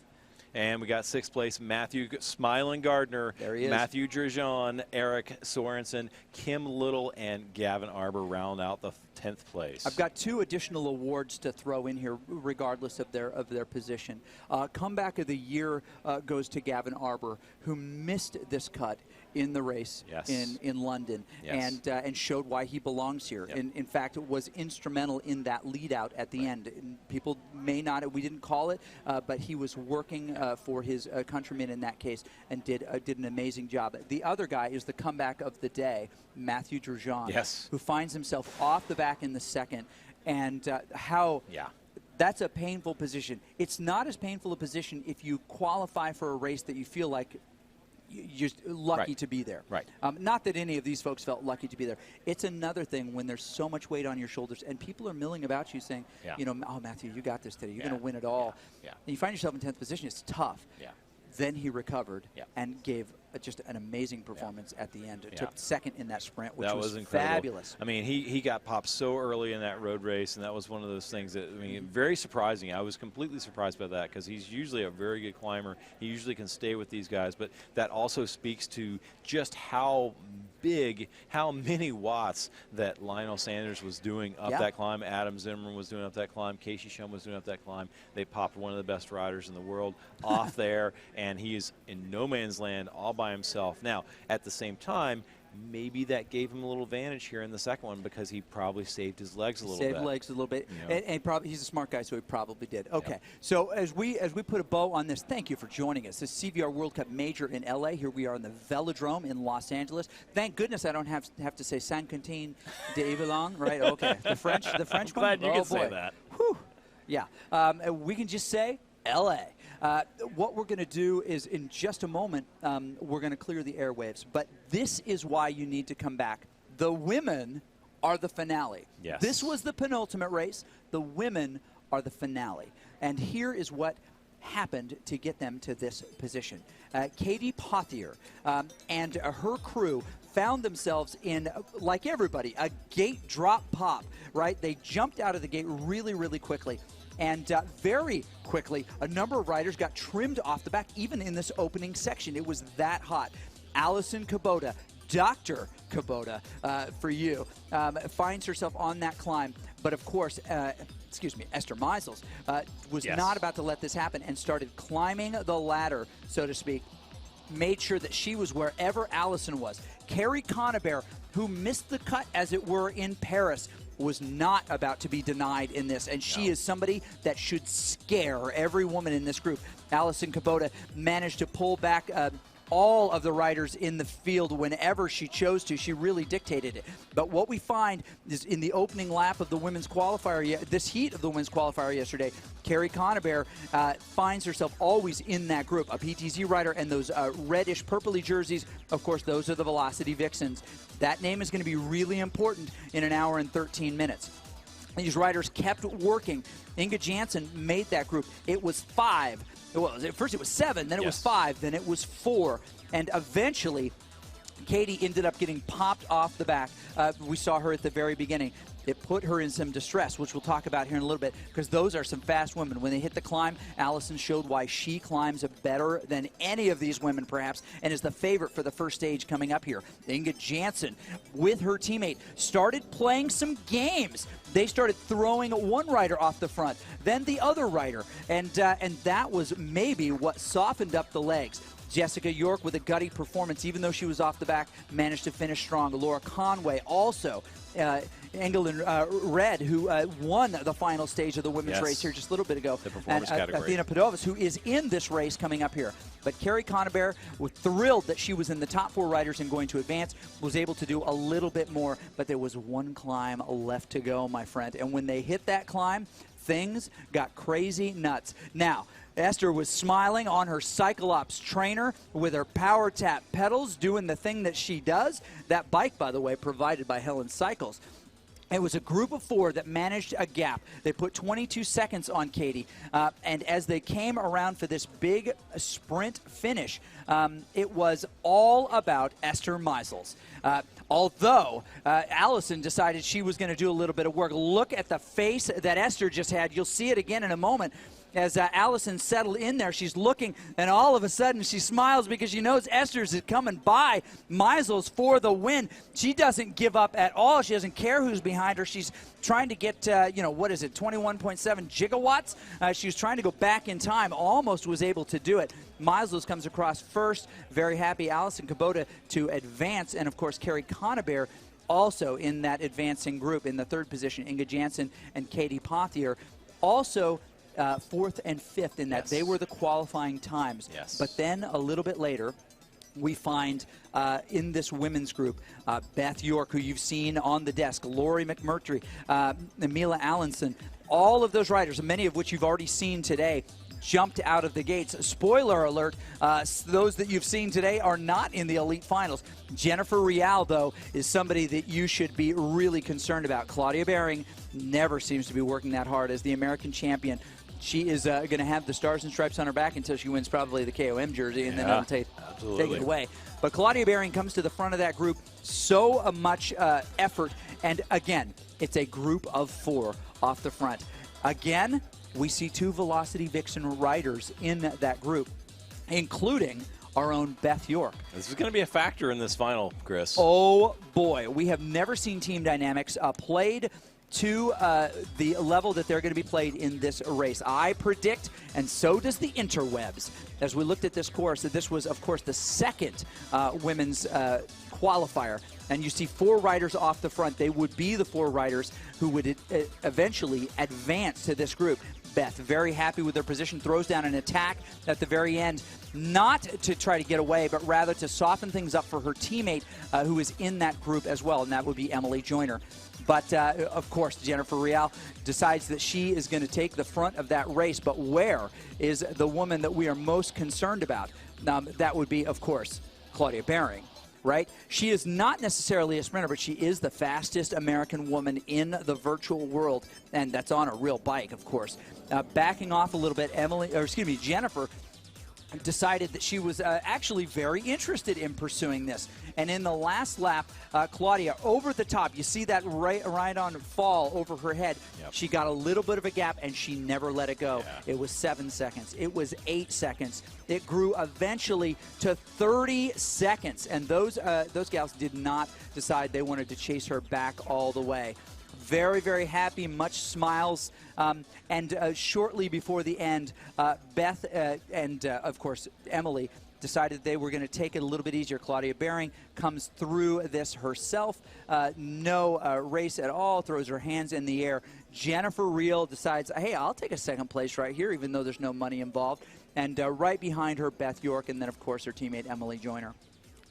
And we got sixth place, Matthew Smiling Gardner, there he is. Matthew Giroux, Eric Sorensen, Kim Little, and Gavin Arbor round out the 10th place. I've got two additional awards to throw in here, regardless of their position. Comeback of the year goes to Gavin Arbor, who missed this cut in the race in London and showed why he belongs here. In fact, it was instrumental in that lead out at the end. People may not, we didn't call it, but he was working for his countrymen in that case and did an amazing job. The other guy is the comeback of the day, Matthew Giroux, who finds himself off the back in the second. And that's a painful position. It's not as painful a position if you qualify for a race that you feel like you're lucky to be there. Right. Not that any of these folks felt lucky to be there. It's another thing when there's so much weight on your shoulders and people are milling about you saying, oh, Matthew, you got this today. You're going to win it all. And you find yourself in 10th position. It's tough. Then he recovered and gave just an amazing performance at the end. It took second in that sprint, which was incredible. Fabulous. I mean, he got popped so early in that road race, and that was one of those things that, I mean, very surprising. I was completely surprised by that because he's usually a very good climber. He usually can stay with these guys, but that also speaks to just how big, how many watts that Lionel Sanders was doing up that climb. Adam Zimmerman was doing up that climb. Casey Shum was doing up that climb. They popped one of the best riders in the world off there, and he's in no man's land all by himself. Now, at the same time, maybe that gave him a little advantage here in the second one because he probably saved his legs a little bit. Saved legs a little bit, you know? and probably he's a smart guy, so he probably did. Okay, so as we put a bow on this, thank you for joining us. This CVR World Cup Major in LA. Here we are in the Velodrome in Los Angeles. Thank goodness I don't have to say Saint Quentin de Yvelines, right? Okay, the French one. Glad you can say that. Whew. Yeah, we can just say LA. What we're going to do is, in just a moment, we're going to clear the airwaves. But this is why you need to come back. The women are the finale. Yes. This was the penultimate race. The women are the finale. And here is what happened to get them to this position. Katie Pothier and her crew found themselves in, like everybody, a gate drop pop, right? They jumped out of the gate really, really quickly. And very quickly, a number of riders got trimmed off the back, even in this opening section. It was that hot. Allison Kubota, Dr. Kubota, for you, finds herself on that climb. But, of course, Esther Meisels was not about to let this happen and started climbing the ladder, so to speak. Made sure that she was wherever Allison was. Carrie Conabear, who missed the cut, as it were, in Paris, was not about to be denied in this, and she is somebody that should scare every woman in this group. Allison Kubota managed to pull back all of the riders in the field whenever she chose to. She really dictated it. But what we find is in the opening lap of the women's qualifier, this heat of the women's qualifier yesterday, Carrie Conabear finds herself always in that group. A PTZ rider and those reddish purpley jerseys, of course, those are the Velocity Vixens. That name is going to be really important in an hour and 13 minutes. These riders kept working. Inga Jansen made that group. It was 5. Well, at first it was 7, then it was 5, then it was 4. And eventually, Katie ended up getting popped off the back. We saw her at the very beginning. It put her in some distress, which we'll talk about here in a little bit, because those are some fast women. When they hit the climb, Allison showed why she climbs better than any of these women, perhaps, and is the favorite for the first stage coming up here. Inga Jansen, with her teammate, started playing some games. They started throwing one rider off the front, then the other rider, and that was maybe what softened up the legs. Jessica York with a gutty performance, even though she was off the back, managed to finish strong. Laura Conway also. Engelin Red, who won the final stage of the women's race here just a little bit ago. The performance category. Athena Padovas, who is in this race coming up here. But Carrie Conabear was thrilled that she was in the top 4 riders and going to advance, was able to do a little bit more, but there was one climb left to go, my friend. And when they hit that climb, things got crazy nuts. Now, Esther was smiling on her Cyclops trainer with her Power Tap pedals, doing the thing that she does. That bike, by the way, provided by Helen Cycles. It was a group of 4 that managed a gap. They put 22 seconds on Katie, and as they came around for this big sprint finish, it was all about Esther Meisels. Although Allison decided she was going to do a little bit of work. Look at the face that Esther just had. You'll see it again in a moment. As Allison settled in there, she's looking, and all of a sudden she smiles because she knows Esther's is coming by. Meisels for the win. She doesn't give up at all. She doesn't care who's behind her. She's trying to get, 21.7 gigawatts? She was trying to go back in time. Almost was able to do it. Meisels comes across first. Very happy. Allison Kubota to advance. And, of course, Carrie Conabear also in that advancing group in the 3rd position. Inga Jansen and Katie Pothier also 4th and 5th in that. They were the qualifying times. But then a little bit later, we find in this women's group, Beth York, who you've seen on the desk, Lori McMurtry, Emila Allenson, all of those riders, many of which you've already seen today, jumped out of the gates. Spoiler alert, those that you've seen today are not in the elite finals. Jennifer Rial, though, is somebody that you should be really concerned about. Claudia Bering never seems to be working that hard as the American champion. She is going to have the stars and stripes on her back until she wins probably the KOM jersey, and then it'll take it away. But Claudia Bering comes to the front of that group. So much effort. And, again, it's a group of 4 off the front. Again, we see 2 Velocity Vixen riders in that group, including our own Beth York. This is going to be a factor in this final, Chris. Oh, boy. We have never seen team dynamics played to the level that they're going to be played in this race. I predict, and so does the interwebs, as we looked at this course, that this was, of course, the second women's qualifier. And you see 4 riders off the front. They would be the 4 riders who would eventually advance to this group. Beth, very happy with their position, throws down an attack at the very end, not to try to get away, but rather to soften things up for her teammate who is in that group as well, and that would be Emily Joyner. But, of course, Jennifer Real decides that she is going to take the front of that race. But where is the woman that we are most concerned about? That would be, of course, Claudia Bering, right? She is not necessarily a sprinter, but she is the fastest American woman in the virtual world, and that's on a real bike, of course. Backing off a little bit, Jennifer decided that she was actually very interested in pursuing this. And in the last lap, Claudia, over the top, you see that right on fall over her head. Yep. She got a little bit of a gap, and she never let it go. Yeah. It was 7 seconds. It was 8 seconds. It grew eventually to 30 seconds. And those gals did not decide they wanted to chase her back all the way. Very, very happy, much smiles. And shortly before the end, Beth and, of course, Emily decided they were going to take it a little bit easier. Claudia Bering comes through this herself. No race at all, throws her hands in the air. Jennifer Real decides, hey, I'll take a second place right here, even though there's no money involved. And right behind her, Beth York, and then, of course, her teammate Emily Joyner.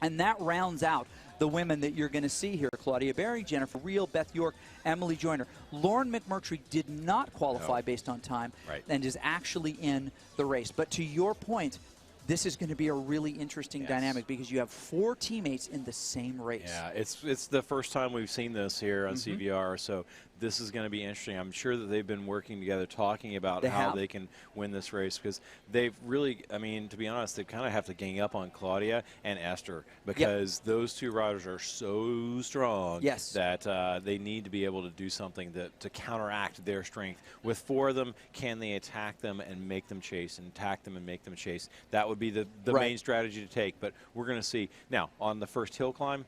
And that rounds out the women that you're going to see here. Claudia Bering, Jennifer Real, Beth York, Emily Joyner. Lauren McMurtry did not qualify based on time and is actually in the race. But to your point, this is going to be a really interesting dynamic because you have 4 teammates in the same race. Yeah, it's the first time we've seen this here on CVR, so this is going to be interesting. I'm sure that they've been working together, talking about how they can win this race, because they've really, I mean, to be honest, they kind of have to gang up on Claudia and Esther, because those 2 riders are so strong that they need to be able to do something to counteract their strength. With 4 of them, can they attack them and make them chase, and attack them and make them chase? That would be the main strategy to take, but we're going to see. Now, on the first hill climb,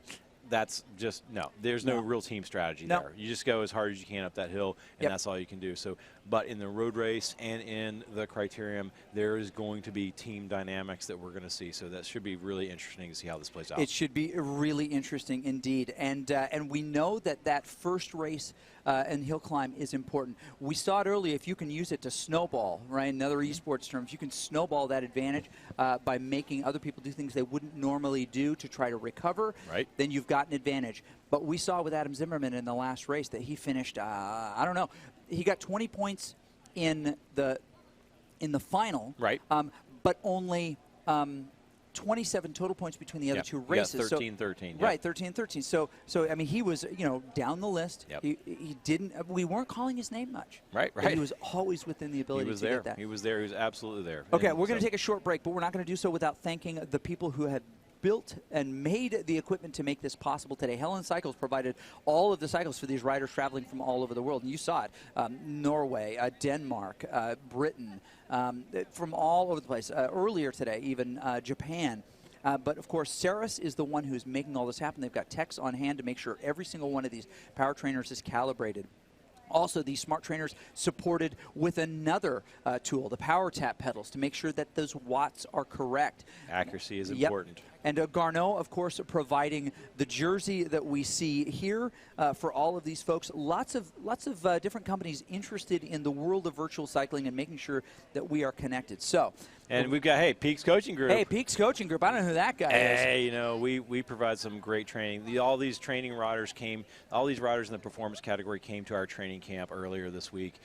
that's just, there's no real team strategy there. You just go as hard as you can up that hill, and that's all you can do. So, but in the road race and in the criterium, there is going to be team dynamics that we're going to see. So that should be really interesting to see how this plays out. It should be really interesting indeed. And we know that first race and hill climb is important. We saw it earlier. If you can use it to snowball, right, in other esports terms, you can snowball that advantage by making other people do things they wouldn't normally do to try to recover. Right. Then you've got an advantage. But we saw with Adam Zimmerman in the last race that he finished, I don't know, he got 20 points in the final. Right. But only 27 total points between the other 2 races. 13-13. Right, 13-13. So I mean, he was, down the list. He didn't. We weren't calling his name much. Right. But he was always within the ability to get that. He was there. He was absolutely there. Okay, we're going to take a short break, but we're not going to do so without thanking the people who have built and made the equipment to make this possible today. Helen Cycles provided all of the cycles for these riders traveling from all over the world. And you saw it. Norway, Denmark, Britain, from all over the place. Earlier today, even Japan. But, of course, Ceres is the one who's making all this happen. They've got techs on hand to make sure every single one of these power trainers is calibrated. Also, these smart trainers supported with another tool, the power tap pedals, to make sure that those watts are correct. Accuracy is important. And Gardner, of course, providing the jersey that we see here for all of these folks. Lots of different companies interested in the world of virtual cycling and making sure that we are connected. So, and we've got, Peaks Coaching Group. Hey, Peaks Coaching Group. I don't know who that guy is. Hey, we provide some great training. All these riders in the performance category came to our training camp earlier this week.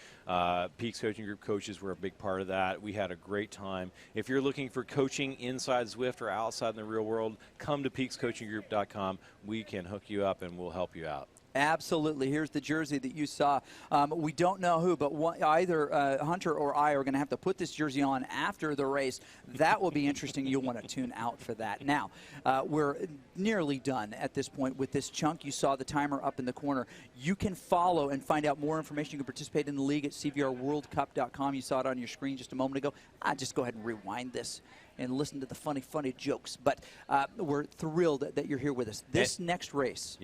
Peaks Coaching Group coaches were a big part of that. We had a great time. If you're looking for coaching inside Zwift or outside in the real world, come to peakscoachinggroup.com. We can hook you up and we'll help you out. Absolutely. Here's the jersey that you saw. We don't know who, but either Hunter or I are going to have to put this jersey on after the race. That will be interesting. You'll want to tune out for that. Now, we're nearly done at this point with this chunk. You saw the timer up in the corner. You can follow and find out more information. You can participate in the league at CVRWorldCup.com. You saw it on your screen just a moment ago. Just go ahead and rewind this and listen to the funny jokes. But we're thrilled that you're here with us. This next race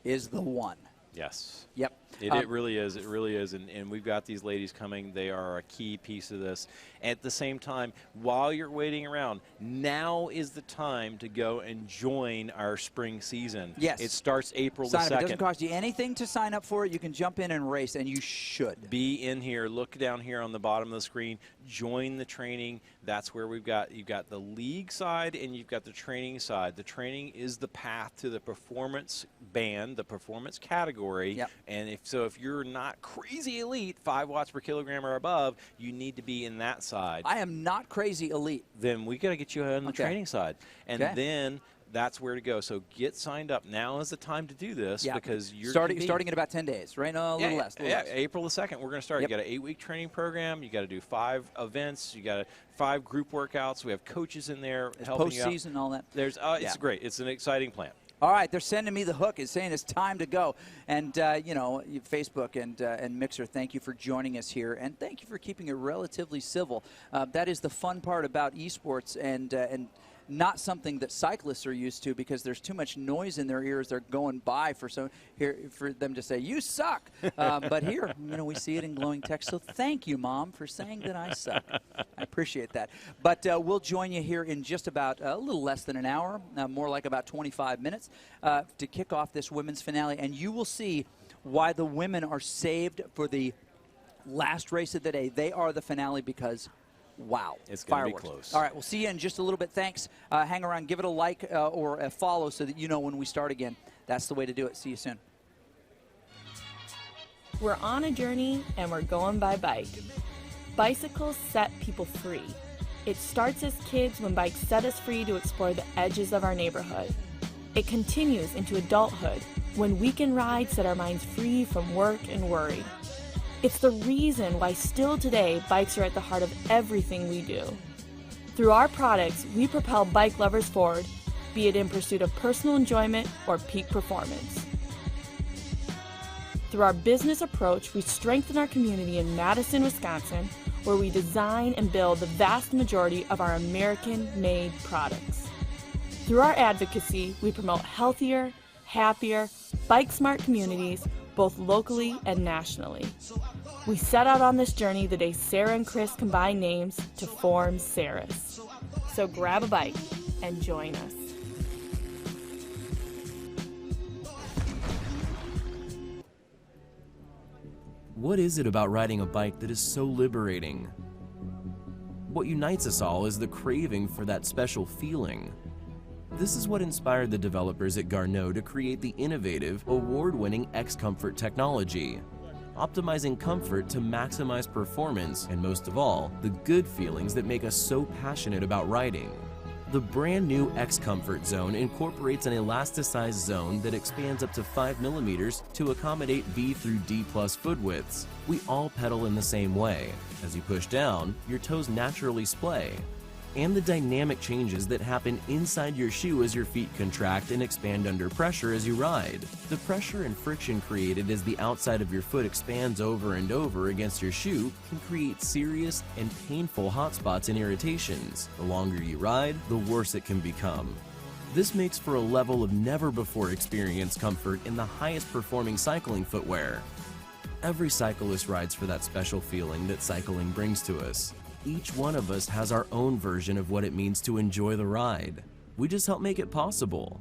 is the one. Yes. Yep. It really is. It really is. And we've got these ladies coming. They are a key piece of this. At the same time, while you're waiting around, now is the time to go and join our spring season. Yes. It starts April the 2nd. It doesn't cost you anything to sign up for it. You can jump in and race, and you should. Be in here. Look down here on the bottom of the screen. Join the training. That's where you've got the league side and you've got the training side. The training is the path to the performance band, the performance category. Yep. And if you're not crazy elite, 5 watts per kilogram or above, you need to be in that side. I am not crazy elite. Then we got to get you on the training side. And then that's where to go. So get signed up. Now is the time to do this because you're starting in about 10 days, right? No, a little less. April the 2nd, we're going to start. You got an 8-week training program. You got to do 5 events. You got 5 group workouts. We have coaches in there helping you out. Postseason, all that. It's great. It's an exciting plan. All right, they're sending me the hook. It's saying it's time to go. And, Facebook and Mixer, thank you for joining us here. And thank you for keeping it relatively civil. That is the fun part about esports and not something that cyclists are used to because there's too much noise in their ears. They're going by for them to say, you suck. But here, we see it in glowing text. So thank you, Mom, for saying that I suck. I appreciate that. But we'll join you here in just about a little less than an hour, more like about 25 minutes, to kick off this women's finale. And you will see why the women are saved for the last race of the day. They are the finale because wow. It's going to be close. All right, we'll see you in just a little bit. Thanks. Hang around. Give it a like or a follow so that you know when we start again. That's the way to do it. See you soon. We're on a journey, and we're going by bike. Bicycles set people free. It starts as kids when bikes set us free to explore the edges of our neighborhood. It continues into adulthood when weekend rides set our minds free from work and worry. It's the reason why still today bikes are at the heart of everything we do. Through our products, we propel bike lovers forward, be it in pursuit of personal enjoyment or peak performance. Through our business approach, we strengthen our community in Madison, Wisconsin, where we design and build the vast majority of our American-made products. Through our advocacy, we promote healthier, happier, bike-smart communities both locally and nationally. We set out on this journey the day Sarah and Chris combined names to form Sarah's. So grab a bike and join us. What is it about riding a bike that is so liberating? What unites us all is the craving for that special feeling. This is what inspired the developers at Gardner to create the innovative, award-winning X-Comfort technology, optimizing comfort to maximize performance and, most of all, the good feelings that make us so passionate about riding. The brand new X-Comfort Zone incorporates an elasticized zone that expands up to 5 millimeters to accommodate V through D+ foot widths. We all pedal in the same way. As you push down, your toes naturally splay. And the dynamic changes that happen inside your shoe as your feet contract and expand under pressure as you ride. The pressure and friction created as the outside of your foot expands over and over against your shoe can create serious and painful hot spots and irritations. The longer you ride, the worse it can become. This makes for a level of never-before-experienced comfort in the highest-performing cycling footwear. Every cyclist rides for that special feeling that cycling brings to us. Each one of us has our own version of what it means to enjoy the ride. We just help make it possible.